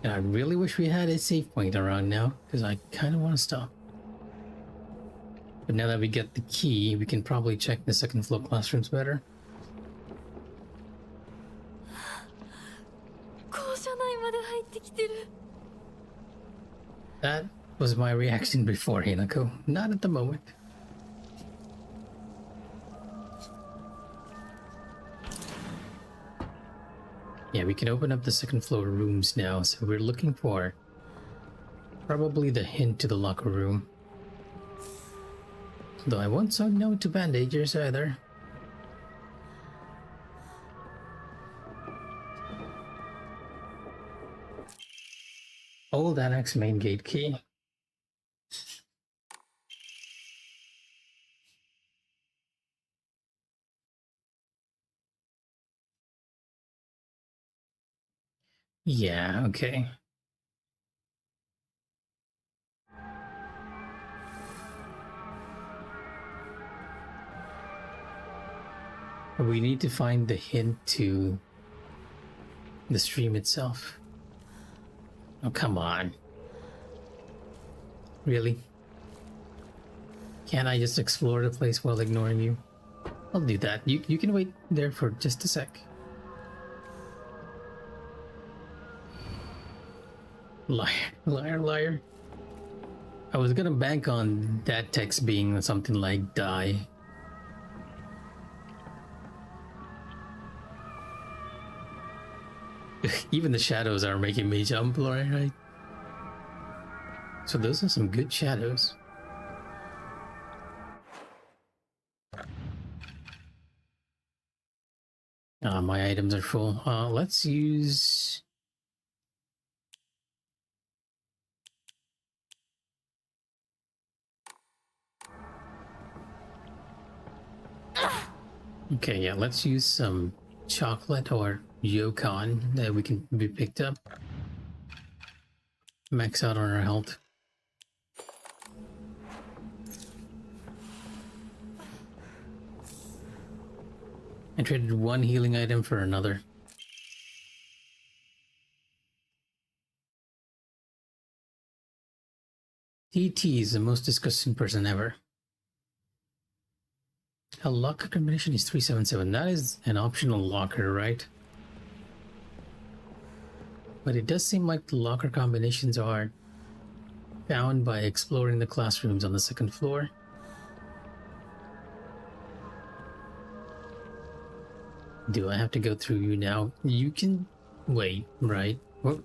And I really wish we had a save point around now, because I kind of want to stop. But now that we get the key, we can probably check the second floor classrooms better. That was my reaction before, Hinako. Not at the moment. Yeah, we can open up the second floor rooms now, so we're looking for probably the hint to the locker room. Though I won't say no to bandagers either. Old annex main gate key. Yeah, okay. We need to find the hint to the stream itself. Oh, come on. Really? Can't I just explore the place while ignoring you? I'll do that. You can wait there for just a sec. Liar, liar, liar. I was gonna bank on that text being something like die. Even the shadows are making me jump, right? So those are some good shadows. My items are full. Let's use... Okay, yeah, let's use some chocolate or yokon that we can be picked up. Max out on our health. I traded one healing item for another. TT is the most disgusting person ever. A locker combination is 377. That is an optional locker, right? But it does seem like the locker combinations are found by exploring the classrooms on the second floor. Do I have to go through you now? You can wait, right? Or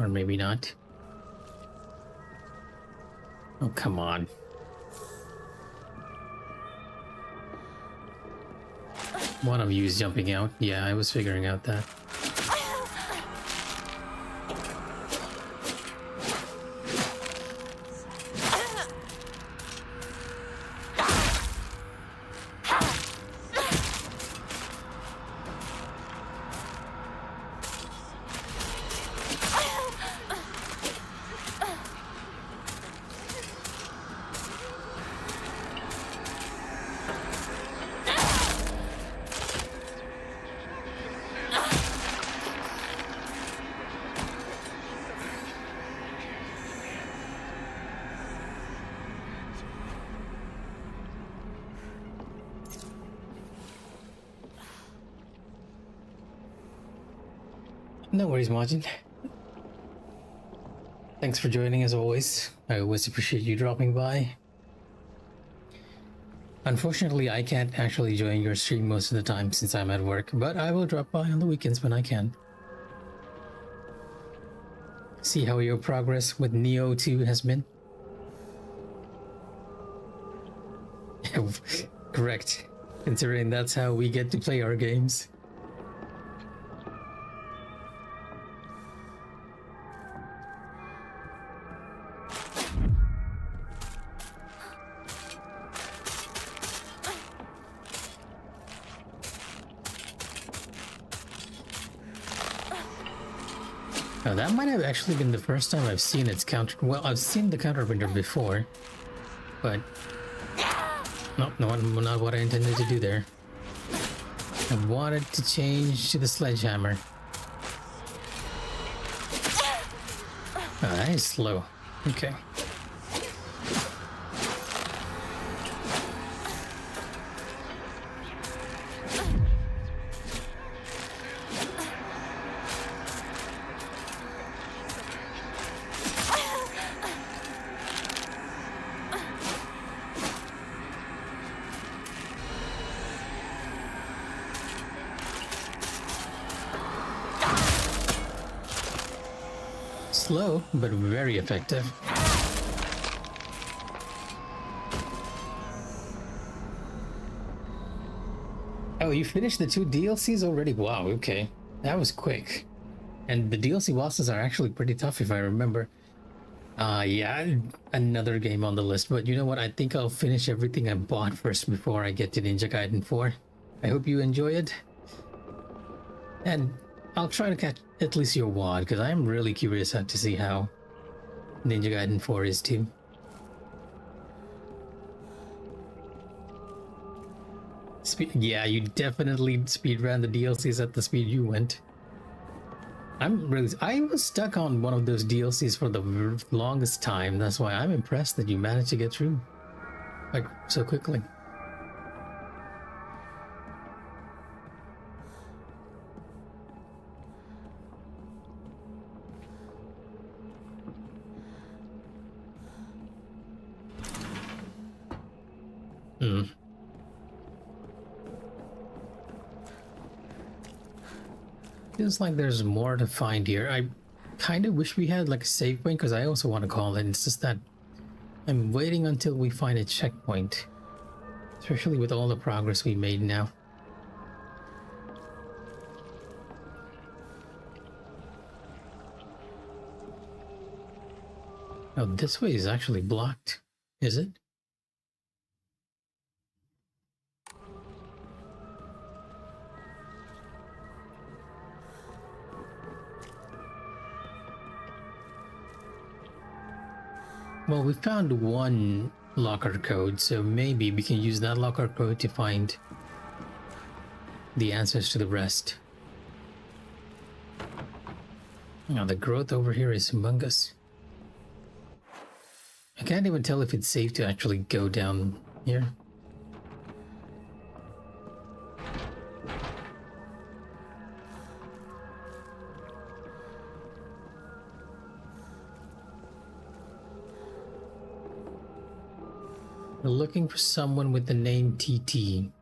maybe not. Oh, come on. One of you is jumping out. Yeah, I was figuring out that. No worries, Margin. Thanks for joining as always. I always appreciate you dropping by. Unfortunately, I can't actually join your stream most of the time since I'm at work, but I will drop by on the weekends when I can. See how your progress with Neo 2 has been. Correct, considering that's how we get to play our games. Now that might have actually been the first time I've seen its counter. Well, I've seen the counterwinter before, but no, not what I intended to do there. I wanted to change to the sledgehammer. Oh, that is slow. Okay. Slow, but very effective. Oh, you finished the 2 DLCs already? Wow, okay. That was quick. And the DLC bosses are actually pretty tough if I remember. Yeah, another game on the list, but you know what? I think I'll finish everything I bought first before I get to Ninja Gaiden 4. I hope you enjoy it. And I'll try to catch at least your WOD, because I'm really curious to see how Ninja Gaiden 4 is too. Yeah, you definitely speedran the DLCs at the speed you went. I was stuck on one of those DLCs for the longest time. That's why I'm impressed that you managed to get through like so quickly. Feels like there's more to find here. I kind of wish we had like a save point because I also want to call it. It's just that I'm waiting until we find a checkpoint, especially with all the progress we made now. Oh, this way is actually blocked, is it? Well, we found one locker code, so maybe we can use that locker code to find the answers to the rest. Now, the growth over here is humongous. I can't even tell if it's safe to actually go down here. We're looking for someone with the name TT.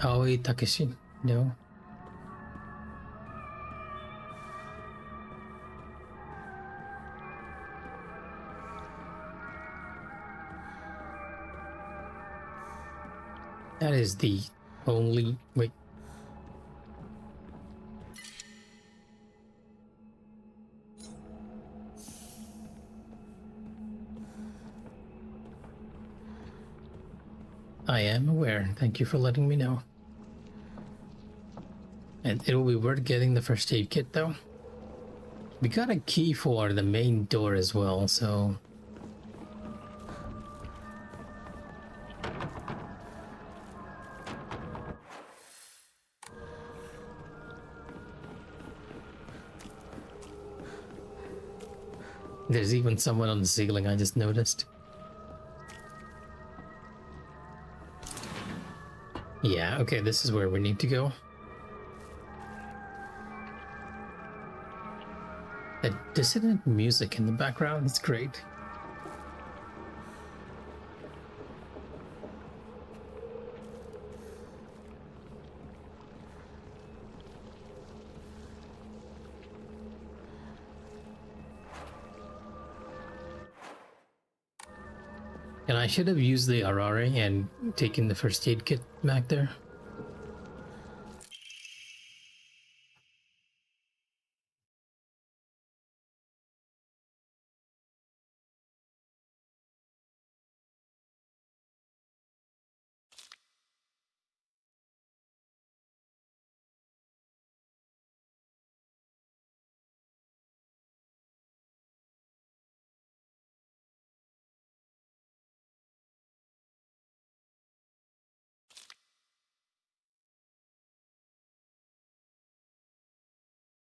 Aoi Takeshi? No. That is the only... Wait. I am aware. Thank you for letting me know. And it'll be worth getting the first aid kit, though. We got a key for the main door as well, so... There's even someone on the ceiling, I just noticed. Yeah, okay, this is where we need to go. The dissonant music in the background is great. And I should have used the Arare and taken the first aid kit back there.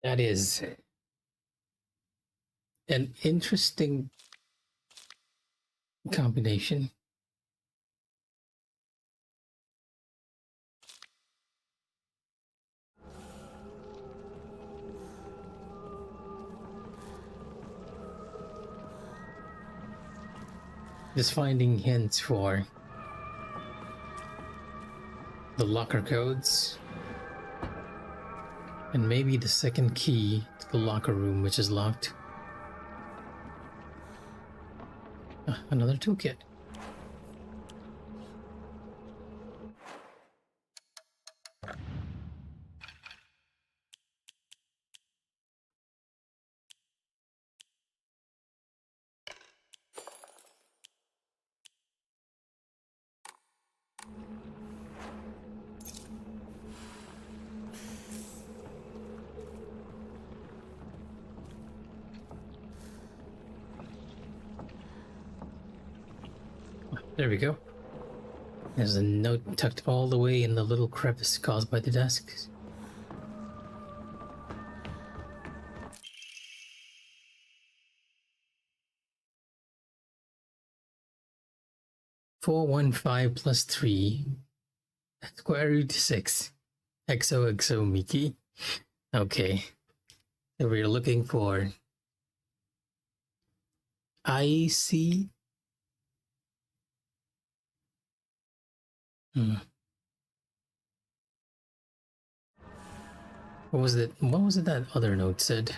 That is an interesting combination. Just finding hints for the locker codes. And maybe the second key to the locker room, which is locked. Ah, another toolkit. There we go. There's a note tucked all the way in the little crevice caused by the desk. "415 plus 3 square root 6 XOXO Mickey." Okay. So we're looking for IC. What was it? What was it that other note said?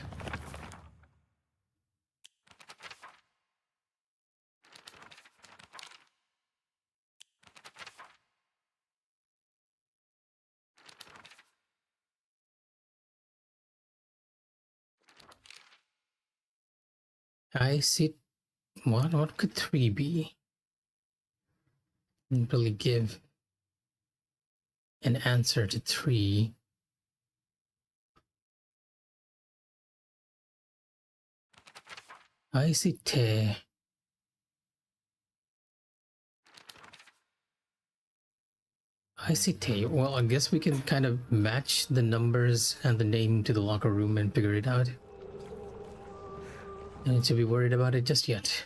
I see. What could 3 be? Didn't really give an answer to 3. I see te. I see tape. Well, I guess we can kind of match the numbers and the name to the locker room and figure it out. No need to be worried about it just yet.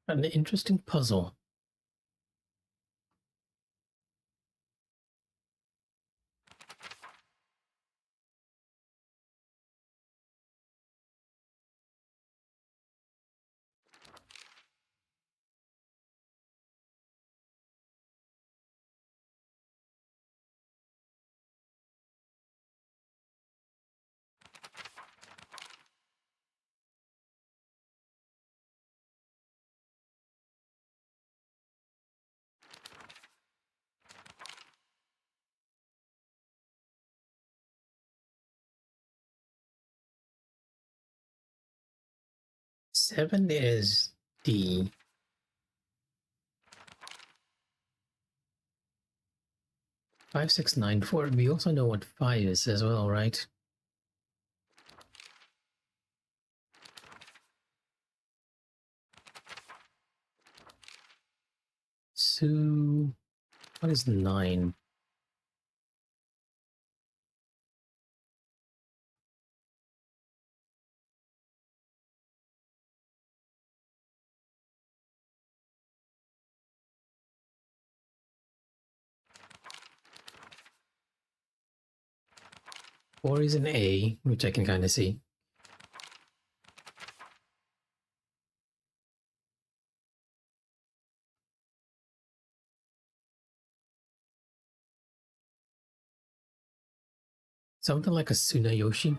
An interesting puzzle. Seven is D. 5694. We also know what 5 is as well, right? So, what is 9? Four is an A, which I can kind of see. Something like a Tsunayoshi.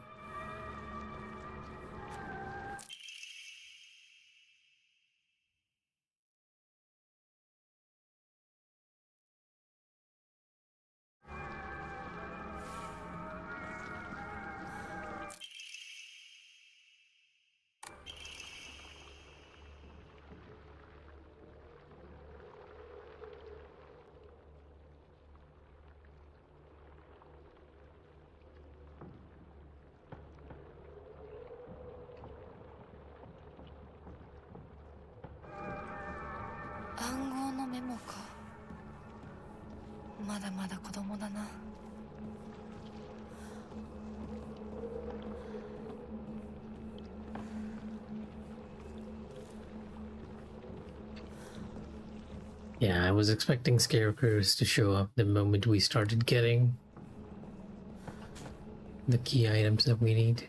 Yeah, I was expecting scarecrows to show up the moment we started getting the key items that we need.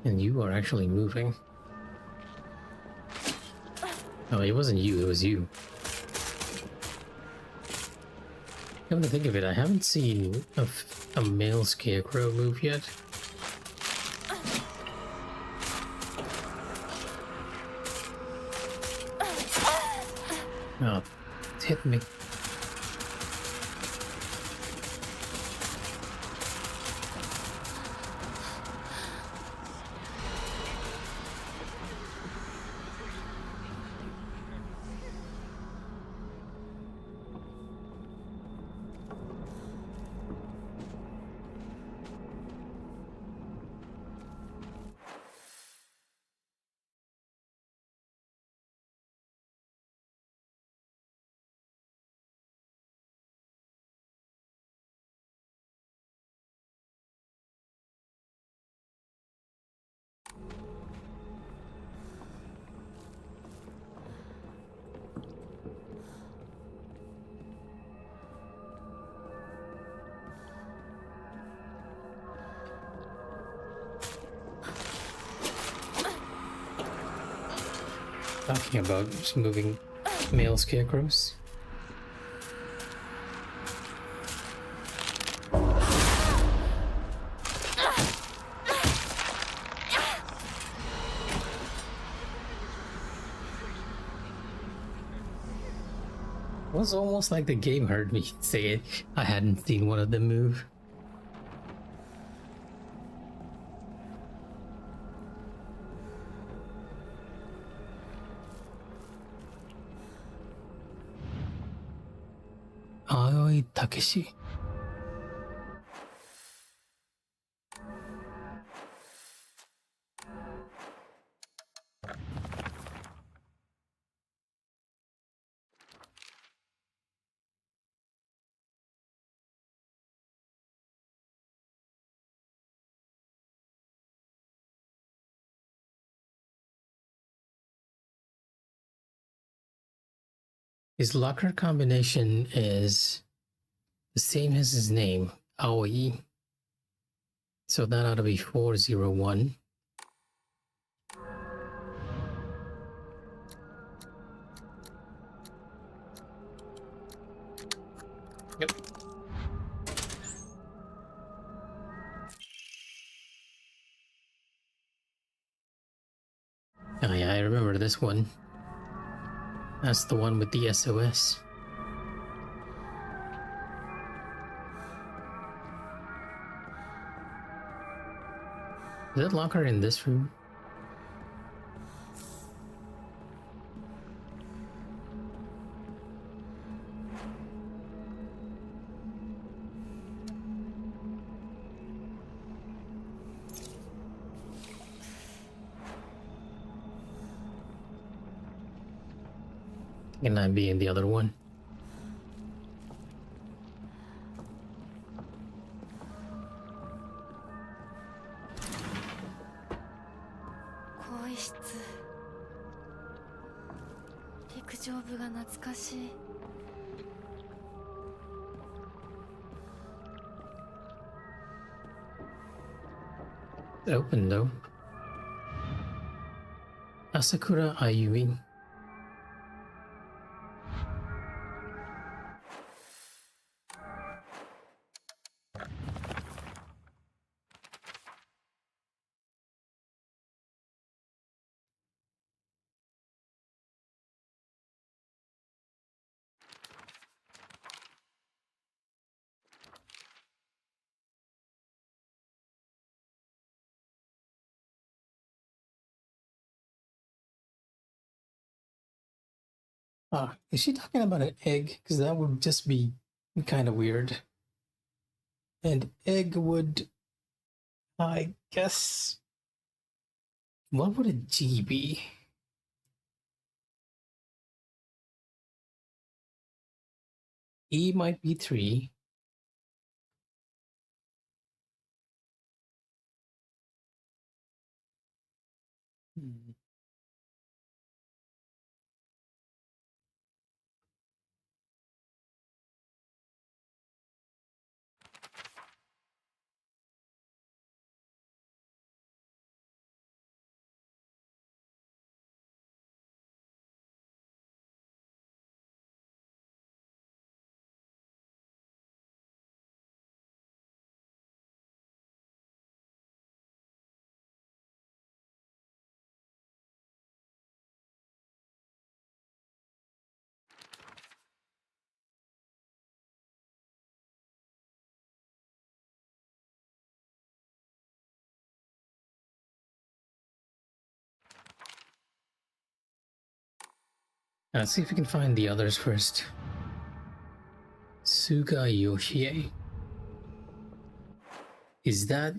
And you are actually moving. Oh, it wasn't you, it was you. Come to think of it, I haven't seen a male scarecrow move yet. Oh, it hit me. Talking about moving male scarecrows. It was almost like the game heard me say it. I hadn't seen one of them move. Aoi Takeshi. His locker combination is the same as his name, Aoi. So that ought to be 401. Yep. Oh yeah, I remember this one. That's the one with the SOS. Is that locker in this room? And I'm being the other one. It's open though. Asakura Ayumi. Is she talking about an egg? Because that would just be kind of weird. And egg would, I guess, what would a G be? E might be 3. Hmm. Let's see if we can find the others first. Suga Yoshie. Is that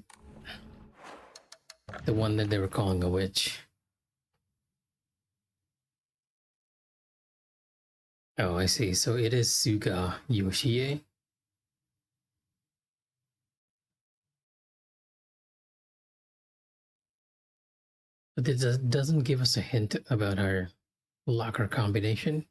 the one that they were calling a witch? Oh, I see. So it is Suga Yoshie. But it doesn't give us a hint about her locker combination.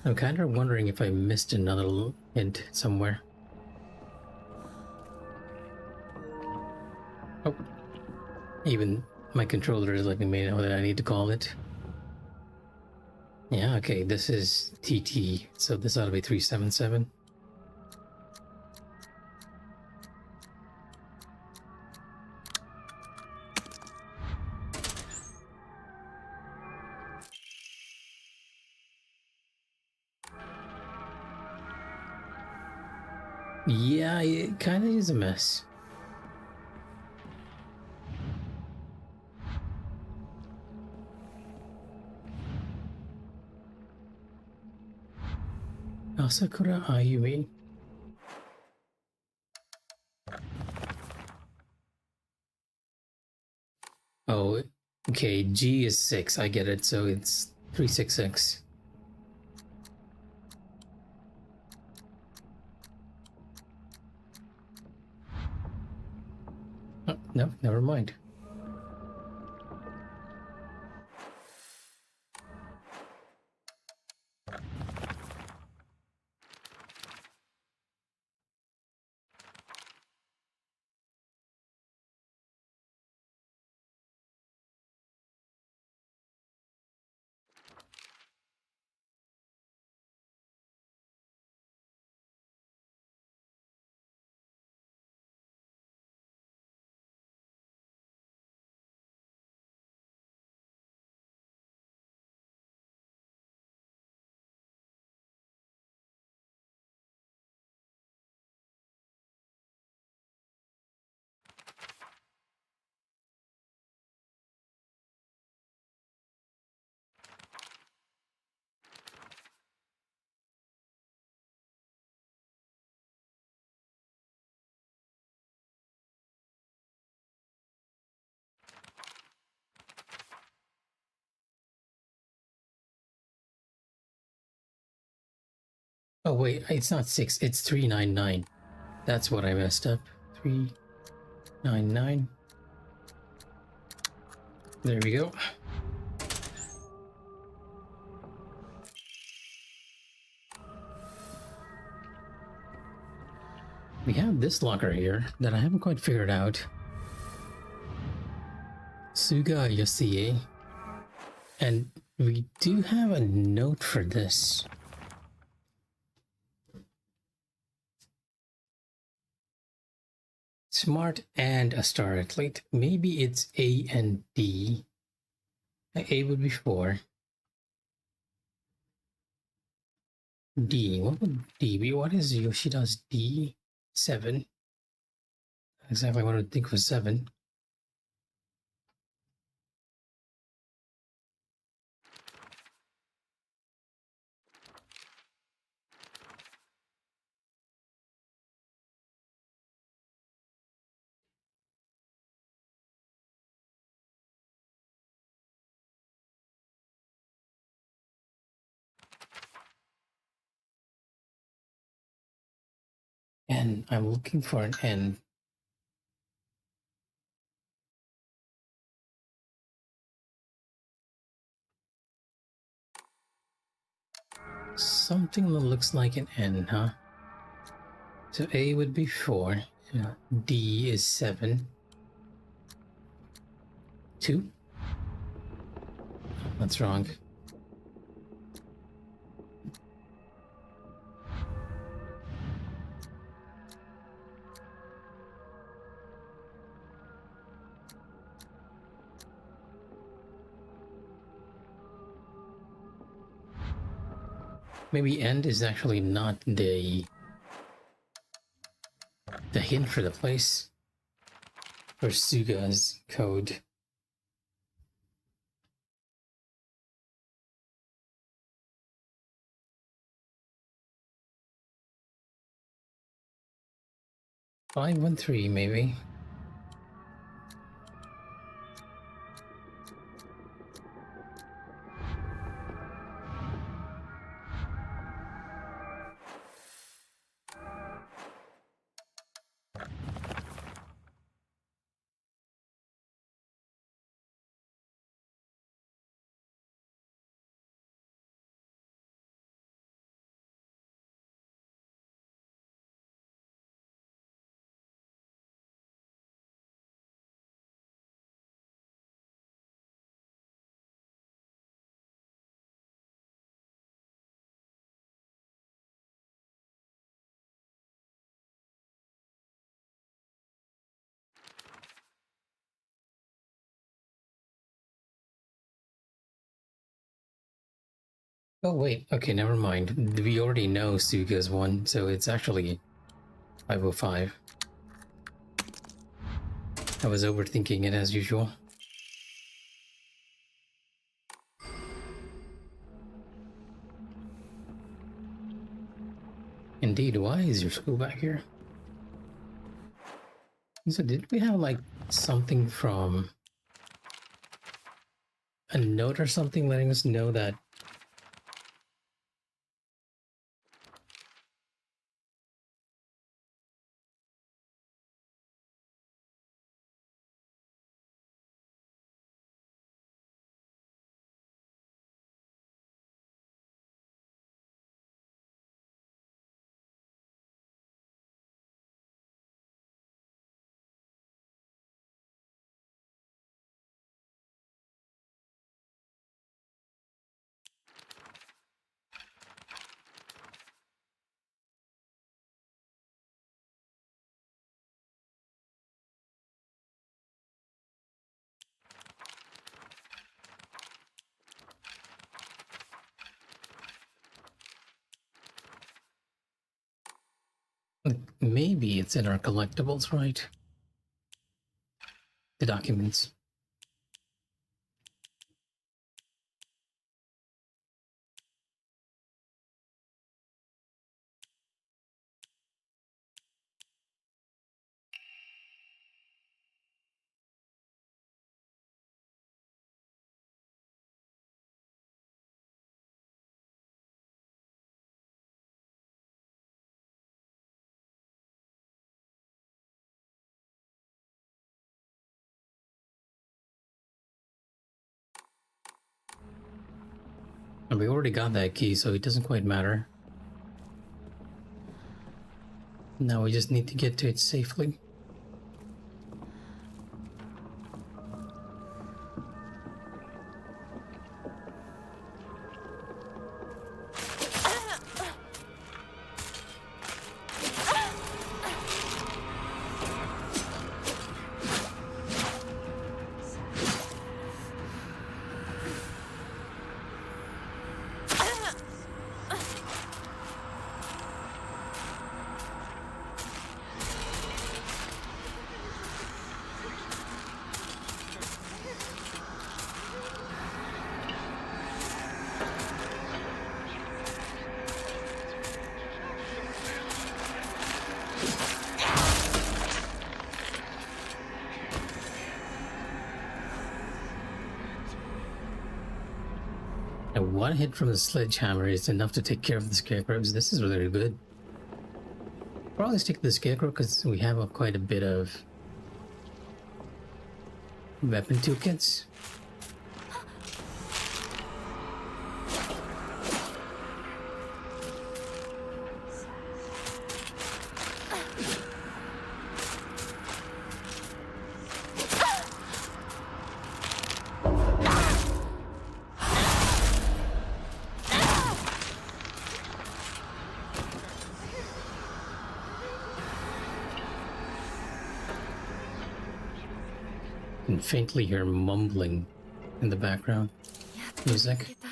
I'm kind of wondering if I missed another hint somewhere. Oh, even my controller is letting me know that I need to call it. Yeah, okay, this is TT, so this ought to be 377. Yeah, it kind of is a mess. Asakura Ayumi. Oh, okay, G is 6, I get it, so it's 366. Oh, no, never mind. Oh wait, it's not 6, it's 399. That's what I messed up. 399. There we go. We have this locker here that I haven't quite figured out. Suga Yosie. And we do have a note for this. Smart and a star athlete. Maybe it's A and D. A would be 4. D. What would D be? What is Yoshida's D? 7. Exactly what I would think was 7. N. I'm looking for an N. Something that looks like an N, huh? So A would be 4. Yeah. D is 7. 2? That's wrong. Maybe end is actually not the hint for the place for Suga's code. Five 1-3 maybe. Oh, wait. Okay, never mind. We already know Suga's one, so it's actually 505. I was overthinking it as usual. Indeed, why is your school back here? So did we have like something from a note or something letting us know that maybe it's in our collectibles, right? The documents. And we already got that key, so it doesn't quite matter. Now we just need to get to it safely. And one hit from the sledgehammer is enough to take care of the scarecrows. This is really good. Probably stick to the scarecrow because we have quite a bit of weapon toolkits. You can faintly hear mumbling in the background. やっと見つ Music. けた。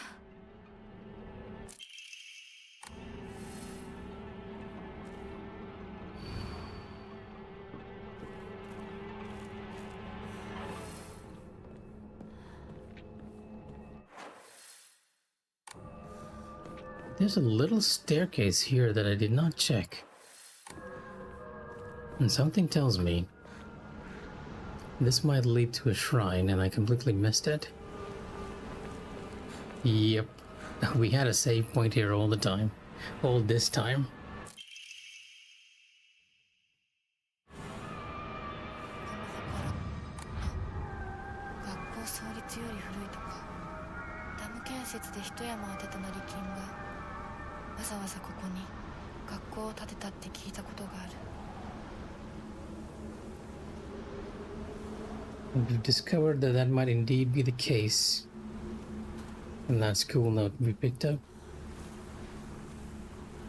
There's a little staircase here that I did not check. And something tells me this might lead to a shrine and I completely missed it. Yep. We had a save point here all the time. All this time. 学校創立より古いとか。ダム建設で一山当てた成金がわざわざここに学校を建てたって聞いたことがある。 We've discovered that that might indeed be the case. And that's cool note we picked up.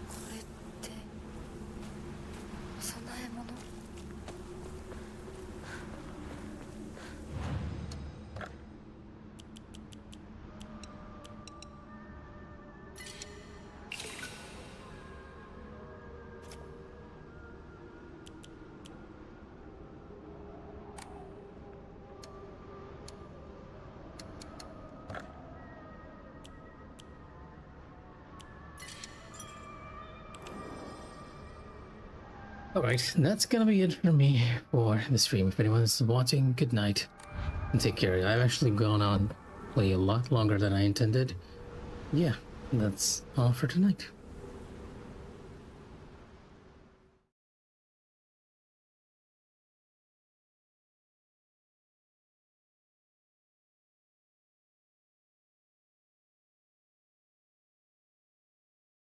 これってお供え物？ I Alright, that's gonna be it for me for the stream. If anyone's watching, good night. And take care. I've actually gone on play a lot longer than I intended. Yeah, that's all for tonight.